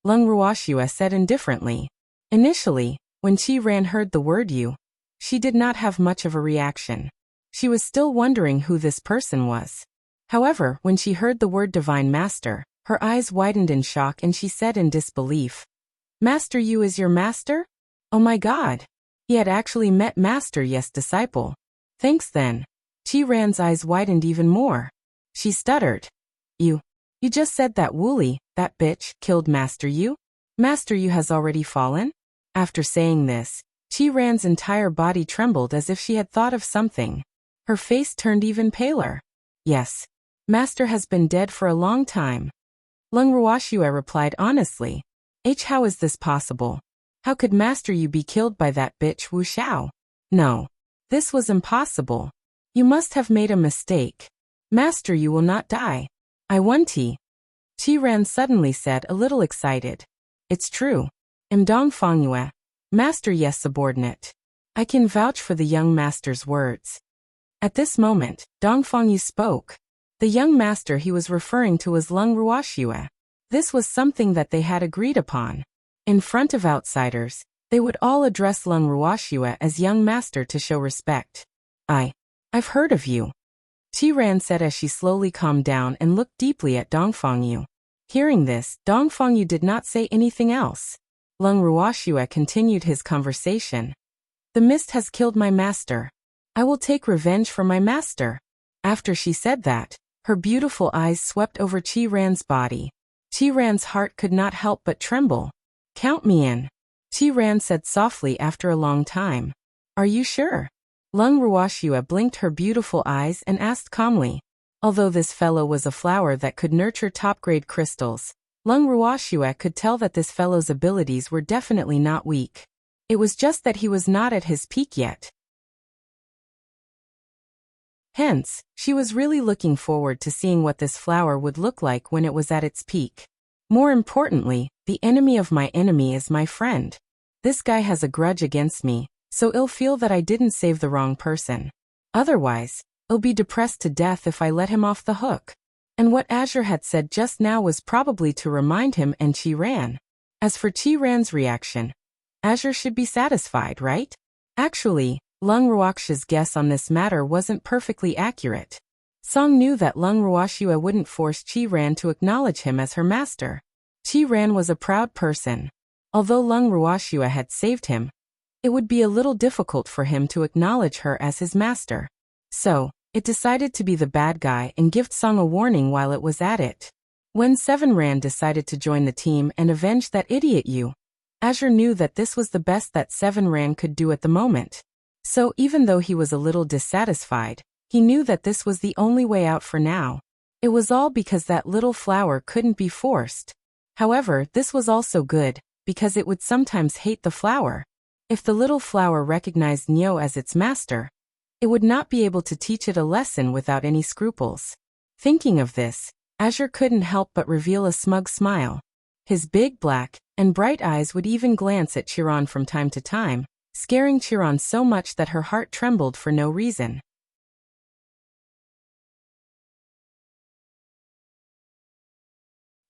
S1: Lung Ruoxue said indifferently. Initially, when Qi Ran heard the word you, she did not have much of a reaction. She was still wondering who this person was. However, when she heard the word divine master, her eyes widened in shock and she said in disbelief. Master Yu is your master? Oh my god. He had actually met Master Yes disciple. Thanks then. Qi Ran's eyes widened even more. She stuttered. You just said that Wooly, that bitch, killed Master Yu? Master Yu has already fallen? After saying this, Qi Ran's entire body trembled as if she had thought of something. Her face turned even paler. Yes. Master has been dead for a long time. Lung Ruoxue replied honestly. How is this possible? How could Master Yu be killed by that bitch Wu Xiao? No. This was impossible. You must have made a mistake. Master Yu will not die. I want Qi Ran suddenly said, a little excited. It's true. Dong Fongyue. Master Yes subordinate. I can vouch for the young master's words. At this moment, Dong Fengyu spoke. The young master he was referring to was Lung Ruoxue. This was something that they had agreed upon. In front of outsiders, they would all address Lung Ruoxue as young master to show respect. I've heard of you. Qi Ran said as she slowly calmed down and looked deeply at Dong Fengyu. Hearing this, Dong Fengyu did not say anything else. Lung Ruoxue continued his conversation. The mist has killed my master. I will take revenge for my master. After she said that, her beautiful eyes swept over Qi Ran's body. Qi Ran's heart could not help but tremble. Count me in. Qi Ran said softly after a long time. Are you sure? Lung Ruoxue blinked her beautiful eyes and asked calmly. Although this fellow was a flower that could nurture top-grade crystals, Lung Ruoxue could tell that this fellow's abilities were definitely not weak. It was just that he was not at his peak yet. Hence, she was really looking forward to seeing what this flower would look like when it was at its peak. More importantly, the enemy of my enemy is my friend. This guy has a grudge against me, so he'll feel that I didn't save the wrong person. Otherwise, he'll be depressed to death if I let him off the hook. And what Azure had said just now was probably to remind him and Qi Ran. As for Qi Ran's reaction, Azure should be satisfied, right? Actually, Lung Ruoxue's guess on this matter wasn't perfectly accurate. Song knew that Lung Ruoxue wouldn't force Qi Ran to acknowledge him as her master. Qi Ran was a proud person. Although Lung Ruoxue had saved him, it would be a little difficult for him to acknowledge her as his master. So, it decided to be the bad guy and give Song a warning while it was at it. When Seven Ran decided to join the team and avenge that idiot Yu, Azure knew that this was the best that Seven Ran could do at the moment. So even though he was a little dissatisfied, he knew that this was the only way out for now. It was all because that little flower couldn't be forced. However, this was also good, because it would sometimes hate the flower. If the little flower recognized Nyo as its master, it would not be able to teach it a lesson without any scruples. Thinking of this, Azure couldn't help but reveal a smug smile. His big black and bright eyes would even glance at Chiron from time to time, scaring Chiron so much that her heart trembled for no reason.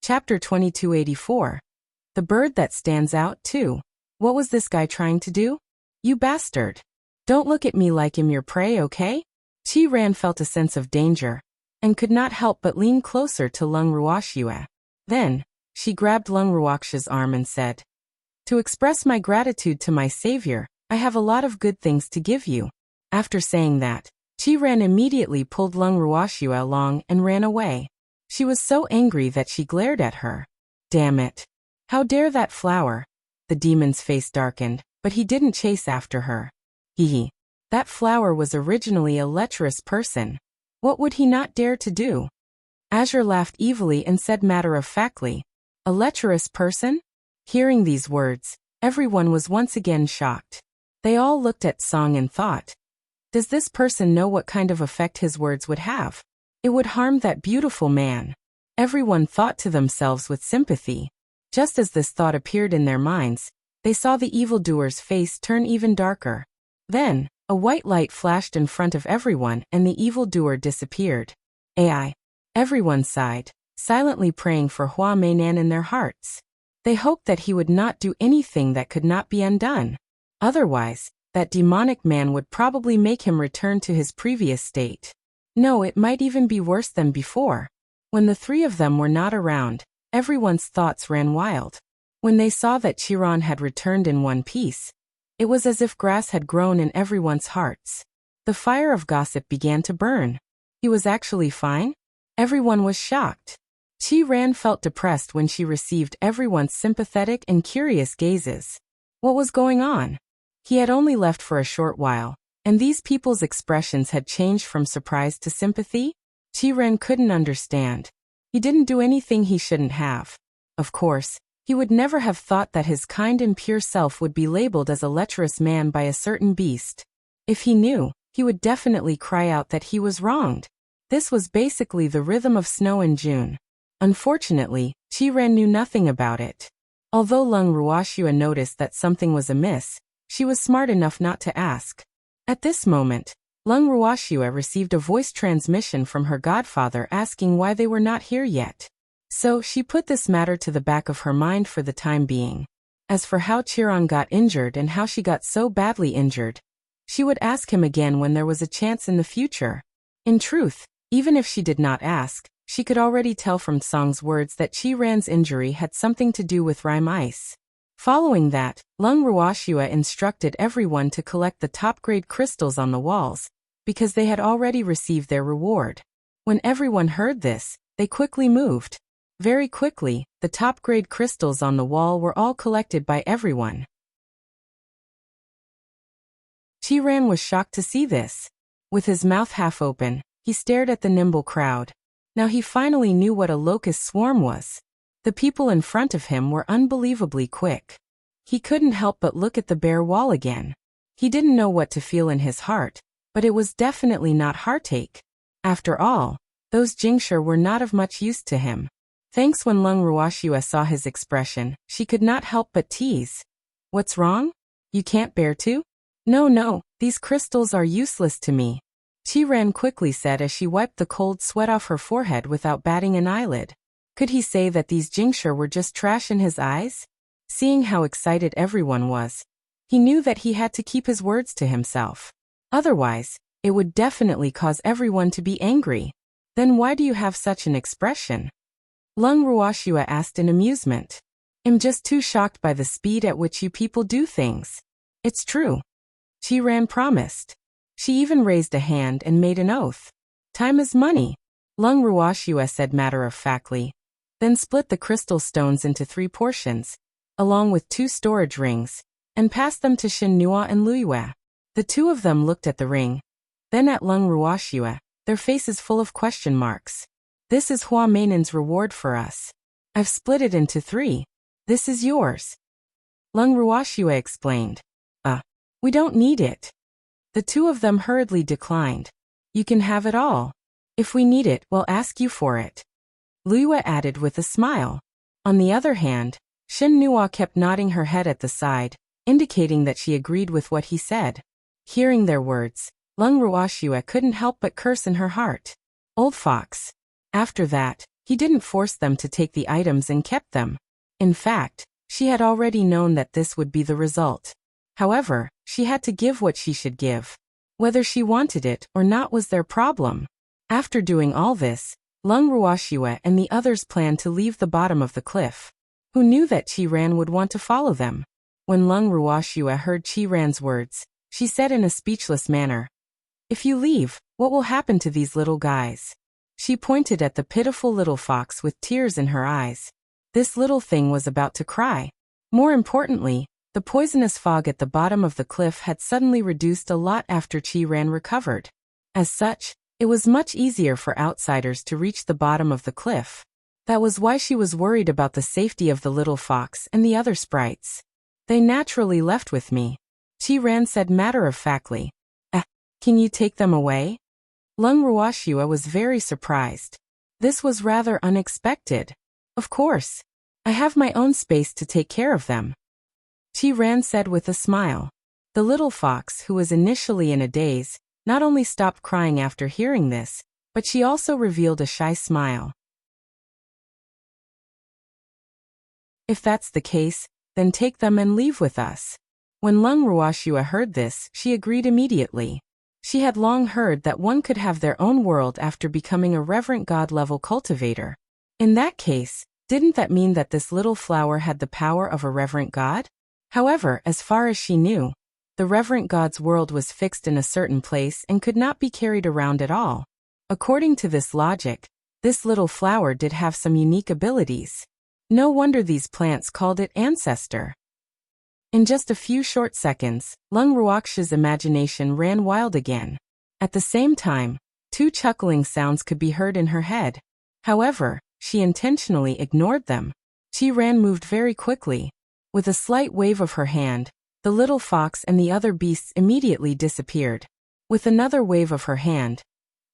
S1: Chapter 2284. The bird that stands out, too. What was this guy trying to do? You bastard. Don't look at me like I'm your prey, okay? Chi-Ran felt a sense of danger, and could not help but lean closer to Lung Ruoxue. Then, she grabbed Lung Ruoxue's arm and said, "To express my gratitude to my savior, I have a lot of good things to give you." After saying that, Chi-Ran immediately pulled Lung Ruoxue along and ran away. She was so angry that she glared at her. Damn it. How dare that flower? The demon's face darkened, but he didn't chase after her. That flower was originally a lecherous person. What would he not dare to do? Azure laughed evilly and said matter-of-factly, "A lecherous person?" Hearing these words, everyone was once again shocked. They all looked at Song and thought, does this person know what kind of effect his words would have? It would harm that beautiful man. Everyone thought to themselves with sympathy. Just as this thought appeared in their minds, they saw the evildoer's face turn even darker. Then, a white light flashed in front of everyone and the evildoer disappeared. AI. Everyone sighed, silently praying for Hua Meinan in their hearts. They hoped that he would not do anything that could not be undone. Otherwise, that demonic man would probably make him return to his previous state. No, it might even be worse than before. When the three of them were not around, everyone's thoughts ran wild. When they saw that Chiron had returned in one piece, it was as if grass had grown in everyone's hearts. The fire of gossip began to burn. He was actually fine? Everyone was shocked. Chi-Ran felt depressed when she received everyone's sympathetic and curious gazes. What was going on? He had only left for a short while, and these people's expressions had changed from surprise to sympathy? Chi-Ran couldn't understand. He didn't do anything he shouldn't have. Of course, he would never have thought that his kind and pure self would be labeled as a lecherous man by a certain beast. If he knew, he would definitely cry out that he was wronged. This was basically the rhythm of snow in June. Unfortunately, Chi-Ran knew nothing about it. Although Lung Ruoxue noticed that something was amiss, she was smart enough not to ask. At this moment, Lung Ruoxue received a voice transmission from her godfather asking why they were not here yet. So she put this matter to the back of her mind for the time being. As for how Chiron got injured and how she got so badly injured, she would ask him again when there was a chance in the future. In truth, even if she did not ask, she could already tell from Song's words that Chi-Ran's injury had something to do with rime ice. Following that, Lung Ruoxue instructed everyone to collect the top-grade crystals on the walls, because they had already received their reward. When everyone heard this, they quickly moved. Very quickly, the top-grade crystals on the wall were all collected by everyone. Chi-Ran was shocked to see this. With his mouth half open, he stared at the nimble crowd. Now he finally knew what a locust swarm was. The people in front of him were unbelievably quick. He couldn't help but look at the bare wall again. He didn't know what to feel in his heart, but it was definitely not heartache. After all, those Jingshi were not of much use to him. Thanks. When Lung Ruoxue saw his expression, she could not help but tease. "What's wrong? You can't bear to?" No, these crystals are useless to me," Chi-Ran quickly said as she wiped the cold sweat off her forehead without batting an eyelid. Could he say that these Jingshi were just trash in his eyes? Seeing how excited everyone was, he knew that he had to keep his words to himself. Otherwise, it would definitely cause everyone to be angry. Then why do you have such an expression? Lung Ruoxue asked in amusement. I'm just too shocked by the speed at which you people do things. It's true, Chi-Ran promised. She even raised a hand and made an oath. Time is money, Lung Ruoxue said matter-of-factly, then split the crystal stones into 3 portions, along with 2 storage rings, and passed them to Shinhua and Luiyue. The 2 of them looked at the ring, then at Lung Ruoxue, their faces full of question marks. This is Hua Meinan's reward for us. I've split it into 3. This is yours. Lung Ruoxue explained. We don't need it. The 2 of them hurriedly declined. You can have it all. If we need it, we'll ask you for it. Liyue added with a smile. On the other hand, Shenhua kept nodding her head at the side, indicating that she agreed with what he said. Hearing their words, Lung Ruoxue couldn't help but curse in her heart. Old fox. After that, he didn't force them to take the items and kept them. In fact, she had already known that this would be the result. However, she had to give what she should give. Whether she wanted it or not was their problem. After doing all this, Lung Ruoxue and the others planned to leave the bottom of the cliff. Who knew that Qi-Ran would want to follow them? When Lung Ruoxue heard Qi-Ran's words, she said in a speechless manner, "If you leave, what will happen to these little guys?" She pointed at the pitiful little fox with tears in her eyes. This little thing was about to cry. More importantly, the poisonous fog at the bottom of the cliff had suddenly reduced a lot after Qi-Ran recovered. As such, it was much easier for outsiders to reach the bottom of the cliff. That was why she was worried about the safety of the little fox and the other sprites. They naturally left with me. Qi-Ran said matter-of-factly. Can you take them away? Lung Ruoxue was very surprised. This was rather unexpected. Of course. I have my own space to take care of them. Qi-Ran said with a smile. The little fox, who was initially in a daze, not only stopped crying after hearing this, but she also revealed a shy smile. If that's the case, then take them and leave with us. When Lung Ruoxue heard this, she agreed immediately. She had long heard that one could have their own world after becoming a reverent god-level cultivator. In that case, didn't that mean that this little flower had the power of a reverent god? However, as far as she knew, the reverent god's world was fixed in a certain place and could not be carried around at all. According to this logic, this little flower did have some unique abilities. No wonder these plants called it ancestor. In just a few short seconds, Lung Ruoxue's imagination ran wild again. At the same time, 2 chuckling sounds could be heard in her head. However, she intentionally ignored them. Qi-Ran moved very quickly. With a slight wave of her hand, the little fox and the other beasts immediately disappeared. With another wave of her hand,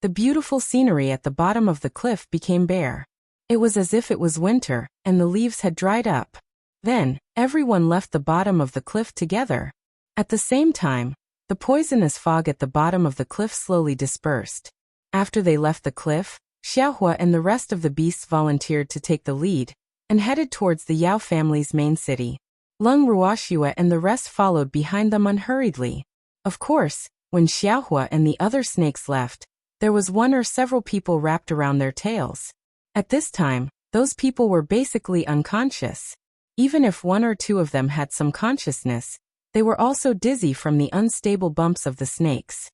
S1: the beautiful scenery at the bottom of the cliff became bare. It was as if it was winter, and the leaves had dried up. Then, everyone left the bottom of the cliff together. At the same time, the poisonous fog at the bottom of the cliff slowly dispersed. After they left the cliff, Xiaohua and the rest of the beasts volunteered to take the lead, and headed towards the Yao family's main city. Lung Ruoxue and the rest followed behind them unhurriedly. Of course, when Xiaohua and the other snakes left, there was one or several people wrapped around their tails. At this time, those people were basically unconscious. Even if 1 or 2 of them had some consciousness, they were also dizzy from the unstable bumps of the snakes.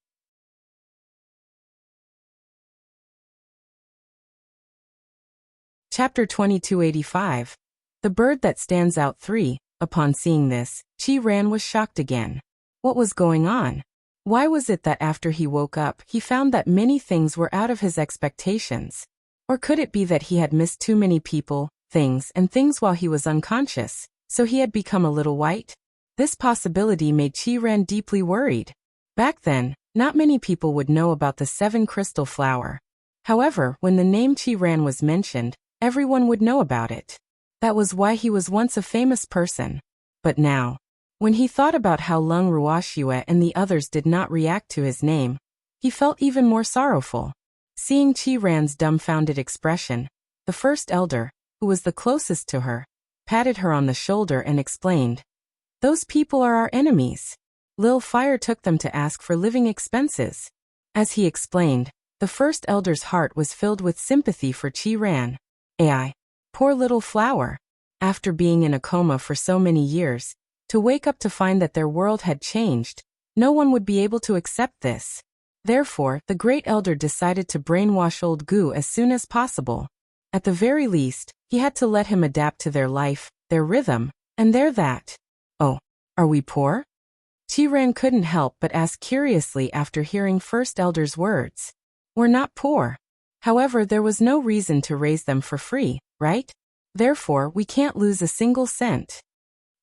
S1: Chapter 2285. The Bird That Stands Out 3. Upon seeing this, Qi-Ran was shocked again. What was going on? Why was it that after he woke up, he found that many things were out of his expectations? Or could it be that he had missed too many people, things while he was unconscious, so he had become a little white? This possibility made Qi-Ran deeply worried. Back then, not many people would know about the 7 crystal flower. However, when the name Qi-Ran was mentioned, everyone would know about it. That was why he was once a famous person. But now, when he thought about how Lung Ruoxue and the others did not react to his name, he felt even more sorrowful. Seeing Qi-Ran's dumbfounded expression, the first elder, who was the closest to her, patted her on the shoulder and explained, "Those people are our enemies. Lil Fire took them to ask for living expenses." As he explained, the first elder's heart was filled with sympathy for Qi-Ran. Ai, poor little flower. After being in a coma for so many years, to wake up to find that their world had changed, no one would be able to accept this. Therefore, the great elder decided to brainwash old Gu as soon as possible. At the very least, he had to let him adapt to their life, their rhythm, and their that. "Oh, are we poor?" Qi-Ran couldn't help but ask curiously after hearing First Elder's words. "We're not poor. However, there was no reason to raise them for free, right? Therefore, we can't lose a single cent.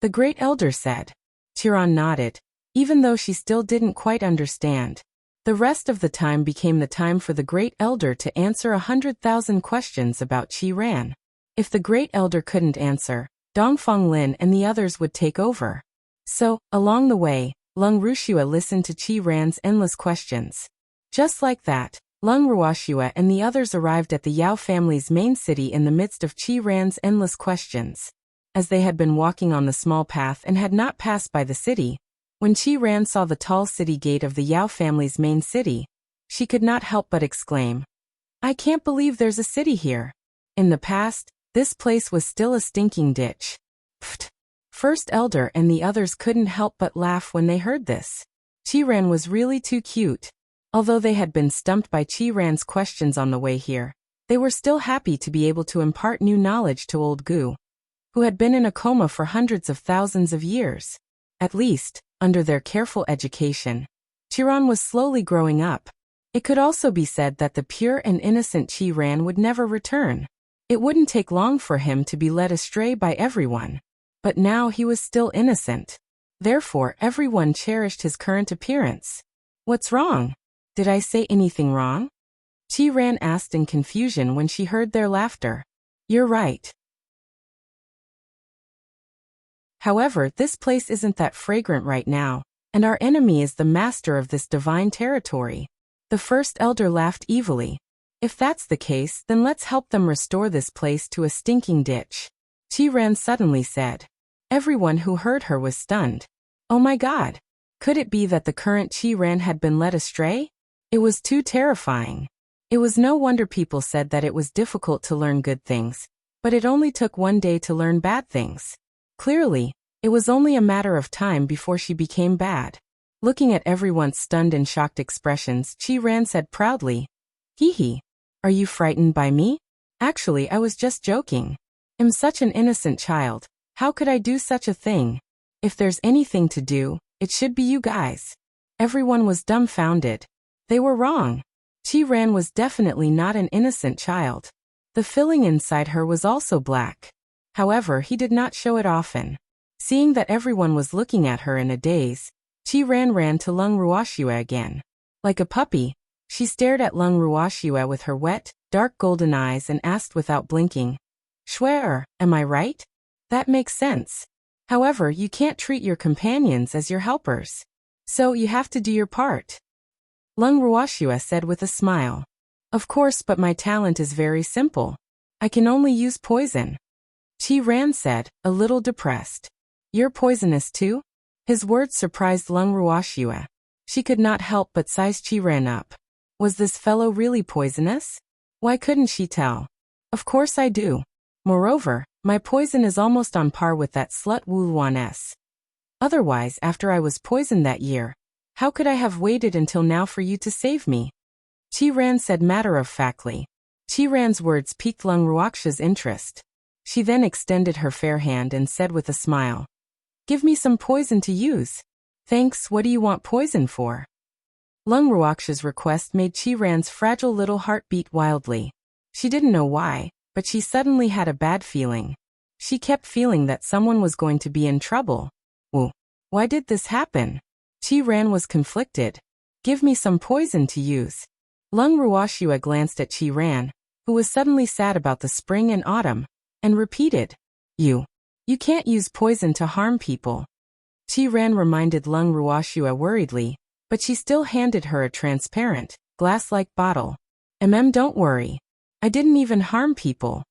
S1: The great elder said. Chiron nodded, even though she still didn't quite understand. The rest of the time became the time for the great elder to answer 100,000 questions about Qi Ran. If the great elder couldn't answer, Dongfang Lin and the others would take over. So, along the way, Lung Rushua listened to Qi Ran's endless questions. Just like that, Lung Ruoshua and the others arrived at the Yao family's main city in the midst of Qi Ran's endless questions. As they had been walking on the small path and had not passed by the city, when Qi Ran saw the tall city gate of the Yao family's main city, she could not help but exclaim, "I can't believe there's a city here. In the past, this place was still a stinking ditch." Pfft. First Elder and the others couldn't help but laugh when they heard this. Qi Ran was really too cute. Although they had been stumped by Qi Ran's questions on the way here, they were still happy to be able to impart new knowledge to old Gu, who had been in a coma for hundreds of thousands of years. At least, under their careful education, Chiron was slowly growing up. It could also be said that the pure and innocent Qi Ran would never return. It wouldn't take long for him to be led astray by everyone. But now he was still innocent. Therefore, everyone cherished his current appearance. "What's wrong? Did I say anything wrong?" Qi Ran asked in confusion when she heard their laughter. "You're right. However, this place isn't that fragrant right now, and our enemy is the master of this divine territory." The first elder laughed evilly. "If that's the case, then let's help them restore this place to a stinking ditch," Qi Ran suddenly said. Everyone who heard her was stunned. Oh my God! Could it be that the current Qi Ran had been led astray? It was too terrifying. It was no wonder people said that it was difficult to learn good things, but it only took one day to learn bad things. Clearly, it was only a matter of time before she became bad. Looking at everyone's stunned and shocked expressions, Qi Ran said proudly, "Hee hee. Are you frightened by me? Actually, I was just joking. I'm such an innocent child. How could I do such a thing? If there's anything to do, it should be you guys." Everyone was dumbfounded. They were wrong. Qi Ran was definitely not an innocent child. The filling inside her was also black. However, he did not show it often. Seeing that everyone was looking at her in a daze, Qi Ran ran to Lung Ruoshua again. Like a puppy, she stared at Lung Ruoshua with her wet, dark golden eyes and asked without blinking, "Shuer, am I right? That makes sense. However, you can't treat your companions as your helpers. So you have to do your part." Lung Ruoshua said with a smile. "Of course, but my talent is very simple. I can only use poison." Qi Ran said, a little depressed. "You're poisonous too?" His words surprised Lung Ruoshua. She could not help but size Qi Ran up. Was this fellow really poisonous? Why couldn't she tell? "Of course I do. Moreover, my poison is almost on par with that slut Wu Luan's. Otherwise, after I was poisoned that year, how could I have waited until now for you to save me?" Qi Ran said matter-of-factly. Qi Ran's words piqued Lung Ruoxia's interest. She then extended her fair hand and said with a smile, "Give me some poison to use." "Thanks, what do you want poison for?" Lung Ruoxia's request made Qi Ran's fragile little heart beat wildly. She didn't know why, but she suddenly had a bad feeling. She kept feeling that someone was going to be in trouble. Why did this happen? Qi Ran was conflicted. "Give me some poison to use." Lung Ruoshua glanced at Qi Ran, who was suddenly sad about the spring and autumn, and repeated, You can't use poison to harm people." Qi Ran reminded Lung Ruoshua worriedly, but she still handed her a transparent, glass-like bottle. Don't worry. I didn't even harm people."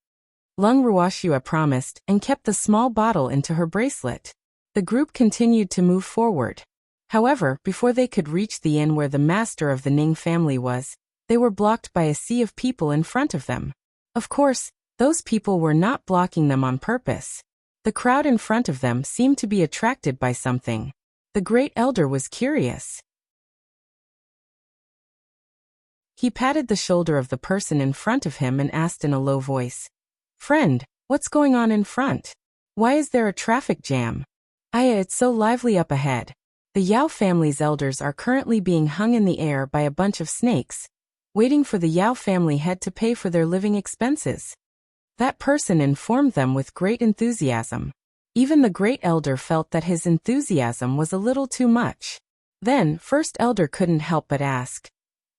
S1: Lung Ruoshua promised and kept the small bottle into her bracelet. The group continued to move forward. However, before they could reach the inn where the master of the Ning family was, they were blocked by a sea of people in front of them. Of course, those people were not blocking them on purpose. The crowd in front of them seemed to be attracted by something. The great elder was curious. He patted the shoulder of the person in front of him and asked in a low voice, "Friend, what's going on in front? Why is there a traffic jam? It's so lively up ahead. The Yao family's elders are currently being hung in the air by a bunch of snakes, waiting for the Yao family head to pay for their living expenses." That person informed them with great enthusiasm. Even the great elder felt that his enthusiasm was a little too much. Then, first elder couldn't help but ask,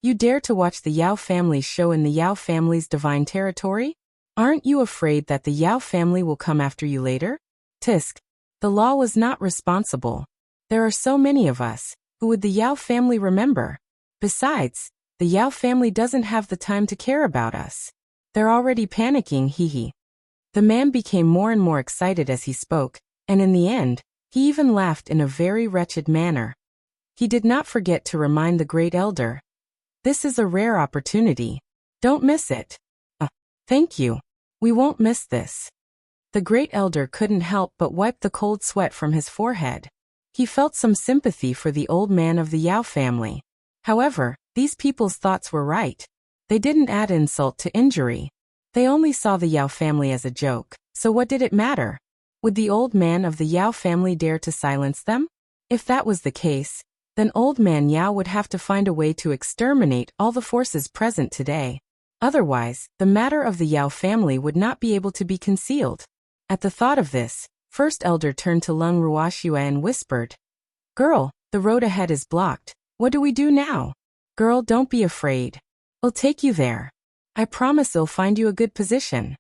S1: "You dare to watch the Yao family's show in the Yao family's divine territory? Aren't you afraid that the Yao family will come after you later?" Tisk. The law was not responsible. There are so many of us. Who would the Yao family remember? Besides, the Yao family doesn't have the time to care about us. They're already panicking, hee. The man became more and more excited as he spoke, and in the end, he even laughed in a very wretched manner. He did not forget to remind the great elder, "This is a rare opportunity. Don't miss it." Thank you. We won't miss this." The great elder couldn't help but wipe the cold sweat from his forehead. He felt some sympathy for the old man of the Yao family. However, these people's thoughts were right. They didn't add insult to injury. They only saw the Yao family as a joke, so what did it matter? Would the old man of the Yao family dare to silence them? If that was the case, then old man Yao would have to find a way to exterminate all the forces present today. Otherwise, the matter of the Yao family would not be able to be concealed. At the thought of this, first elder turned to Lung Ruoxue and whispered, "Girl, the road ahead is blocked. What do we do now? Girl, don't be afraid. I'll take you there. I promise I'll find you a good position."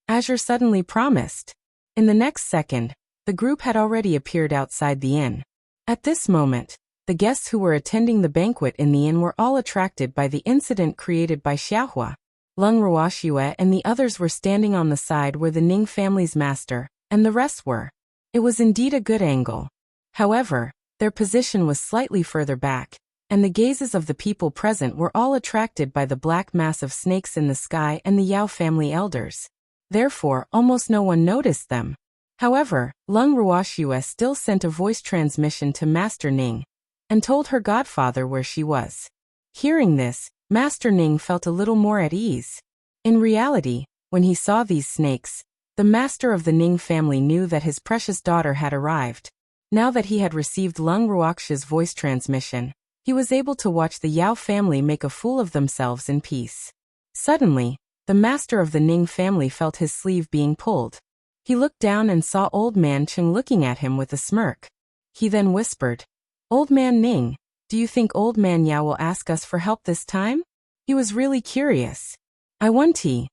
S1: Azure suddenly promised. In the next second, the group had already appeared outside the inn. At this moment, the guests who were attending the banquet in the inn were all attracted by the incident created by Xiaohua. Lung Ruoxue and the others were standing on the side where the Ning family's master and the rest were. It was indeed a good angle. However, their position was slightly further back, and the gazes of the people present were all attracted by the black mass of snakes in the sky and the Yao family elders. Therefore, almost no one noticed them. However, Lung Ruoxue still sent a voice transmission to Master Ning and told her godfather where she was. Hearing this, Master Ning felt a little more at ease. In reality, when he saw these snakes, the master of the Ning family knew that his precious daughter had arrived. Now that he had received Lung Ruoxue's voice transmission, he was able to watch the Yao family make a fool of themselves in peace. Suddenly, the master of the Ning family felt his sleeve being pulled. He looked down and saw Old Man Cheng looking at him with a smirk. He then whispered, "Old Man Ning, do you think Old Man Yao will ask us for help this time?" He was really curious. "I want tea.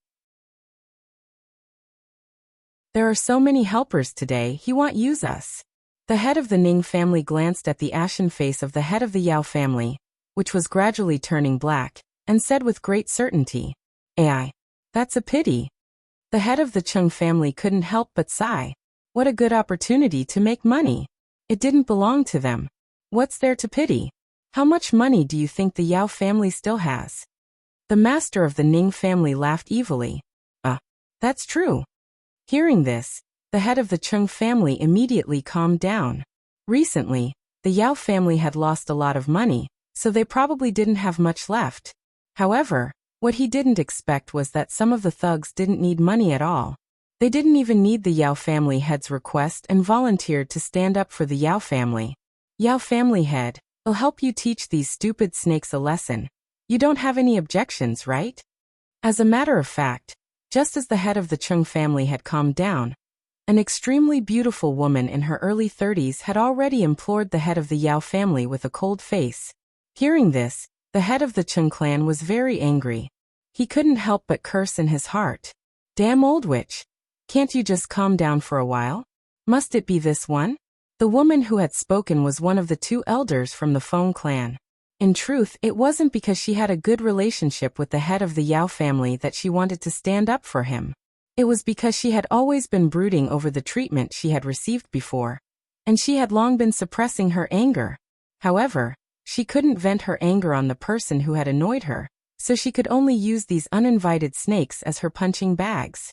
S1: There are so many helpers today, he won't use us." The head of the Ning family glanced at the ashen face of the head of the Yao family, which was gradually turning black, and said with great certainty, "Ai, that's a pity." The head of the Cheng family couldn't help but sigh. What a good opportunity to make money. It didn't belong to them. What's there to pity? How much money do you think the Yao family still has? The master of the Ning family laughed evilly. That's true." Hearing this, the head of the Cheng family immediately calmed down. Recently, the Yao family had lost a lot of money, so they probably didn't have much left. However, what he didn't expect was that some of the thugs didn't need money at all. They didn't even need the Yao family head's request and volunteered to stand up for the Yao family. "Yao family head, I'll help you teach these stupid snakes a lesson. You don't have any objections, right?" As a matter of fact, just as the head of the Cheng family had calmed down, an extremely beautiful woman in her early 30s had already implored the head of the Yao family with a cold face. Hearing this, the head of the Cheng clan was very angry. He couldn't help but curse in his heart. "Damn old witch. Can't you just calm down for a while? Must it be this one?" The woman who had spoken was one of the two elders from the Feng clan. In truth, it wasn't because she had a good relationship with the head of the Yao family that she wanted to stand up for him. It was because she had always been brooding over the treatment she had received before, and she had long been suppressing her anger. However, she couldn't vent her anger on the person who had annoyed her, so she could only use these uninvited snakes as her punching bags.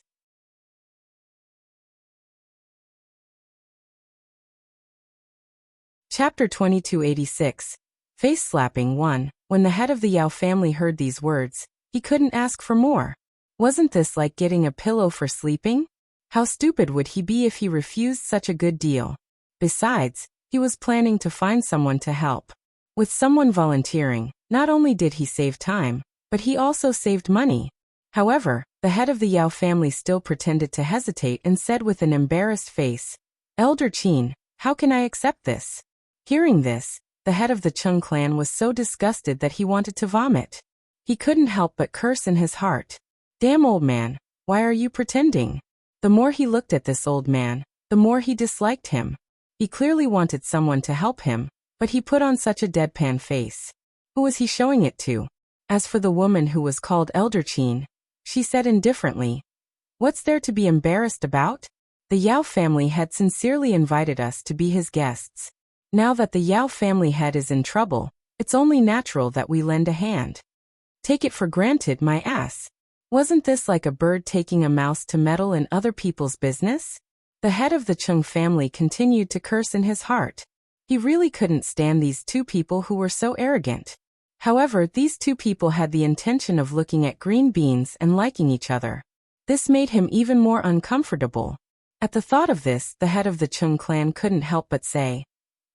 S1: Chapter 2286. Face Slapping 1. When the head of the Yao family heard these words, he couldn't ask for more. Wasn't this like getting a pillow for sleeping? How stupid would he be if he refused such a good deal? Besides, he was planning to find someone to help. With someone volunteering, not only did he save time, but he also saved money. However, The head of the Yao family still pretended to hesitate and said with an embarrassed face, "Elder Qin, how can I accept this?" Hearing this, the head of the Chung clan was so disgusted that he wanted to vomit. He couldn't help but curse in his heart. "Damn old man, why are you pretending?" The more he looked at this old man, the more he disliked him. He clearly wanted someone to help him, but he put on such a deadpan face. Who was he showing it to? As for the woman who was called Elder Qin, she said indifferently, "What's there to be embarrassed about? The Yao family had sincerely invited us to be his guests. Now that the Yao family head is in trouble, it's only natural that we lend a hand. Take it for granted, my ass. Wasn't this like a bird taking a mouse to meddle in other people's business?" The head of the Chung family continued to curse in his heart. He really couldn't stand these two people who were so arrogant. However, these two people had the intention of looking at green beans and liking each other. This made him even more uncomfortable. At the thought of this, the head of the Chung clan couldn't help but say,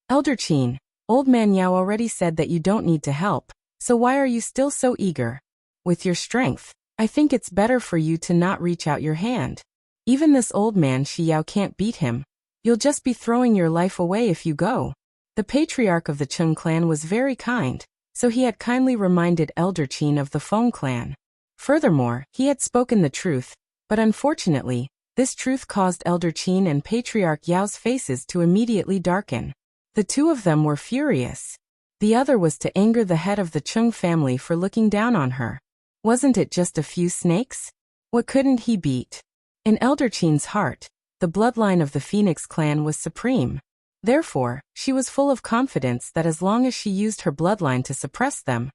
S1: "Elder Qin, old man Yao already said that you don't need to help, so why are you still so eager? With your strength, I think it's better for you to not reach out your hand. Even this old man Shi Yao can't beat him. You'll just be throwing your life away if you go." The patriarch of the Chung clan was very kind, so he had kindly reminded Elder Qin of the Feng clan. Furthermore, he had spoken the truth, but unfortunately, this truth caused Elder Qin and Patriarch Yao's faces to immediately darken. The two of them were furious. The other was to anger the head of the Chung family for looking down on her. Wasn't it just a few snakes? What couldn't he beat? In Elder Qin's heart, the bloodline of the Phoenix clan was supreme. Therefore, she was full of confidence that as long as she used her bloodline to suppress them,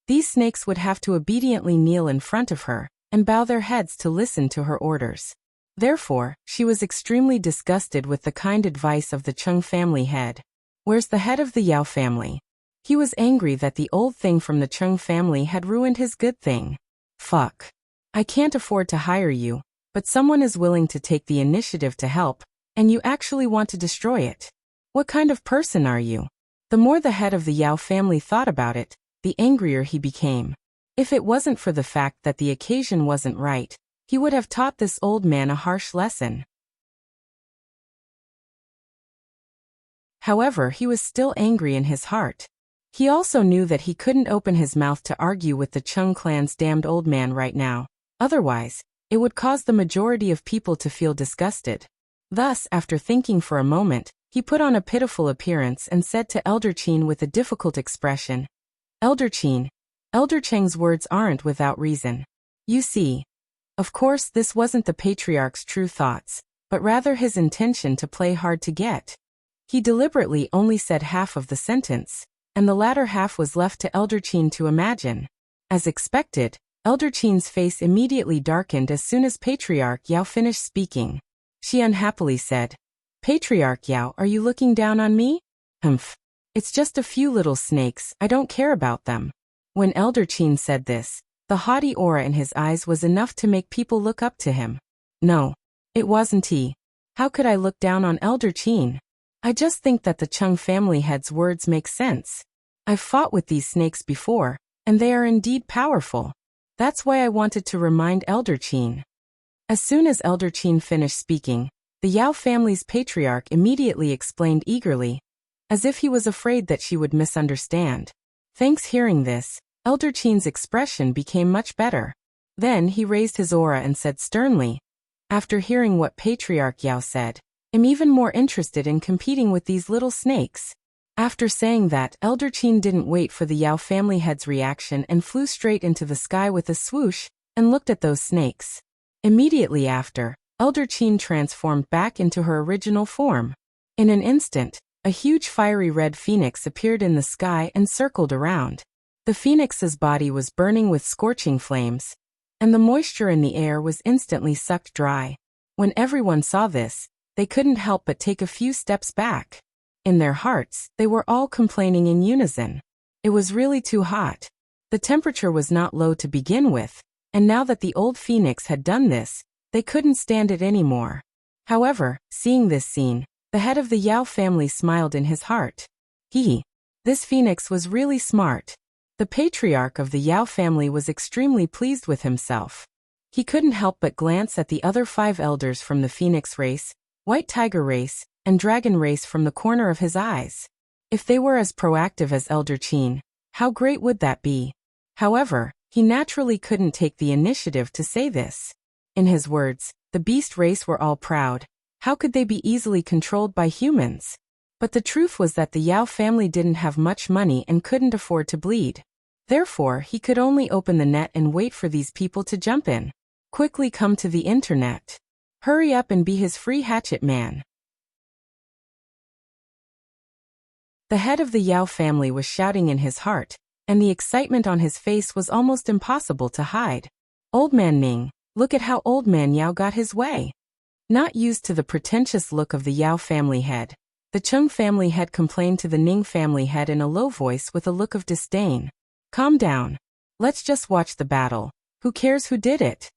S1: these snakes would have to obediently kneel in front of her and bow their heads to listen to her orders. Therefore, she was extremely disgusted with the kind advice of the Chung family head. Where's the head of the Yao family? He was angry that the old thing from the Chung family had ruined his good thing. "Fuck. I can't afford to hire you, but someone is willing to take the initiative to help, and you actually want to destroy it. What kind of person are you?" The more the head of the Yao family thought about it, the angrier he became. If it wasn't for the fact that the occasion wasn't right, he would have taught this old man a harsh lesson. However, he was still angry in his heart. He also knew that he couldn't open his mouth to argue with the Chung clan's damned old man right now. Otherwise, it would cause the majority of people to feel disgusted. Thus, after thinking for a moment, he put on a pitiful appearance and said to Elder Qin with a difficult expression, "Elder Qin, Elder Cheng's words aren't without reason. You see." Of course, this wasn't the patriarch's true thoughts, but rather his intention to play hard to get. He deliberately only said half of the sentence, and the latter half was left to Elder Qin to imagine. As expected, Elder Qin's face immediately darkened as soon as Patriarch Yao finished speaking. She unhappily said, "Patriarch Yao, are you looking down on me?" "Humph. It's just a few little snakes, I don't care about them." When Elder Qin said this, the haughty aura in his eyes was enough to make people look up to him. "No, it wasn't he. How could I look down on Elder Qin? I just think that the Chung family head's words make sense. I've fought with these snakes before, and they are indeed powerful. That's why I wanted to remind Elder Qin." As soon as Elder Qin finished speaking, the Yao family's patriarch immediately explained eagerly, as if he was afraid that she would misunderstand. Thanks hearing this, Elder Qin's expression became much better. Then he raised his aura and said sternly, "After hearing what Patriarch Yao said, I'm even more interested in competing with these little snakes." After saying that, Elder Qin didn't wait for the Yao family head's reaction and flew straight into the sky with a swoosh and looked at those snakes. Immediately after, Elder Qin transformed back into her original form. In an instant, a huge fiery red phoenix appeared in the sky and circled around. The phoenix's body was burning with scorching flames, and the moisture in the air was instantly sucked dry. When everyone saw this, they couldn't help but take a few steps back. In their hearts, they were all complaining in unison. It was really too hot. The temperature was not low to begin with, and now that the old phoenix had done this, they couldn't stand it anymore. However, seeing this scene, the head of the Yao family smiled in his heart. This phoenix was really smart. The patriarch of the Yao family was extremely pleased with himself. He couldn't help but glance at the other 5 elders from the Phoenix race, White Tiger race, and Dragon race from the corner of his eyes. If they were as proactive as Elder Qin, how great would that be? However, he naturally couldn't take the initiative to say this. In his words, the beast race were all proud. How could they be easily controlled by humans? But the truth was that the Yao family didn't have much money and couldn't afford to bleed. Therefore, he could only open the net and wait for these people to jump in. Quickly come to the internet. Hurry up and be his free hatchet man. The head of the Yao family was shouting in his heart, and the excitement on his face was almost impossible to hide. Old Man Ning, look at how Old Man Yao got his way. Not used to the pretentious look of the Yao family head, the Chung family head complained to the Ning family head in a low voice with a look of disdain. Calm down. Let's just watch the battle. Who cares who did it?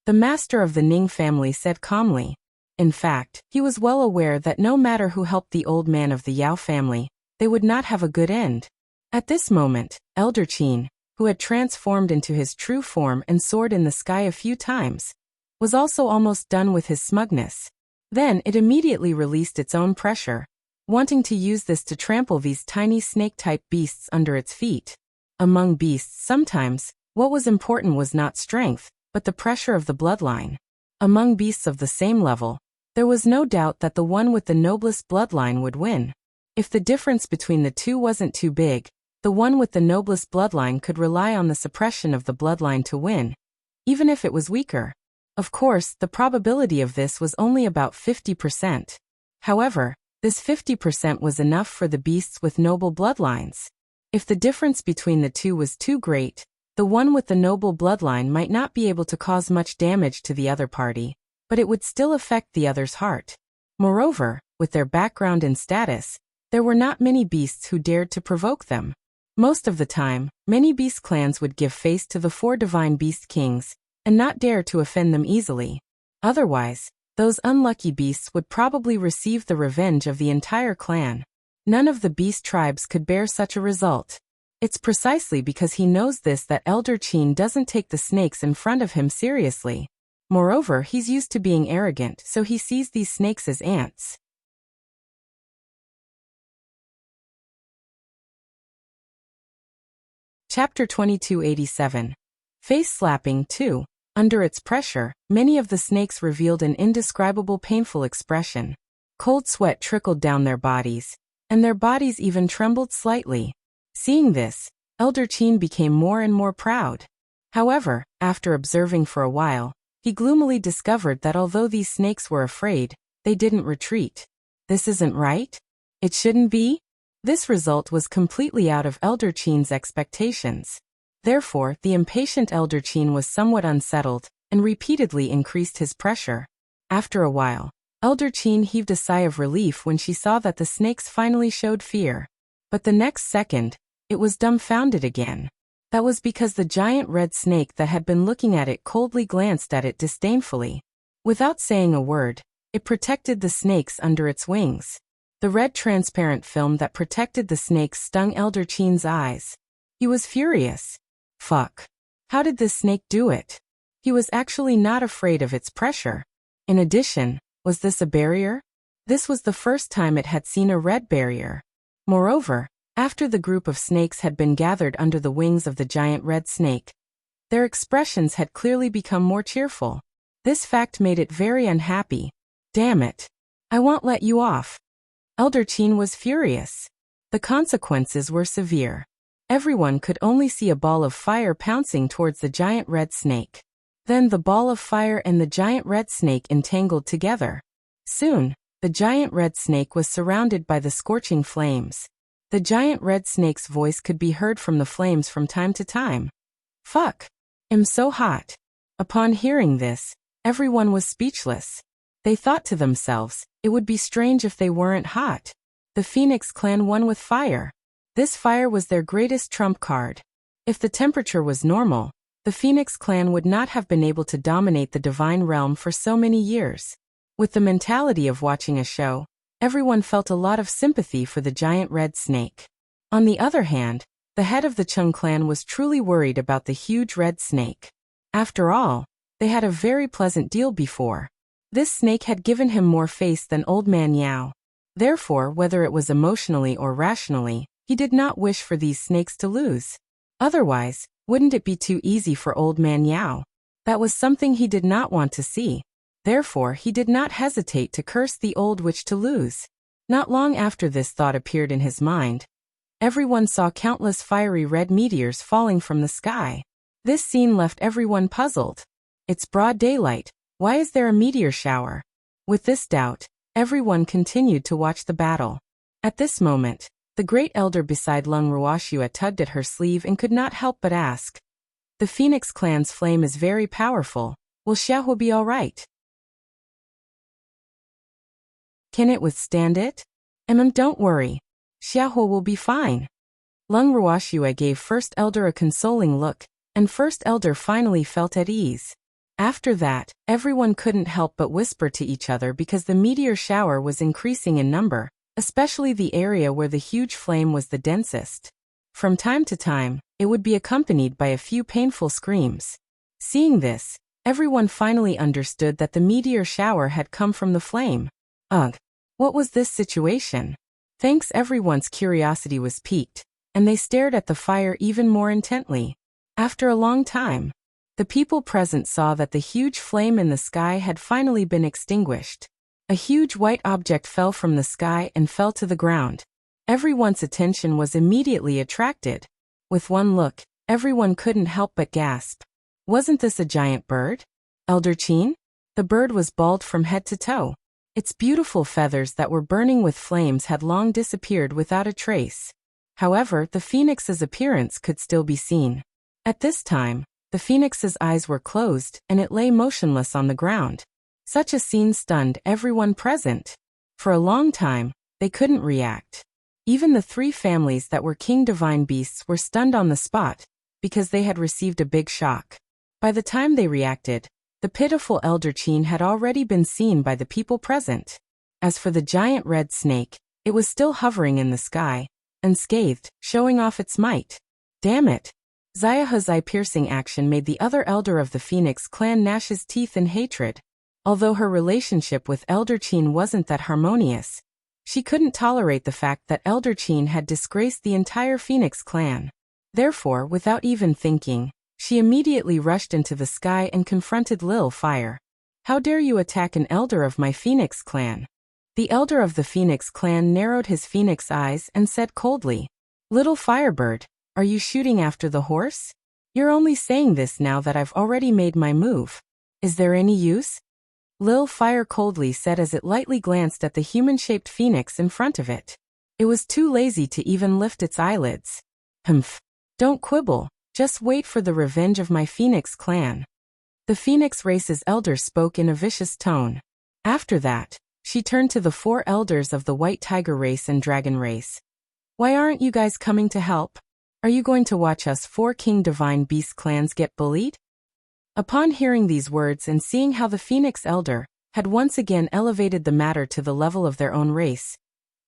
S1: The master of the Ning family said calmly. In fact, he was well aware that no matter who helped the old man of the Yao family, they would not have a good end. At this moment, Elder Qin, who had transformed into his true form and soared in the sky a few times, was also almost done with his smugness. Then it immediately released its own pressure, wanting to use this to trample these tiny snake-type beasts under its feet. Among beasts sometimes, what was important was not strength, but the pressure of the bloodline. Among beasts of the same level, there was no doubt that the one with the noblest bloodline would win. If the difference between the two wasn't too big, the one with the noblest bloodline could rely on the suppression of the bloodline to win, even if it was weaker. Of course, the probability of this was only about 50%. However, this 50% was enough for the beasts with noble bloodlines. If the difference between the two was too great, the one with the noble bloodline might not be able to cause much damage to the other party, but it would still affect the other's heart. Moreover, with their background and status, there were not many beasts who dared to provoke them. Most of the time, many beast clans would give face to the 4 divine beast kings, and not dare to offend them easily. Otherwise, those unlucky beasts would probably receive the revenge of the entire clan. None of the beast tribes could bear such a result. It's precisely because he knows this that Elder Qin doesn't take the snakes in front of him seriously. Moreover, he's used to being arrogant, so he sees these snakes as ants. Chapter 2287. Face slapping 2. Under its pressure, many of the snakes revealed an indescribable painful expression. Cold sweat trickled down their bodies, and their bodies even trembled slightly. Seeing this, Elder Qin became more and more proud. However, after observing for a while, he gloomily discovered that although these snakes were afraid, they didn't retreat. This isn't right? It shouldn't be? This result was completely out of Elder Qin's expectations. Therefore, the impatient Elder Qin was somewhat unsettled, and repeatedly increased his pressure. After a while, Elder Qin heaved a sigh of relief when she saw that the snakes finally showed fear. But the next second, it was dumbfounded again. That was because the giant red snake that had been looking at it coldly glanced at it disdainfully. Without saying a word, it protected the snakes under its wings. The red transparent film that protected the snakes stung Elder Qin's eyes. He was furious. Fuck. How did this snake do it? He was actually not afraid of its pressure. In addition, was this a barrier? This was the first time it had seen a red barrier. Moreover, after the group of snakes had been gathered under the wings of the giant red snake, their expressions had clearly become more cheerful. This fact made it very unhappy. Damn it. I won't let you off. Elder Qin was furious. The consequences were severe. Everyone could only see a ball of fire pouncing towards the giant red snake. Then the ball of fire and the giant red snake entangled together. Soon, the giant red snake was surrounded by the scorching flames. The giant red snake's voice could be heard from the flames from time to time. Fuck. I'm so hot. Upon hearing this, everyone was speechless. They thought to themselves, it would be strange if they weren't hot. The Phoenix clan won with fire. This fire was their greatest trump card. If the temperature was normal, the Phoenix clan would not have been able to dominate the divine realm for so many years. With the mentality of watching a show, everyone felt a lot of sympathy for the giant red snake. On the other hand, the head of the Chung clan was truly worried about the huge red snake. After all, They had a very pleasant deal before. This snake had given him more face than Old Man Yao. Therefore, whether it was emotionally or rationally, he did not wish for these snakes to lose. Otherwise, wouldn't it be too easy for Old Man Yao? That was something he did not want to see. Therefore, he did not hesitate to curse the old witch to lose. Not long after this thought appeared in his mind, everyone saw countless fiery red meteors falling from the sky. This scene left everyone puzzled. It's broad daylight. Why is there a meteor shower? With this doubt, everyone continued to watch the battle. At this moment, the great elder beside Lung Ruoxua tugged at her sleeve and could not help but ask, "The Phoenix clan's flame is very powerful. Will Xiahua be all right? Can it withstand it?" Don't worry. Xiahua will be fine." Lung Ruoxua gave First Elder a consoling look, and First Elder finally felt at ease. After that, everyone couldn't help but whisper to each other because the meteor shower was increasing in number, especially the area where the huge flame was the densest. From time to time, it would be accompanied by a few painful screams. Seeing this, everyone finally understood that the meteor shower had come from the flame. Ugh! What was this situation? Thanks, everyone's curiosity was piqued, and they stared at the fire even more intently. After a long time, the people present saw that the huge flame in the sky had finally been extinguished. A huge white object fell from the sky and fell to the ground. Everyone's attention was immediately attracted. With one look, everyone couldn't help but gasp. Wasn't this a giant bird? Elder Qin? The bird was bald from head to toe. Its beautiful feathers that were burning with flames had long disappeared without a trace. However, the phoenix's appearance could still be seen. At this time, the phoenix's eyes were closed and it lay motionless on the ground. Such a scene stunned everyone present. For a long time, they couldn't react. Even the three families that were king divine beasts were stunned on the spot, because they had received a big shock. By the time they reacted, the pitiful Elder Qin had already been seen by the people present. As for the giant red snake, it was still hovering in the sky, unscathed, showing off its might. Damn it! Xiaohu's eye-piercing action made the other elder of the Phoenix clan gnash his teeth in hatred. Although her relationship with Elder Qin wasn't that harmonious, she couldn't tolerate the fact that Elder Qin had disgraced the entire Phoenix clan. Therefore, without even thinking, she immediately rushed into the sky and confronted Lil Fire. "How dare you attack an elder of my Phoenix clan?" The elder of the Phoenix clan narrowed his phoenix eyes and said coldly, "Little Firebird, are you shooting after the horse? You're only saying this now that I've already made my move. Is there any use?" Lil Fire coldly said as it lightly glanced at the human-shaped phoenix in front of it. It was too lazy to even lift its eyelids. "Humph. Don't quibble, just wait for the revenge of my Phoenix clan." The Phoenix race's elder spoke in a vicious tone. After that, she turned to the four elders of the White Tiger race and Dragon race. "Why aren't you guys coming to help? Are you going to watch us four King Divine Beast clans get bullied?" Upon hearing these words and seeing how the Phoenix Elder had once again elevated the matter to the level of their own race,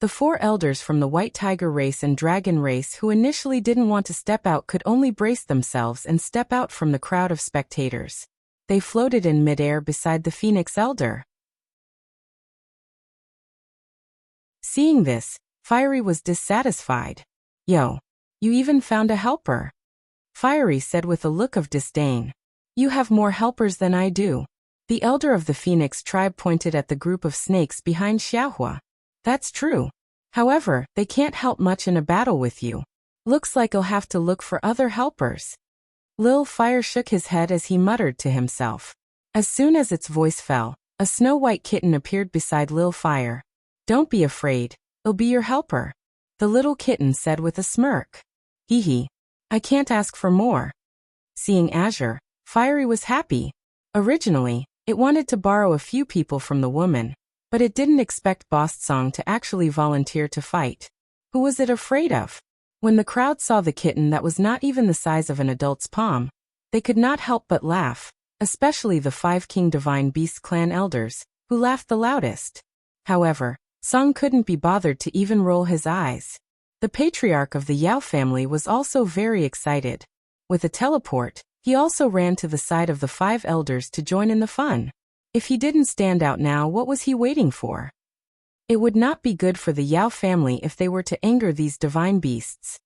S1: the four elders from the White Tiger race and Dragon race who initially didn't want to step out could only brace themselves and step out from the crowd of spectators. They floated in midair beside the Phoenix Elder. Seeing this, Fiery was dissatisfied. "Yo, you even found a helper," Fiery said with a look of disdain. "You have more helpers than I do." The elder of the Phoenix tribe pointed at the group of snakes behind Xiahua. "That's true. However, they can't help much in a battle with you. Looks like you'll have to look for other helpers." Lil Fire shook his head as he muttered to himself. As soon as its voice fell, a snow-white kitten appeared beside Lil Fire. "Don't be afraid, it'll be your helper," the little kitten said with a smirk. "Hee hee. I can't ask for more." Seeing Azure, Fiery was happy. Originally, it wanted to borrow a few people from the woman, but it didn't expect Boss Song to actually volunteer to fight. Who was it afraid of? When the crowd saw the kitten that was not even the size of an adult's palm, they could not help but laugh, especially the 5 King Divine Beast clan elders, who laughed the loudest. However, Song couldn't be bothered to even roll his eyes. The patriarch of the Yao family was also very excited. With a teleport, He also ran to the side of the 5 elders to join in the fun. If he didn't stand out now, what was he waiting for? It would not be good for the Yao family if they were to anger these divine beasts.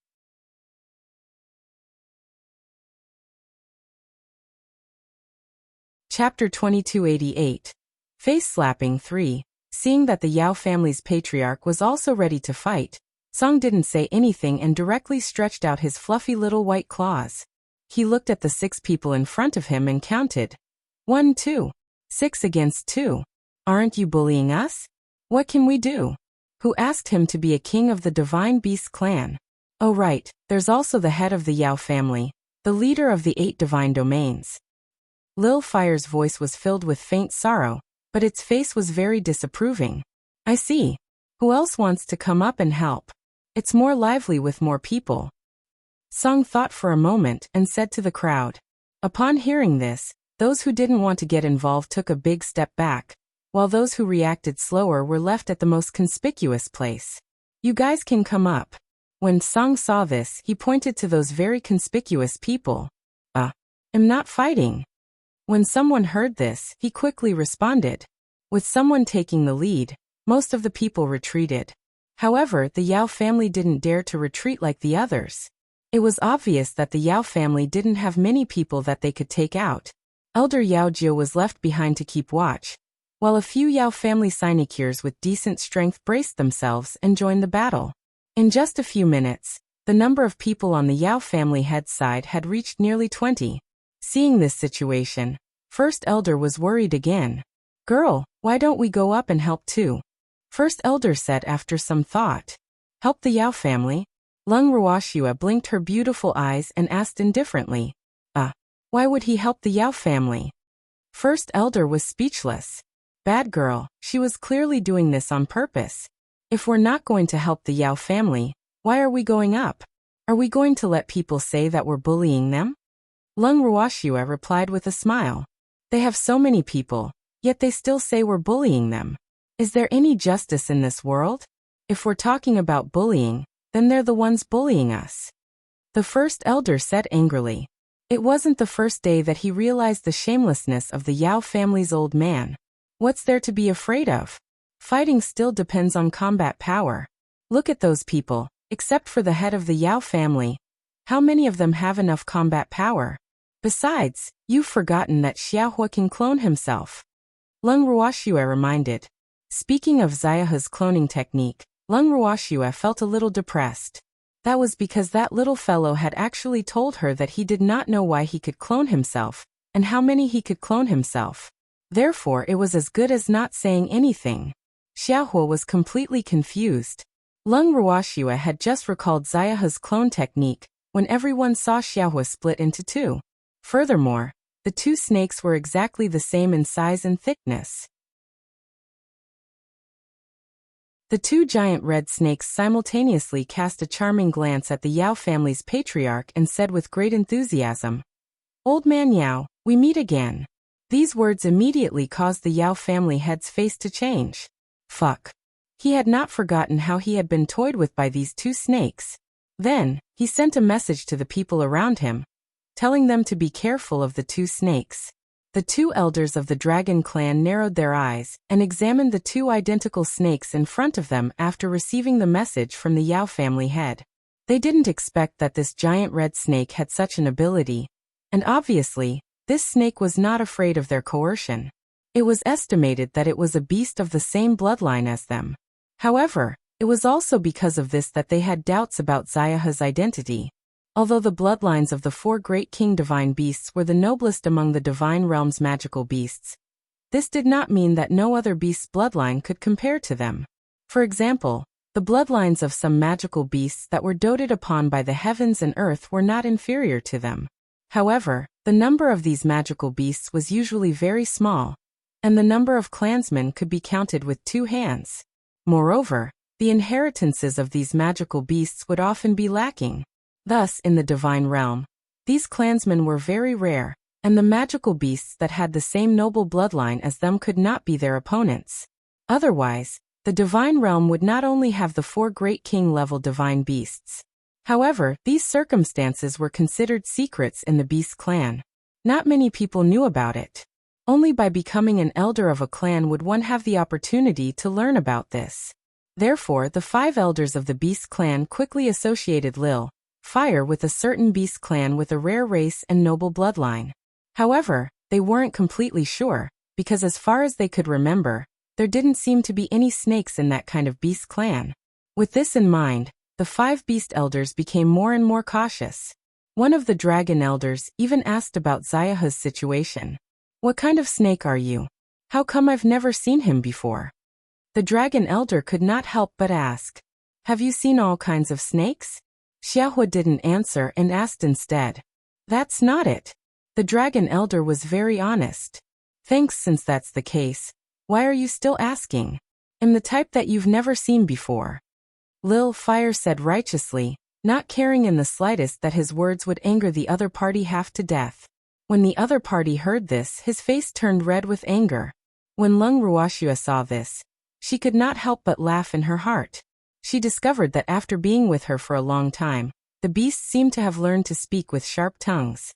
S1: Chapter 2288. Face-slapping 3. Seeing that the Yao family's patriarch was also ready to fight, Song didn't say anything and directly stretched out his fluffy little white claws. He looked at the 6 people in front of him and counted. 1, 2. 6 against 2. Aren't you bullying us? What can we do? Who asked him to be a king of the Divine Beast clan? Oh right, there's also the head of the Yao family, the leader of the 8 divine domains. Lil Fire's voice was filled with faint sorrow, but its face was very disapproving. I see. Who else wants to come up and help? It's more lively with more people. Song thought for a moment and said to the crowd. Upon hearing this, those who didn't want to get involved took a big step back, while those who reacted slower were left at the most conspicuous place. You guys can come up. When Song saw this, he pointed to those very conspicuous people. I'm not fighting. When someone heard this, he quickly responded. With someone taking the lead, most of the people retreated. However, the Yao family didn't dare to retreat like the others. It was obvious that the Yao family didn't have many people that they could take out. Elder Yao Jia was left behind to keep watch, while a few Yao family sinecures with decent strength braced themselves and joined the battle. In just a few minutes, the number of people on the Yao family head's side had reached nearly 20. Seeing this situation, First Elder was worried again. Girl, why don't we go up and help too? First Elder said after some thought. Help the Yao family? Lung Ruoxua blinked her beautiful eyes and asked indifferently. Why would he help the Yao family? First Elder was speechless. Bad girl, she was clearly doing this on purpose. If we're not going to help the Yao family, why are we going up? Are we going to let people say that we're bullying them? Lung Ruoxua replied with a smile. They have so many people, yet they still say we're bullying them. Is there any justice in this world? If we're talking about bullying, then they're the ones bullying us. The First Elder said angrily. It wasn't the first day that he realized the shamelessness of the Yao family's old man. What's there to be afraid of? Fighting still depends on combat power. Look at those people, except for the head of the Yao family. How many of them have enough combat power? Besides, you've forgotten that Xiaohua can clone himself. Lung Ruoxua reminded. Speaking of Xiaohua's cloning technique, Lung Ruoxua felt a little depressed. That was because that little fellow had actually told her that he did not know why he could clone himself, and how many he could clone himself. Therefore it was as good as not saying anything. Xiaohua was completely confused. Lung Ruoxua had just recalled Xiaohua's clone technique when everyone saw Xiaohua split into 2. Furthermore, the 2 snakes were exactly the same in size and thickness. The 2 giant red snakes simultaneously cast a charming glance at the Yao family's patriarch and said with great enthusiasm, Old man Yao, we meet again. These words immediately caused the Yao family head's face to change. Fuck. He had not forgotten how he had been toyed with by these 2 snakes. Then, he sent a message to the people around him, telling them to be careful of the 2 snakes. The 2 elders of the dragon clan narrowed their eyes and examined the 2 identical snakes in front of them after receiving the message from the Yao family head. They didn't expect that this giant red snake had such an ability, and obviously, this snake was not afraid of their coercion. It was estimated that it was a beast of the same bloodline as them. However, it was also because of this that they had doubts about Xiaohua's identity. Although the bloodlines of the 4 great king divine beasts were the noblest among the divine realm's magical beasts, this did not mean that no other beast's bloodline could compare to them. For example, the bloodlines of some magical beasts that were doted upon by the heavens and earth were not inferior to them. However, the number of these magical beasts was usually very small, and the number of clansmen could be counted with 2 hands. Moreover, the inheritances of these magical beasts would often be lacking. Thus, in the divine realm, these clansmen were very rare, and the magical beasts that had the same noble bloodline as them could not be their opponents. Otherwise, the divine realm would not only have the 4 great king-level divine beasts. However, these circumstances were considered secrets in the Beast clan. Not many people knew about it. Only by becoming an elder of a clan would one have the opportunity to learn about this. Therefore, the 5 elders of the Beast clan quickly associated Lil, fire, with a certain Beast clan with a rare race and noble bloodline. However, they weren't completely sure, because as far as they could remember, there didn't seem to be any snakes in that kind of Beast clan. With this in mind, the 5 Beast elders became more and more cautious. One of the dragon elders even asked about Zayaha's situation. "What kind of snake are you? How come I've never seen him before?" The dragon elder could not help but ask, "Have you seen all kinds of snakes?" Xiaohua didn't answer and asked instead. "That's not it." The dragon elder was very honest. "Thanks, since that's the case. Why are you still asking? I'm the type that you've never seen before." Lil Fire said righteously, not caring in the slightest that his words would anger the other party half to death. When the other party heard this, his face turned red with anger. When Lung Ruoxia saw this, she could not help but laugh in her heart. She discovered that after being with her for a long time, the beasts seemed to have learned to speak with sharp tongues.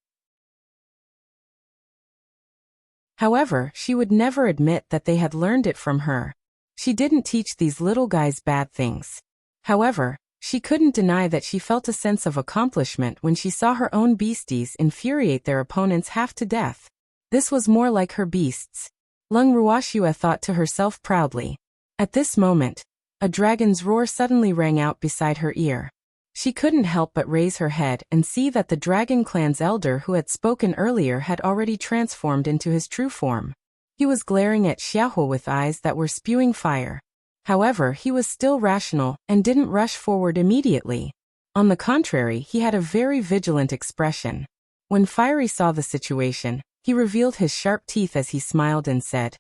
S1: However, she would never admit that they had learned it from her. She didn't teach these little guys bad things. However, she couldn't deny that she felt a sense of accomplishment when she saw her own beasties infuriate their opponents half to death. This was more like her beasts. Lung Ruoxia thought to herself proudly. At this moment, a dragon's roar suddenly rang out beside her ear. She couldn't help but raise her head and see that the dragon clan's elder who had spoken earlier had already transformed into his true form. He was glaring at Xiaohua with eyes that were spewing fire. However, he was still rational and didn't rush forward immediately. On the contrary, he had a very vigilant expression. When Fiery saw the situation, he revealed his sharp teeth as he smiled and said,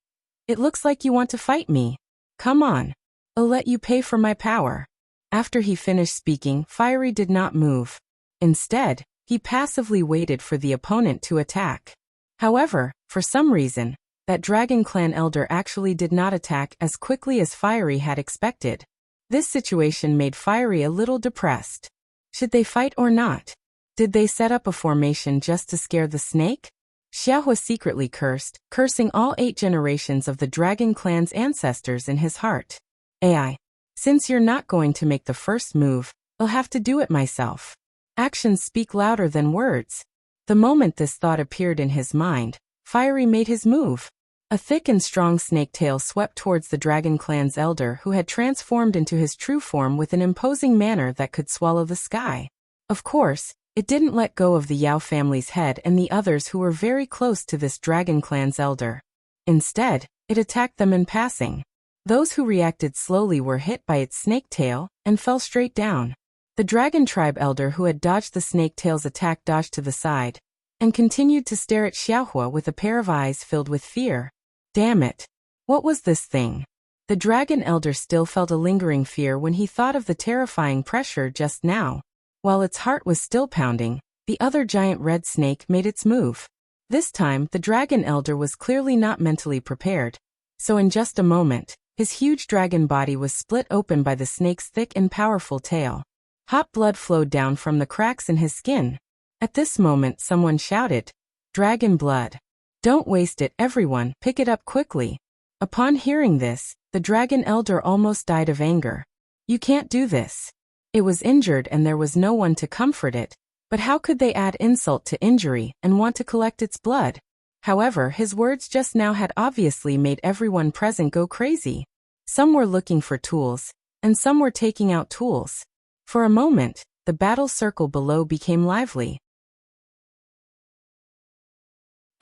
S1: "It looks like you want to fight me. Come on. I'll let you pay for my power." After he finished speaking, Fiery did not move. Instead, he passively waited for the opponent to attack. However, for some reason, that Dragon Clan elder actually did not attack as quickly as Fiery had expected. This situation made Fiery a little depressed. Should they fight or not? Did they set up a formation just to scare the snake? Xiaohua secretly cursed, cursing all 8 generations of the Dragon Clan's ancestors in his heart. "AI. Since you're not going to make the first move, I'll have to do it myself." Actions speak louder than words. The moment this thought appeared in his mind, Fiery made his move. A thick and strong snake tail swept towards the Dragon Clan's elder who had transformed into his true form with an imposing manner that could swallow the sky. Of course, it didn't let go of the Yao family's head and the others who were very close to this Dragon Clan's elder. Instead, it attacked them in passing. Those who reacted slowly were hit by its snake tail and fell straight down. The Dragon Tribe elder who had dodged the snake tail's attack dodged to the side and continued to stare at Xiaohua with a pair of eyes filled with fear. Damn it. What was this thing? The Dragon Elder still felt a lingering fear when he thought of the terrifying pressure just now. While its heart was still pounding, the other giant red snake made its move. This time, the Dragon Elder was clearly not mentally prepared. So in just a moment, his huge dragon body was split open by the snake's thick and powerful tail. Hot blood flowed down from the cracks in his skin. At this moment, someone shouted, "Dragon blood. Don't waste it, everyone, pick it up quickly." Upon hearing this, the Dragon Elder almost died of anger. "You can't do this." It was injured and there was no one to comfort it, but how could they add insult to injury and want to collect its blood? However, his words just now had obviously made everyone present go crazy. Some were looking for tools, and some were taking out tools. For a moment, the battle circle below became lively.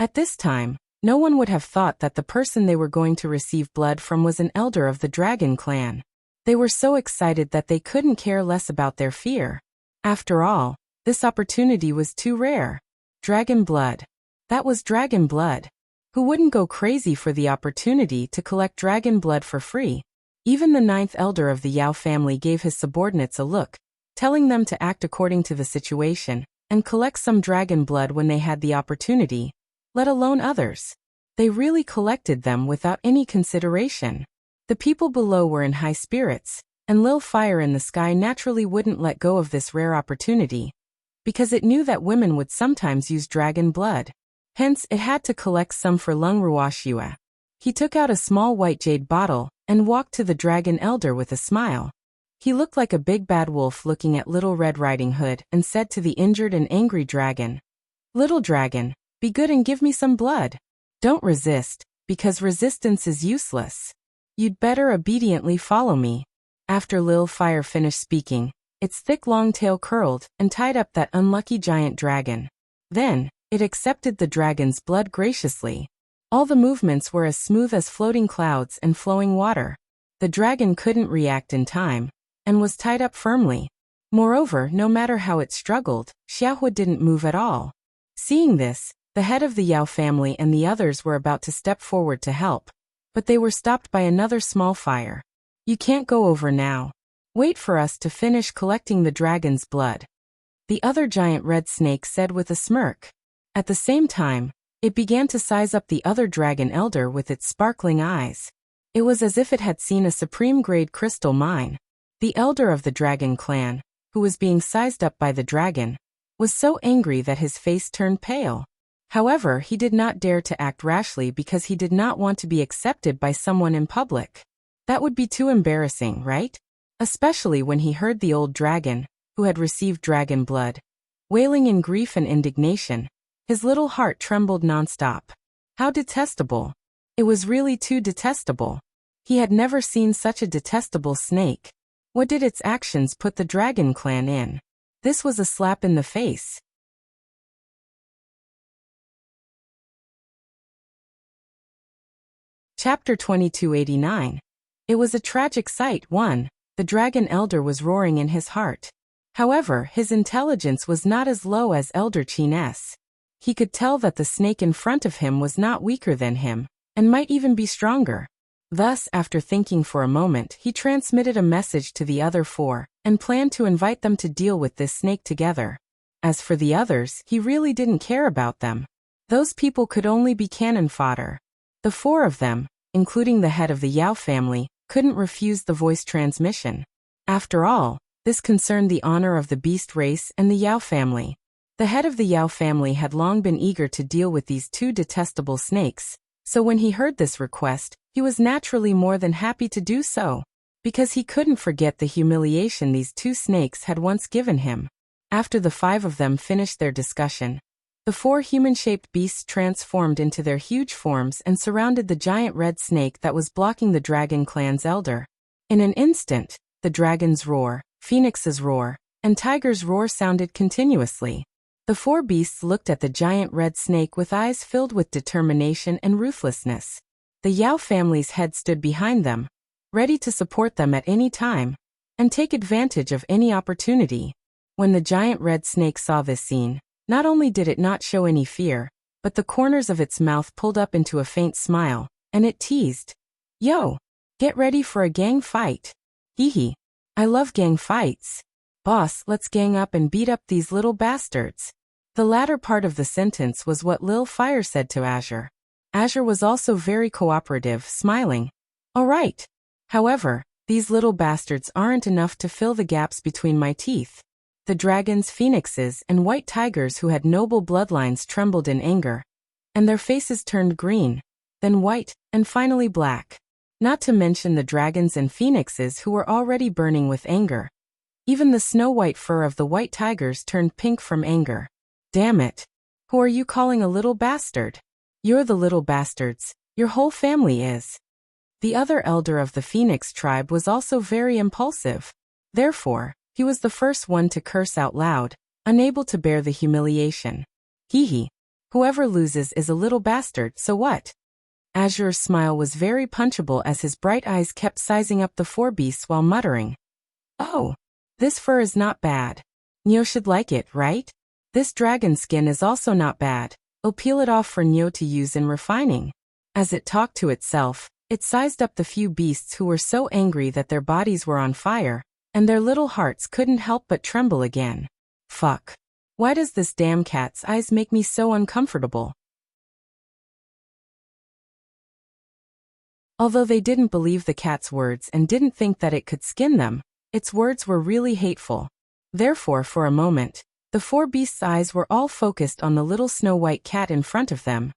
S1: At this time, no one would have thought that the person they were going to receive blood from was an elder of the Dragon Clan. They were so excited that they couldn't care less about their fear. After all, this opportunity was too rare. Dragon blood. That was dragon blood. Who wouldn't go crazy for the opportunity to collect dragon blood for free? Even the 9th elder of the Yao family gave his subordinates a look, telling them to act according to the situation and collect some dragon blood when they had the opportunity, let alone others. They really collected them without any consideration. The people below were in high spirits. and Lil Fire in the Sky naturally wouldn't let go of this rare opportunity, because it knew that women would sometimes use dragon blood. Hence, it had to collect some for Lung Ruoxue. He took out a small white jade bottle and walked to the dragon elder with a smile. He looked like a big bad wolf looking at Little Red Riding Hood and said to the injured and angry dragon, "Little dragon, be good and give me some blood. Don't resist, because resistance is useless. You'd better obediently follow me." After Lil Fire finished speaking, its thick long tail curled and tied up that unlucky giant dragon. Then, it accepted the dragon's blood graciously. All the movements were as smooth as floating clouds and flowing water. The dragon couldn't react in time, and was tied up firmly. Moreover, no matter how it struggled, Xiaohui didn't move at all. Seeing this, the head of the Yao family and the others were about to step forward to help, but they were stopped by another small fire. "You can't go over now. Wait for us to finish collecting the dragon's blood," the other giant red snake said with a smirk. At the same time, it began to size up the other dragon elder with its sparkling eyes. It was as if it had seen a supreme-grade crystal mine. The elder of the dragon clan, who was being sized up by the dragon, was so angry that his face turned pale. However, he did not dare to act rashly because he did not want to be accepted by someone in public. That would be too embarrassing, right? Especially when he heard the old dragon, who had received dragon blood, wailing in grief and indignation. His little heart trembled nonstop. How detestable. It was really too detestable. He had never seen such a detestable snake. What did its actions put the dragon clan in? This was a slap in the face. Chapter 2289. It was a tragic sight. 1. The dragon elder was roaring in his heart. However, his intelligence was not as low as Elder Qin's. He could tell that the snake in front of him was not weaker than him, and might even be stronger. Thus, after thinking for a moment, he transmitted a message to the other four, and planned to invite them to deal with this snake together. As for the others, he really didn't care about them. Those people could only be cannon fodder. The four of them, including the head of the Yao family, couldn't refuse the voice transmission. After all, this concerned the honor of the beast race and the Yao family. The head of the Yao family had long been eager to deal with these two detestable snakes, so when he heard this request, he was naturally more than happy to do so, because he couldn't forget the humiliation these two snakes had once given him. After the five of them finished their discussion, the four human-shaped beasts transformed into their huge forms and surrounded the giant red snake that was blocking the dragon clan's elder. In an instant, the dragon's roar, Phoenix's roar, and tiger's roar sounded continuously. The four beasts looked at the giant red snake with eyes filled with determination and ruthlessness. The Yao family's head stood behind them, ready to support them at any time, and take advantage of any opportunity. When the giant red snake saw this scene, not only did it not show any fear, but the corners of its mouth pulled up into a faint smile, and it teased, "Yo, get ready for a gang fight. Hee. I love gang fights. Boss, let's gang up and beat up these little bastards." The latter part of the sentence was what Lil Fire said to Azure. Azure was also very cooperative, smiling. "All right. However, these little bastards aren't enough to fill the gaps between my teeth." The dragons, phoenixes, and white tigers who had noble bloodlines trembled in anger, and their faces turned green, then white, and finally black. Not to mention the dragons and phoenixes who were already burning with anger. Even the snow-white fur of the white tigers turned pink from anger. "Damn it. Who are you calling a little bastard? You're the little bastards. Your whole family is." The other elder of the Phoenix tribe was also very impulsive. Therefore, he was the first one to curse out loud, unable to bear the humiliation. Hee. Whoever loses is a little bastard, so what? Azure's smile was very punchable as his bright eyes kept sizing up the four beasts while muttering, "Oh, this fur is not bad. Nyo should like it, right? This dragon skin is also not bad. I'll peel it off for Nyo to use in refining." As it talked to itself, it sized up the few beasts who were so angry that their bodies were on fire, and their little hearts couldn't help but tremble again. Fuck. Why does this damn cat's eyes make me so uncomfortable? Although they didn't believe the cat's words and didn't think that it could skin them, its words were really hateful. Therefore, for a moment, the four beasts' eyes were all focused on the little snow-white cat in front of them,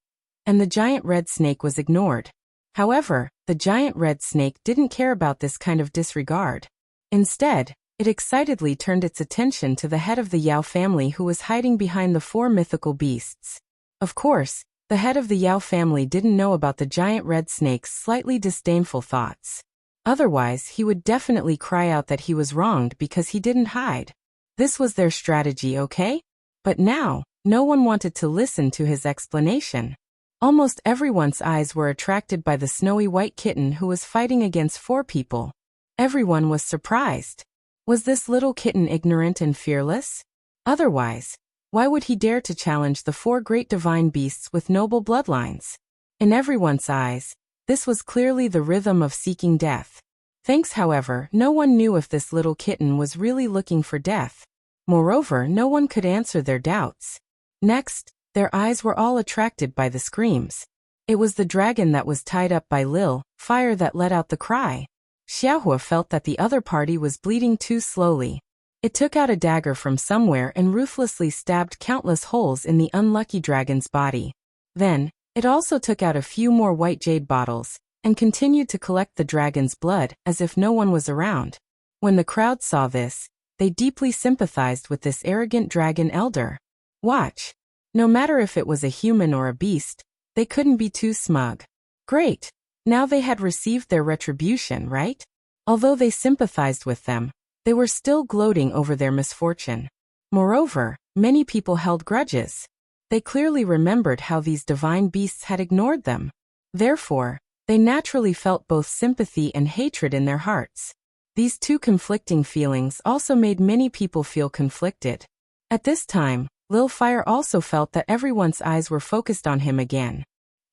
S1: and the giant red snake was ignored. However, the giant red snake didn't care about this kind of disregard. Instead, it excitedly turned its attention to the head of the Yao family who was hiding behind the four mythical beasts. Of course, the head of the Yao family didn't know about the giant red snake's slightly disdainful thoughts. Otherwise, he would definitely cry out that he was wronged because he didn't hide. This was their strategy, okay? But now, no one wanted to listen to his explanation. Almost everyone's eyes were attracted by the snowy white kitten who was fighting against four people. Everyone was surprised. Was this little kitten ignorant and fearless? Otherwise, why would he dare to challenge the four great divine beasts with noble bloodlines? In everyone's eyes, this was clearly the rhythm of seeking death. Thanks, however, no one knew if this little kitten was really looking for death. Moreover, no one could answer their doubts. Next, their eyes were all attracted by the screams. It was the dragon that was tied up by Lil Fire that let out the cry. Xiaohua felt that the other party was bleeding too slowly. It took out a dagger from somewhere and ruthlessly stabbed countless holes in the unlucky dragon's body. Then, it also took out a few more white jade bottles, and continued to collect the dragon's blood as if no one was around. When the crowd saw this, they deeply sympathized with this arrogant dragon elder. Watch. No matter if it was a human or a beast, they couldn't be too smug. Great. Now they had received their retribution, right? Although they sympathized with them, they were still gloating over their misfortune. Moreover, many people held grudges. They clearly remembered how these divine beasts had ignored them. Therefore, they naturally felt both sympathy and hatred in their hearts. These two conflicting feelings also made many people feel conflicted. At this time, Lil Fire also felt that everyone's eyes were focused on him again.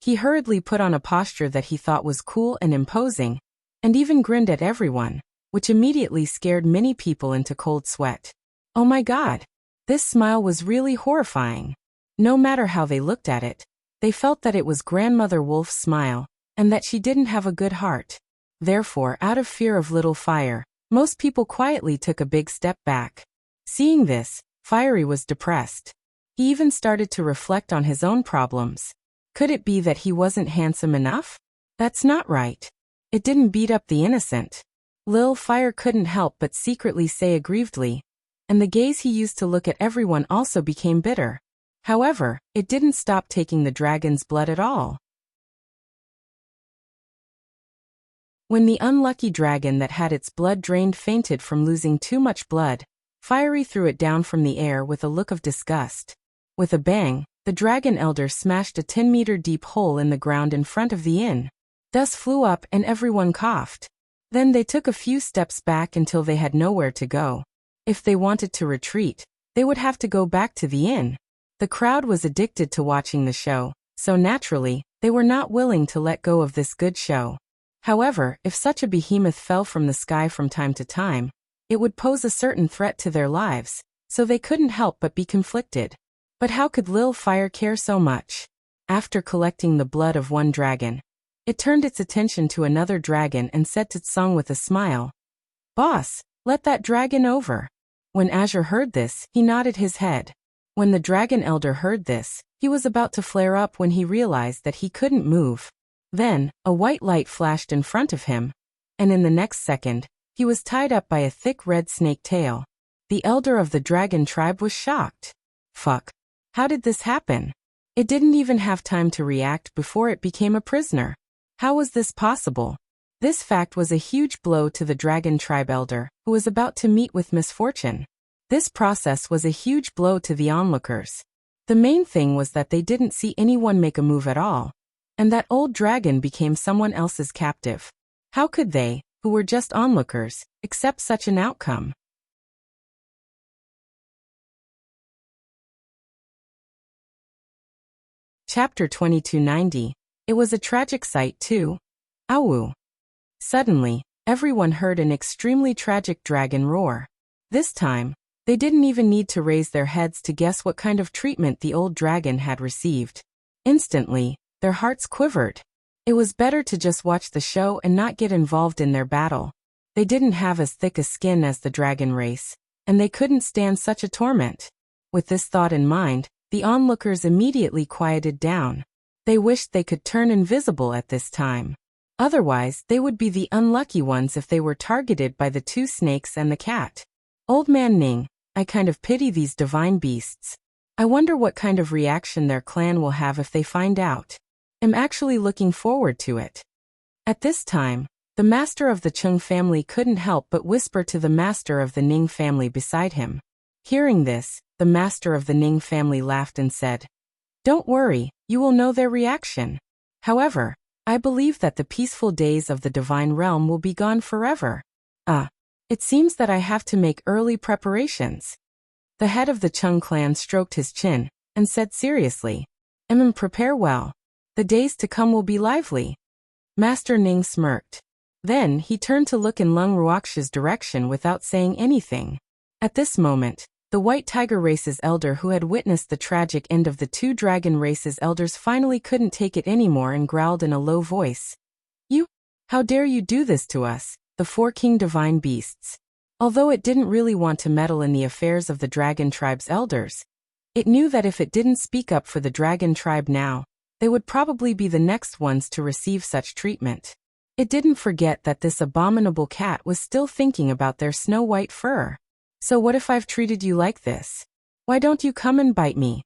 S1: He hurriedly put on a posture that he thought was cool and imposing, and even grinned at everyone, which immediately scared many people into cold sweat. Oh my God! This smile was really horrifying. No matter how they looked at it, they felt that it was Grandmother Wolf's smile, and that she didn't have a good heart. Therefore, out of fear of Little Fire, most people quietly took a big step back. Seeing this, Fiery was depressed. He even started to reflect on his own problems. Could it be that he wasn't handsome enough? That's not right. It didn't beat up the innocent. Lil Fire couldn't help but secretly say aggrievedly, and the gaze he used to look at everyone also became bitter. However, it didn't stop taking the dragon's blood at all. When the unlucky dragon that had its blood drained fainted from losing too much blood, Fiery threw it down from the air with a look of disgust. With a bang, the dragon elder smashed a 10-meter-deep hole in the ground in front of the inn. Dust flew up and everyone coughed. Then they took a few steps back until they had nowhere to go. If they wanted to retreat, they would have to go back to the inn. The crowd was addicted to watching the show, so naturally, they were not willing to let go of this good show. However, if such a behemoth fell from the sky from time to time, it would pose a certain threat to their lives, so they couldn't help but be conflicted. But how could Lil Fire care so much? After collecting the blood of one dragon, it turned its attention to another dragon and said to Tsung with a smile, "Boss, let that dragon over." When Azure heard this, he nodded his head. When the dragon elder heard this, he was about to flare up when he realized that he couldn't move. Then, a white light flashed in front of him, and in the next second, he was tied up by a thick red snake tail. The elder of the dragon tribe was shocked. Fuck. How did this happen? It didn't even have time to react before it became a prisoner. How was this possible? This fact was a huge blow to the dragon tribe elder, who was about to meet with misfortune. This process was a huge blow to the onlookers. The main thing was that they didn't see anyone make a move at all, and that old dragon became someone else's captive. How could they, who were just onlookers, accept such an outcome? Chapter 2290. It was a tragic sight too. Awu. Suddenly, everyone heard an extremely tragic dragon roar. This time, they didn't even need to raise their heads to guess what kind of treatment the old dragon had received. Instantly, their hearts quivered. It was better to just watch the show and not get involved in their battle. They didn't have as thick a skin as the dragon race, and they couldn't stand such a torment. With this thought in mind, the onlookers immediately quieted down. They wished they could turn invisible at this time. Otherwise, they would be the unlucky ones if they were targeted by the two snakes and the cat. Old Man Ning, I kind of pity these divine beasts. I wonder what kind of reaction their clan will have if they find out. I'm actually looking forward to it. At this time, the master of the Chung family couldn't help but whisper to the master of the Ning family beside him. Hearing this, the master of the Ning family laughed and said, "Don't worry, you will know their reaction. However, I believe that the peaceful days of the divine realm will be gone forever. It seems that I have to make early preparations." The head of the Chung clan stroked his chin and said seriously, Prepare well. The days to come will be lively." Master Ning smirked. Then he turned to look in Lung Ruoxia's direction without saying anything. At this moment, the White Tiger Race's elder who had witnessed the tragic end of the two Dragon Race's elders finally couldn't take it anymore and growled in a low voice. "You? How dare you do this to us, the four king divine beasts?" Although it didn't really want to meddle in the affairs of the Dragon Tribe's elders, it knew that if it didn't speak up for the Dragon Tribe now, they would probably be the next ones to receive such treatment. It didn't forget that this abominable cat was still thinking about their snow-white fur. "So what if I've treated you like this? Why don't you come and bite me?"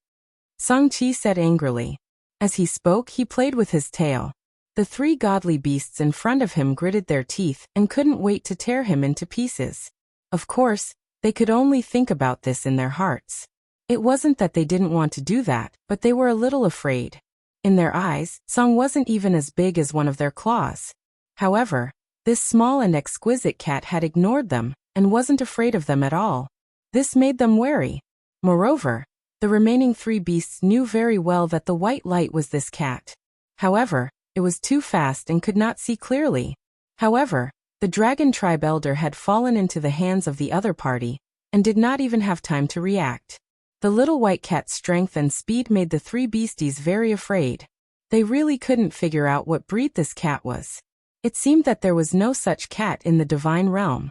S1: Song Qi said angrily. As he spoke, he played with his tail. The three godly beasts in front of him gritted their teeth and couldn't wait to tear him into pieces. Of course, they could only think about this in their hearts. It wasn't that they didn't want to do that, but they were a little afraid. In their eyes, Song wasn't even as big as one of their claws. However, this small and exquisite cat had ignored them and wasn't afraid of them at all. This made them wary. Moreover, the remaining three beasts knew very well that the white light was this cat. However, it was too fast and could not see clearly. However, the Dragon Tribe elder had fallen into the hands of the other party and did not even have time to react. The little white cat's strength and speed made the three beasties very afraid. They really couldn't figure out what breed this cat was. It seemed that there was no such cat in the divine realm.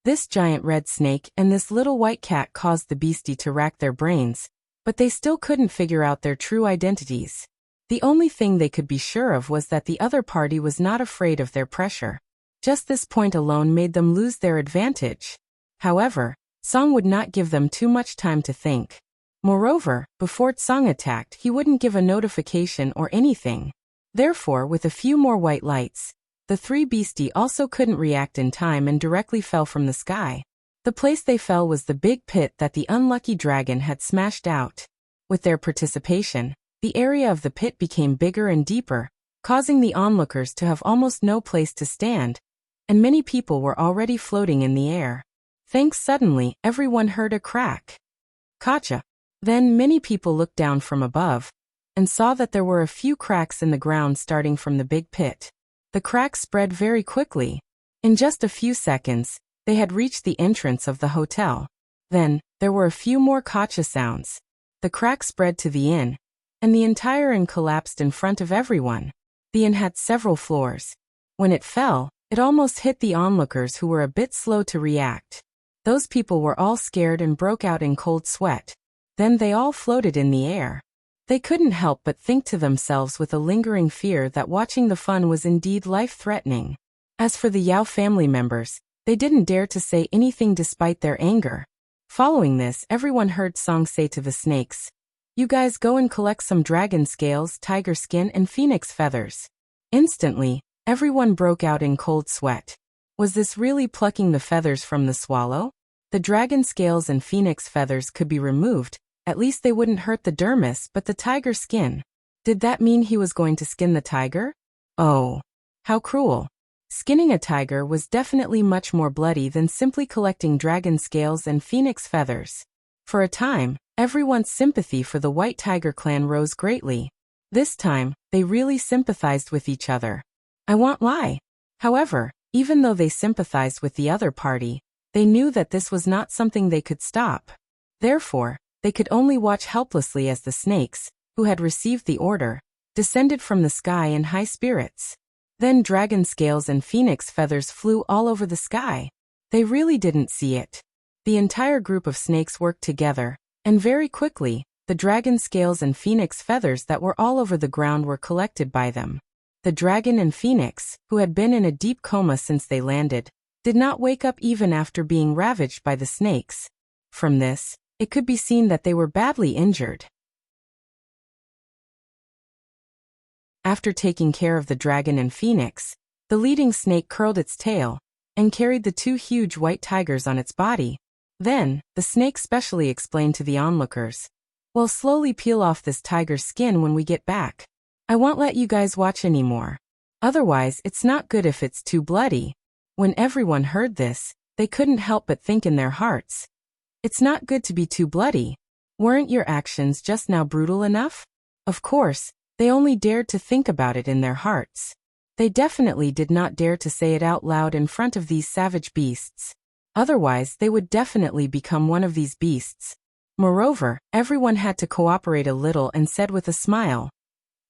S1: This giant red snake and this little white cat caused the beastie to rack their brains, but they still couldn't figure out their true identities. The only thing they could be sure of was that the other party was not afraid of their pressure. Just this point alone made them lose their advantage. However, Song would not give them too much time to think. Moreover, before Song attacked, he wouldn't give a notification or anything. Therefore, with a few more white lights, the three beastie also couldn't react in time and directly fell from the sky. The place they fell was the big pit that the unlucky dragon had smashed out. With their participation, the area of the pit became bigger and deeper, causing the onlookers to have almost no place to stand, and many people were already floating in the air. Thanks suddenly, everyone heard a crack. Gotcha. Then many people looked down from above and saw that there were a few cracks in the ground starting from the big pit. The cracks spread very quickly. In just a few seconds, they had reached the entrance of the hotel. Then, there were a few more gotcha sounds. The crack spread to the inn, and the entire inn collapsed in front of everyone. The inn had several floors. When it fell, it almost hit the onlookers who were a bit slow to react. Those people were all scared and broke out in cold sweat. Then they all floated in the air. They couldn't help but think to themselves with a lingering fear that watching the fun was indeed life-threatening. As for the Yao family members, they didn't dare to say anything despite their anger. Following this, everyone heard Song say to the snakes, "You guys go and collect some dragon scales, tiger skin, and phoenix feathers." Instantly, everyone broke out in cold sweat. Was this really plucking the feathers from the swallow? The dragon scales and phoenix feathers could be removed, at least they wouldn't hurt the dermis, but the tiger skin. Did that mean he was going to skin the tiger? Oh, how cruel. Skinning a tiger was definitely much more bloody than simply collecting dragon scales and phoenix feathers. For a time, everyone's sympathy for the White Tiger clan rose greatly. This time, they really sympathized with each other. I won't lie. However, even though they sympathized with the other party, they knew that this was not something they could stop. Therefore, they could only watch helplessly as the snakes, who had received the order, descended from the sky in high spirits. Then dragon scales and phoenix feathers flew all over the sky. They really didn't see it. The entire group of snakes worked together, and very quickly, the dragon scales and phoenix feathers that were all over the ground were collected by them. The dragon and phoenix, who had been in a deep coma since they landed, did not wake up even after being ravaged by the snakes. From this, it could be seen that they were badly injured. After taking care of the dragon and phoenix, the leading snake curled its tail and carried the two huge white tigers on its body. Then, the snake specially explained to the onlookers, "We'll slowly peel off this tiger's skin when we get back. I won't let you guys watch anymore. Otherwise, it's not good if it's too bloody." When everyone heard this, they couldn't help but think in their hearts, "It's not good to be too bloody. Weren't your actions just now brutal enough?" Of course, they only dared to think about it in their hearts. They definitely did not dare to say it out loud in front of these savage beasts. Otherwise, they would definitely become one of these beasts. Moreover, everyone had to cooperate a little and said with a smile,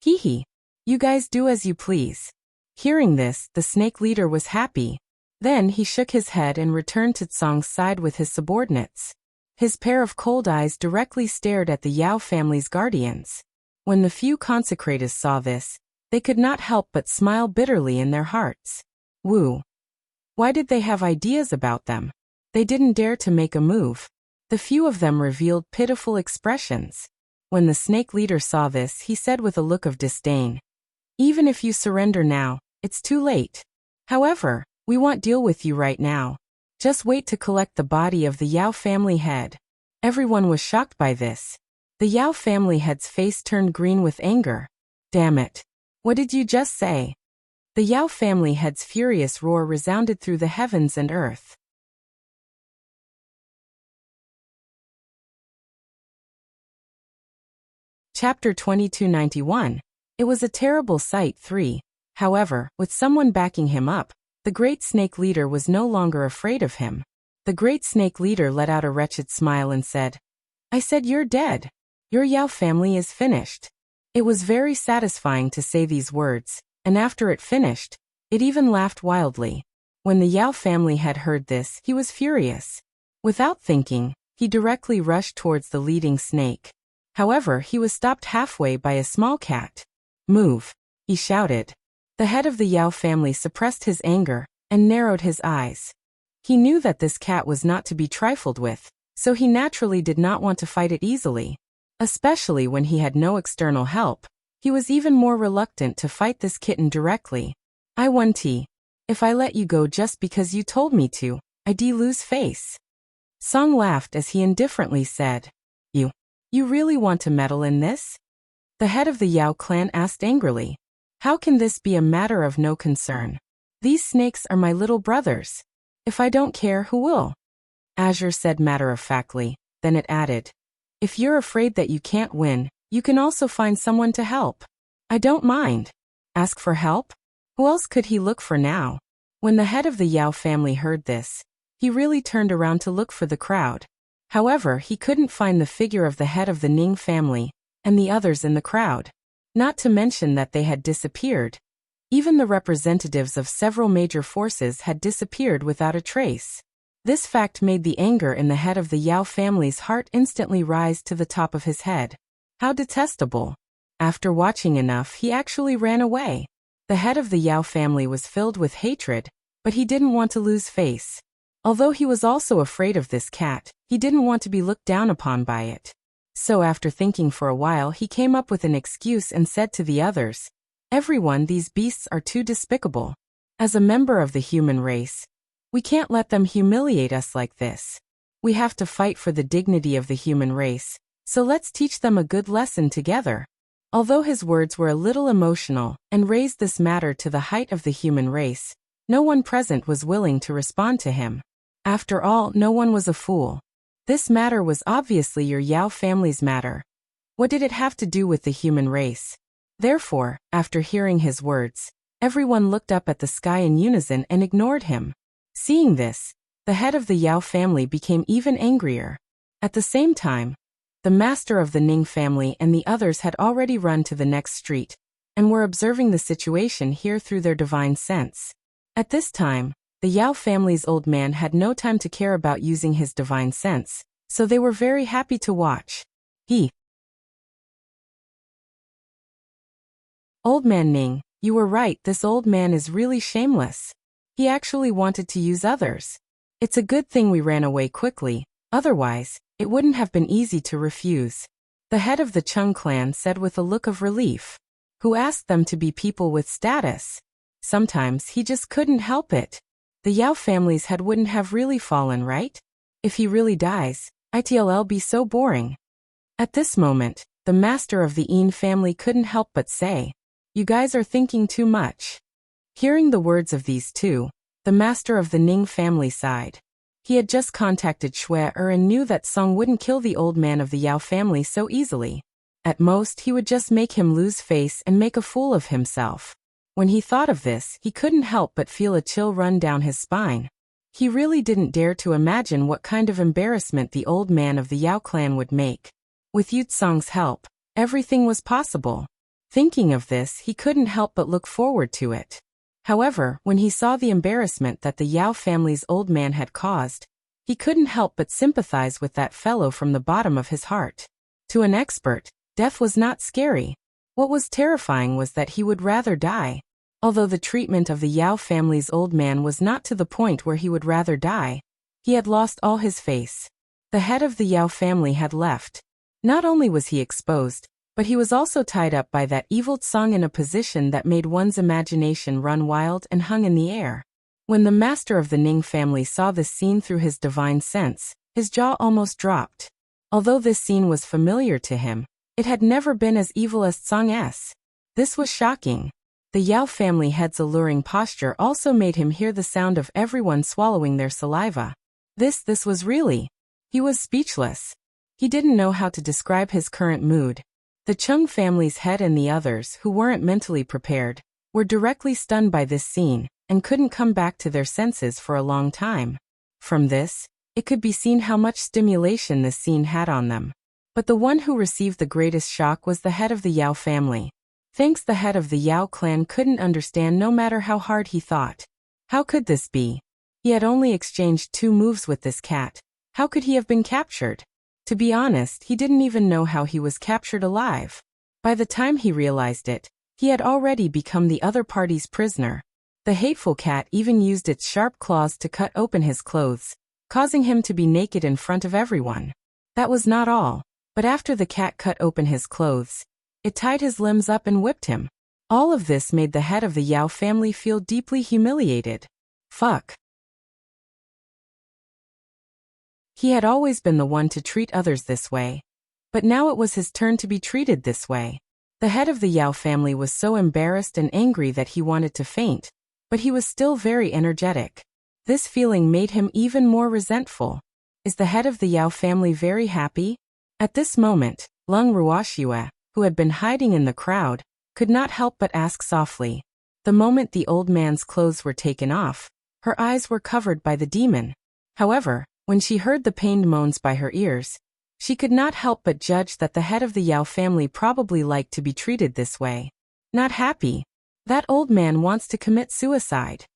S1: "Hee hee. You guys do as you please." Hearing this, the snake leader was happy. Then he shook his head and returned to Tsong's side with his subordinates. His pair of cold eyes directly stared at the Yao family's guardians. When the few consecrators saw this, they could not help but smile bitterly in their hearts. Wu. Why did they have ideas about them? They didn't dare to make a move. The few of them revealed pitiful expressions. When the snake leader saw this, he said with a look of disdain, "Even if you surrender now, it's too late. However, we won't deal with you right now. Just wait to collect the body of the Yao family head." Everyone was shocked by this. The Yao family head's face turned green with anger. "Damn it. What did you just say?" The Yao family head's furious roar resounded through the heavens and earth. Chapter 2291. It was a terrible sight 3. However, with someone backing him up, the great snake leader was no longer afraid of him. The great snake leader let out a wretched smile and said, "I said you're dead. Your Yao family is finished." It was very satisfying to say these words, and after it finished, it even laughed wildly. When the Yao family had heard this, he was furious. Without thinking, he directly rushed towards the leading snake. However, he was stopped halfway by a small cat. "Move," he shouted. The head of the Yao family suppressed his anger and narrowed his eyes. He knew that this cat was not to be trifled with, so he naturally did not want to fight it easily. Especially when he had no external help, he was even more reluctant to fight this kitten directly. "I won T. If I let you go just because you told me to, I'd lose face." Song laughed as he indifferently said, You really want to meddle in this?" The head of the Yao clan asked angrily. "How can this be a matter of no concern? These snakes are my little brothers. If I don't care, who will?" Azure said matter-of-factly, then it added, "If you're afraid that you can't win, you can also find someone to help. I don't mind." Ask for help? Who else could he look for now? When the head of the Yao family heard this, he really turned around to look for the crowd. However, he couldn't find the figure of the head of the Ning family and the others in the crowd. Not to mention that they had disappeared. Even the representatives of several major forces had disappeared without a trace. This fact made the anger in the head of the Yao family's heart instantly rise to the top of his head. How detestable. After watching enough, he actually ran away. The head of the Yao family was filled with hatred, but he didn't want to lose face. Although he was also afraid of this cat, he didn't want to be looked down upon by it. So after thinking for a while, he came up with an excuse and said to the others, "Everyone, these beasts are too despicable. As a member of the human race, we can't let them humiliate us like this. We have to fight for the dignity of the human race, so let's teach them a good lesson together." Although his words were a little emotional and raised this matter to the height of the human race, no one present was willing to respond to him. After all, no one was a fool. This matter was obviously your Yao family's matter. What did it have to do with the human race? Therefore, after hearing his words, everyone looked up at the sky in unison and ignored him. Seeing this, the head of the Yao family became even angrier. At the same time, The master of the Ning family and the others had already run to the next street, and were observing the situation here through their divine sense. At this time, the Yao family's old man had no time to care about using his divine sense, so they were very happy to watch. Old man Ning, you were right, this old man is really shameless. He actually wanted to use others. It's a good thing we ran away quickly, otherwise, it wouldn't have been easy to refuse. The head of the Chung clan said with a look of relief. Who asked them to be people with status? Sometimes he just couldn't help it. The Yao family's head wouldn't have really fallen, right? If he really dies, it'll be so boring. At this moment, the master of the Yin family couldn't help but say, "You guys are thinking too much." Hearing the words of these two, the master of the Ning family sighed. He had just contacted Shui and knew that Song wouldn't kill the old man of the Yao family so easily. At most, he would just make him lose face and make a fool of himself. When he thought of this, he couldn't help but feel a chill run down his spine. He really didn't dare to imagine what kind of embarrassment the old man of the Yao clan would make. With Yu Tsong's help, everything was possible. Thinking of this, he couldn't help but look forward to it. However, when he saw the embarrassment that the Yao family's old man had caused, he couldn't help but sympathize with that fellow from the bottom of his heart. To an expert, death was not scary. What was terrifying was that he would rather die. Although the treatment of the Yao family's old man was not to the point where he would rather die, he had lost all his face. The head of the Yao family had left. Not only was he exposed, but he was also tied up by that evil Tsong in a position that made one's imagination run wild and hung in the air. When the master of the Ning family saw this scene through his divine sense, his jaw almost dropped. Although this scene was familiar to him, it had never been as evil as Tsong's. This was shocking. The Yao family head's alluring posture also made him hear the sound of everyone swallowing their saliva. This was really. He was speechless. He didn't know how to describe his current mood. The Chung family's head and the others, who weren't mentally prepared, were directly stunned by this scene, and couldn't come back to their senses for a long time. From this, it could be seen how much stimulation this scene had on them. But the one who received the greatest shock was the head of the Yao family. The head of the Yao clan couldn't understand no matter how hard he thought. How could this be? He had only exchanged 2 moves with this cat. How could he have been captured? To be honest, he didn't even know how he was captured alive. By the time he realized it, he had already become the other party's prisoner. The hateful cat even used its sharp claws to cut open his clothes, causing him to be naked in front of everyone. That was not all, but after the cat cut open his clothes, it tied his limbs up and whipped him. All of this made the head of the Yao family feel deeply humiliated. Fuck. He had always been the one to treat others this way. But now it was his turn to be treated this way. The head of the Yao family was so embarrassed and angry that he wanted to faint, but he was still very energetic. This feeling made him even more resentful. Is the head of the Yao family very happy? At this moment, Lung Ruoxue, who had been hiding in the crowd, could not help but ask softly. The moment the old man's clothes were taken off, her eyes were covered by the demon. However, when she heard the pained moans by her ears, she could not help but judge that the head of the Yao family probably liked to be treated this way. Not happy. That old man wants to commit suicide.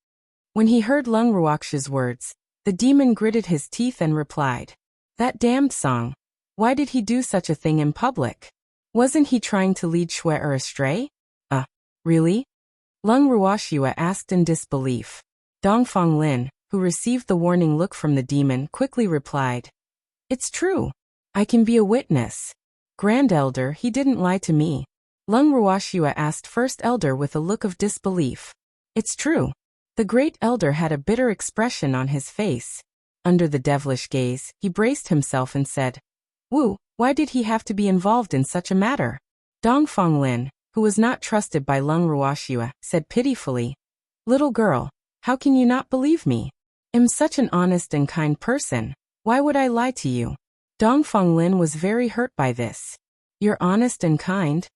S1: When he heard Lung Ruoxue's words, the demon gritted his teeth and replied, "That damned Song. Why did he do such a thing in public? Wasn't he trying to lead Shui astray?" Really?" Lung Ruoxue asked in disbelief. Dongfang Lin, who received the warning look from the demon, quickly replied, "It's true. I can be a witness. Grand Elder, he didn't lie to me." Lung Ruoxue asked First Elder with a look of disbelief. "It's true." The Great Elder had a bitter expression on his face. Under the devilish gaze, he braced himself and said, "Wu, why did he have to be involved in such a matter?" Dongfang Lin, who was not trusted by Lung Ruoxue, said pitifully, "Little girl, how can you not believe me? I'm such an honest and kind person. Why would I lie to you?" Dongfang Lin was very hurt by this. "You're honest and kind?"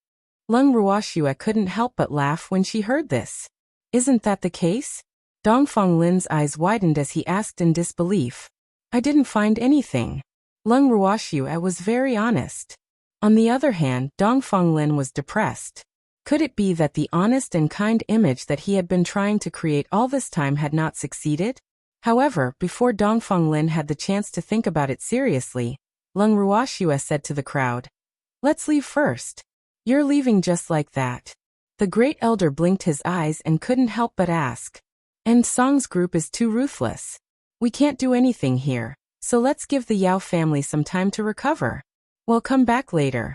S1: Lung Ruoxue couldn't help but laugh when she heard this. "Isn't that the case?" Dongfang Lin's eyes widened as he asked in disbelief. "I didn't find anything." Lung Ruoxue was very honest. On the other hand, Dongfeng Lin was depressed. Could it be that the honest and kind image that he had been trying to create all this time had not succeeded? However, before Dongfeng Lin had the chance to think about it seriously, Lung Ruoxue said to the crowd, "Let's leave first." "You're leaving just like that?" The great elder blinked his eyes and couldn't help but ask. "And Song's group is too ruthless. We can't do anything here, so let's give the Yao family some time to recover. We'll come back later,"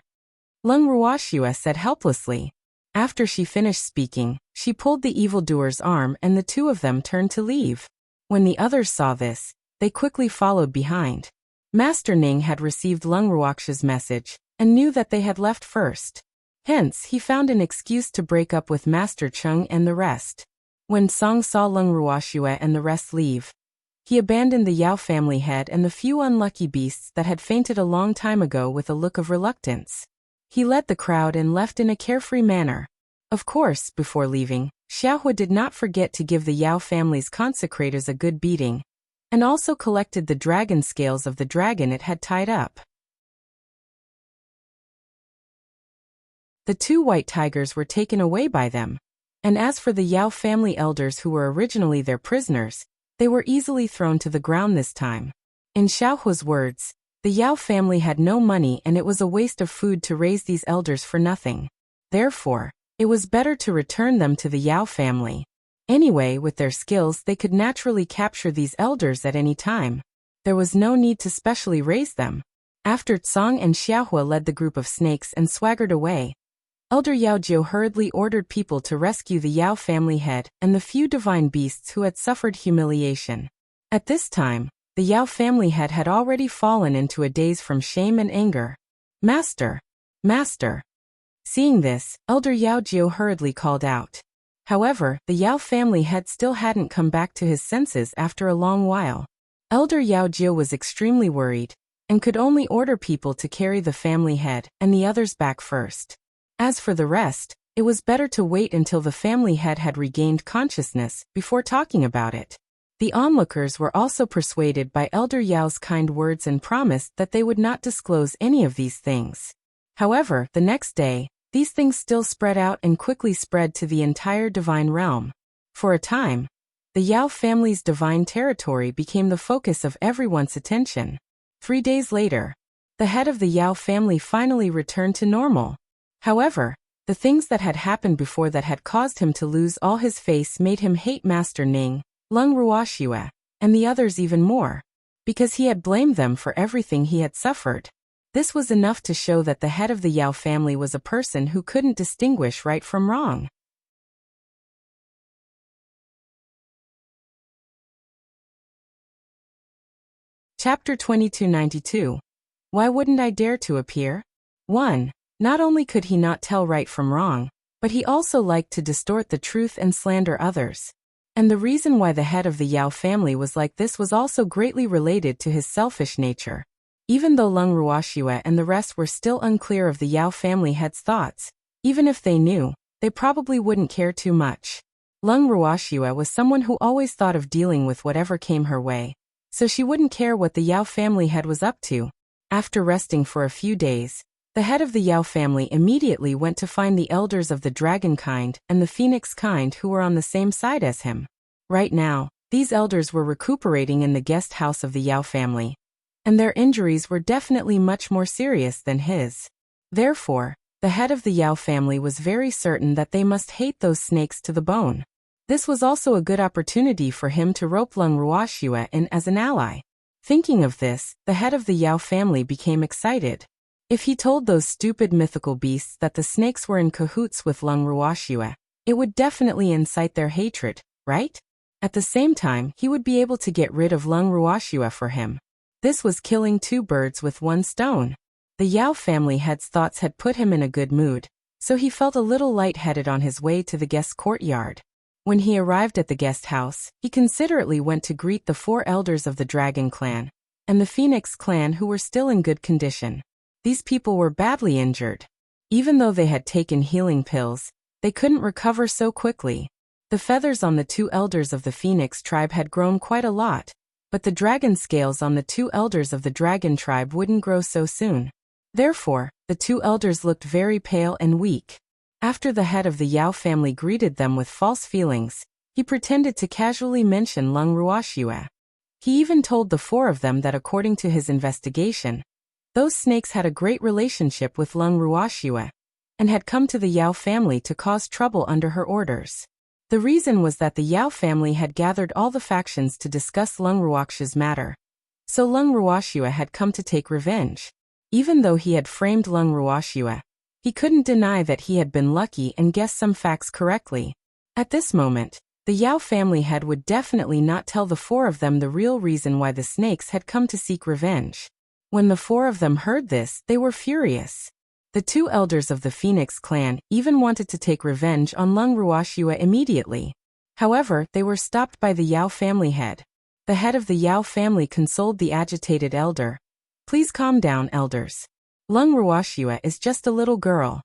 S1: Lung Ruoxue said helplessly. After she finished speaking, she pulled the evildoer's arm and the two of them turned to leave. When the others saw this, they quickly followed behind. Master Ning had received Lung Ruoxue's message and knew that they had left first. Hence, he found an excuse to break up with Master Cheng and the rest. When Song saw Lung Ruoxue and the rest leave, he abandoned the Yao family head and the few unlucky beasts that had fainted a long time ago with a look of reluctance. He led the crowd and left in a carefree manner. Of course, before leaving, Xiaohua did not forget to give the Yao family's consecrators a good beating, and also collected the dragon scales of the dragon it had tied up. The two white tigers were taken away by them, and as for the Yao family elders who were originally their prisoners, they were easily thrown to the ground this time. In Xiaohua's words, the Yao family had no money and it was a waste of food to raise these elders for nothing. Therefore, it was better to return them to the Yao family. Anyway, with their skills they could naturally capture these elders at any time. There was no need to specially raise them. After Tsang and Xiaohua led the group of snakes and swaggered away, Elder Yao Jiu hurriedly ordered people to rescue the Yao family head and the few divine beasts who had suffered humiliation. At this time, the Yao family head had already fallen into a daze from shame and anger. "Master! Master!" Seeing this, Elder Yao Jiu hurriedly called out. However, the Yao family head still hadn't come back to his senses after a long while. Elder Yao Jiu was extremely worried, and could only order people to carry the family head and the others back first. As for the rest, it was better to wait until the family head had regained consciousness before talking about it. The onlookers were also persuaded by Elder Yao's kind words and promised that they would not disclose any of these things. However, the next day, these things still spread out and quickly spread to the entire divine realm. For a time, the Yao family's divine territory became the focus of everyone's attention. 3 days later, the head of the Yao family finally returned to normal. However, the things that had happened before that had caused him to lose all his face made him hate Master Ning, Lung Ruoxue, and the others even more, because he had blamed them for everything he had suffered. This was enough to show that the head of the Yao family was a person who couldn't distinguish right from wrong. Chapter 2292. Why wouldn't I dare to appear? 1. Not only could he not tell right from wrong, but he also liked to distort the truth and slander others. And the reason why the head of the Yao family was like this was also greatly related to his selfish nature. Even though Lung Ruoxue and the rest were still unclear of the Yao family head's thoughts, even if they knew, they probably wouldn't care too much. Lung Ruoxue was someone who always thought of dealing with whatever came her way, so she wouldn't care what the Yao family head was up to. After resting for a few days, the head of the Yao family immediately went to find the elders of the dragon kind and the phoenix kind who were on the same side as him. Right now, these elders were recuperating in the guest house of the Yao family, and their injuries were definitely much more serious than his. Therefore, the head of the Yao family was very certain that they must hate those snakes to the bone. This was also a good opportunity for him to rope Lung Ruoxue in as an ally. Thinking of this, the head of the Yao family became excited. If he told those stupid mythical beasts that the snakes were in cahoots with Lung Ruoxue, it would definitely incite their hatred, right? At the same time, he would be able to get rid of Lung Ruoxue for him. This was killing 2 birds with 1 stone. The Yao family head's thoughts had put him in a good mood, so he felt a little light-headed on his way to the guest courtyard. When he arrived at the guest house, he considerately went to greet the 4 elders of the Dragon clan and the Phoenix clan who were still in good condition. These people were badly injured. Even though they had taken healing pills, they couldn't recover so quickly. The feathers on the 2 elders of the Phoenix tribe had grown quite a lot, But the dragon scales on the two elders of the dragon tribe wouldn't grow so soon. Therefore, the two elders looked very pale and weak. After the head of the Yao family greeted them with false feelings, he pretended to casually mention Lung Ruoxue. He even told the four of them that according to his investigation, those snakes had a great relationship with Lung Ruoxue and had come to the Yao family to cause trouble under her orders. The reason was that the Yao family had gathered all the factions to discuss Lung Ruoxue's matter. So Lung Ruoxue had come to take revenge. Even though he had framed Lung Ruoxue, he couldn't deny that he had been lucky and guessed some facts correctly. At this moment, the Yao family head would definitely not tell the four of them the real reason why the snakes had come to seek revenge. When the four of them heard this, they were furious. The two elders of the Phoenix clan even wanted to take revenge on Lung Ruoxue immediately. However, they were stopped by the Yao family head. The head of the Yao family consoled the agitated elder. "Please calm down, elders. Lung Ruoxue is just a little girl.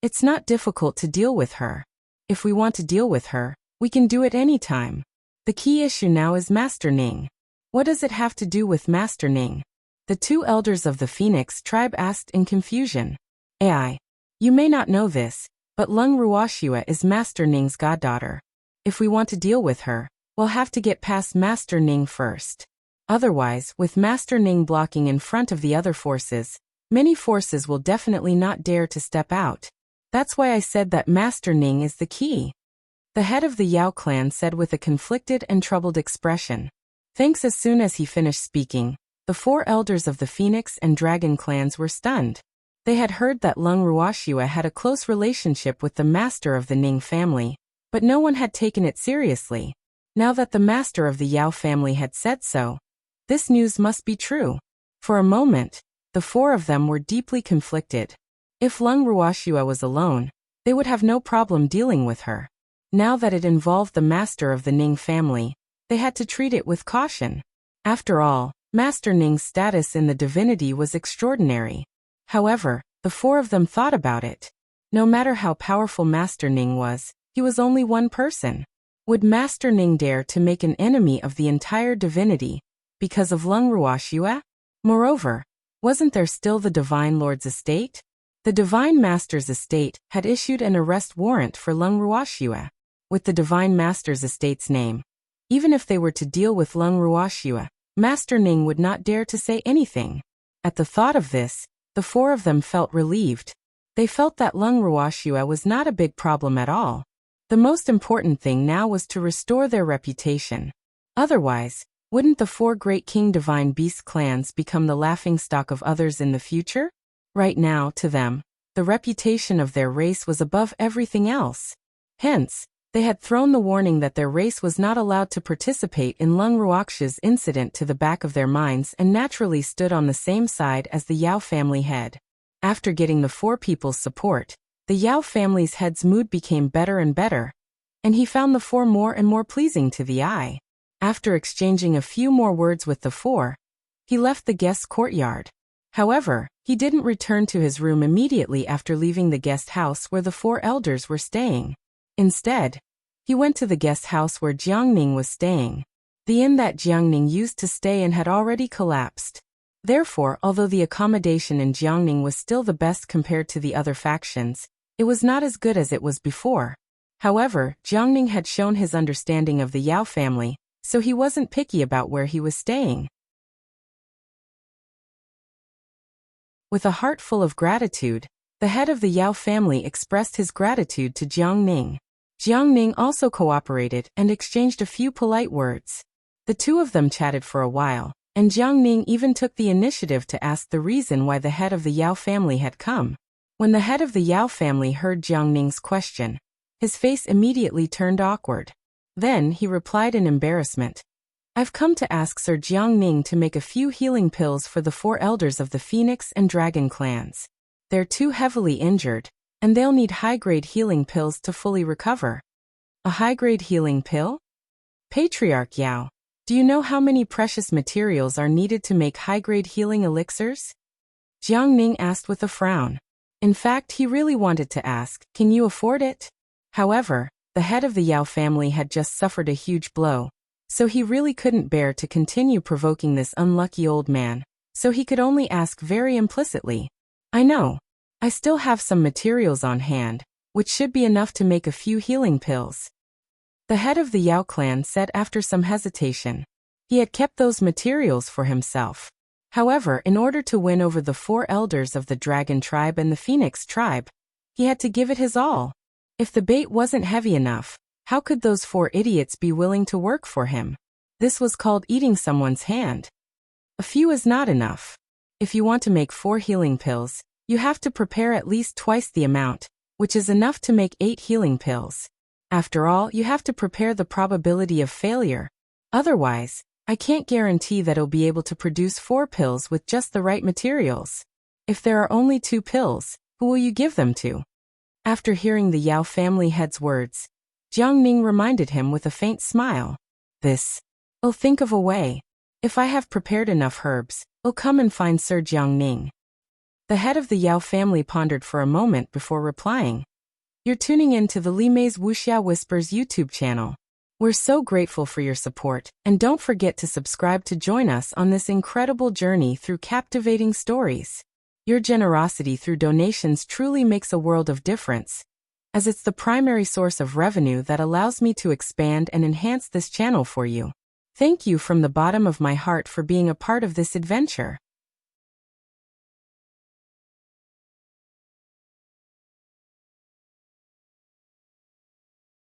S1: It's not difficult to deal with her. If we want to deal with her, we can do it any time. The key issue now is Master Ning." "What does it have to do with Master Ning?" the two elders of the Phoenix tribe asked in confusion. "Ai, you may not know this, but Lung Ruoxue is Master Ning's goddaughter. If we want to deal with her, we'll have to get past Master Ning first. Otherwise, with Master Ning blocking in front of the other forces, many forces will definitely not dare to step out. That's why I said that Master Ning is the key," the head of the Yao clan said with a conflicted and troubled expression. Thanks. As soon as he finished speaking, the four elders of the Phoenix and Dragon clans were stunned. They had heard that Lung Ruoxue had a close relationship with the master of the Ning family, but no one had taken it seriously. Now that the master of the Yao family had said so, this news must be true. For a moment, the four of them were deeply conflicted. If Lung Ruoxue was alone, they would have no problem dealing with her. Now that it involved the master of the Ning family, they had to treat it with caution. After all, Master Ning's status in the divinity was extraordinary. However, the four of them thought about it. No matter how powerful Master Ning was, he was only one person. Would Master Ning dare to make an enemy of the entire divinity because of Lung Ruoxue? Moreover, wasn't there still the Divine Lord's estate? The Divine Master's estate had issued an arrest warrant for Lung Ruoxue. With the Divine Master's estate's name, even if they were to deal with Lung Ruoxue, Master Ning would not dare to say anything. At the thought of this, the four of them felt relieved. They felt that Lung Ruoxue was not a big problem at all. The most important thing now was to restore their reputation. Otherwise, wouldn't the four great King Divine Beast clans become the laughingstock of others in the future? Right now, to them, the reputation of their race was above everything else. Hence, they had thrown the warning that their race was not allowed to participate in Lung Ruoxue's incident to the back of their minds and naturally stood on the same side as the Yao family head. After getting the four people's support, the Yao family's head's mood became better and better, and he found the four more and more pleasing to the eye. After exchanging a few more words with the four, he left the guest courtyard. However, he didn't return to his room immediately after leaving the guest house where the four elders were staying. Instead, he went to the guest house where Jiangning was staying. The inn that Jiangning used to stay in had already collapsed. Therefore, although the accommodation in Jiangning was still the best compared to the other factions, it was not as good as it was before. However, Jiangning had shown his understanding of the Yao family, so he wasn't picky about where he was staying. With a heart full of gratitude, the head of the Yao family expressed his gratitude to Jiangning. Jiangning also cooperated and exchanged a few polite words. The two of them chatted for a while, and Jiangning even took the initiative to ask the reason why the head of the Yao family had come. When the head of the Yao family heard Jiangning's question, his face immediately turned awkward. Then he replied in embarrassment, "I've come to ask Sir Jiangning to make a few healing pills for the four elders of the Phoenix and Dragon clans. They're too heavily injured, and they'll need high-grade healing pills to fully recover." "A high-grade healing pill? Patriarch Yao, do you know how many precious materials are needed to make high-grade healing elixirs?" Jiangning asked with a frown. In fact, he really wanted to ask, "Can you afford it?" However, The head of the Yao family had just suffered a huge blow, so he really couldn't bear to continue provoking this unlucky old man, so he could only ask very implicitly, "I know. I still have some materials on hand, which should be enough to make a few healing pills." The head of the Yao clan said after some hesitation. He had kept those materials for himself. However, in order to win over the 4 elders of the Dragon tribe and the Phoenix tribe, he had to give it his all. If the bait wasn't heavy enough, how could those 4 idiots be willing to work for him? This was called eating someone's hand. A few is not enough. If you want to make 4 healing pills, you have to prepare at least twice the amount, which is enough to make 8 healing pills. After all, you have to prepare the probability of failure. Otherwise, I can't guarantee that I'll be able to produce 4 pills with just the right materials. If there are only 2 pills, who will you give them to? After hearing the Yao family head's words, Jiang Ning reminded him with a faint smile. I'll think of a way. If I have prepared enough herbs, I'll come and find Sir Jiang Ning. The head of the Yao family pondered for a moment before replying. You're tuning in to the Li Mei's Wuxia Whispers YouTube channel. We're so grateful for your support, and don't forget to subscribe to join us on this incredible journey through captivating stories. Your generosity through donations truly makes a world of difference, as it's the primary source of revenue that allows me to expand and enhance this channel for you. Thank you from the bottom of my heart for being a part of this adventure.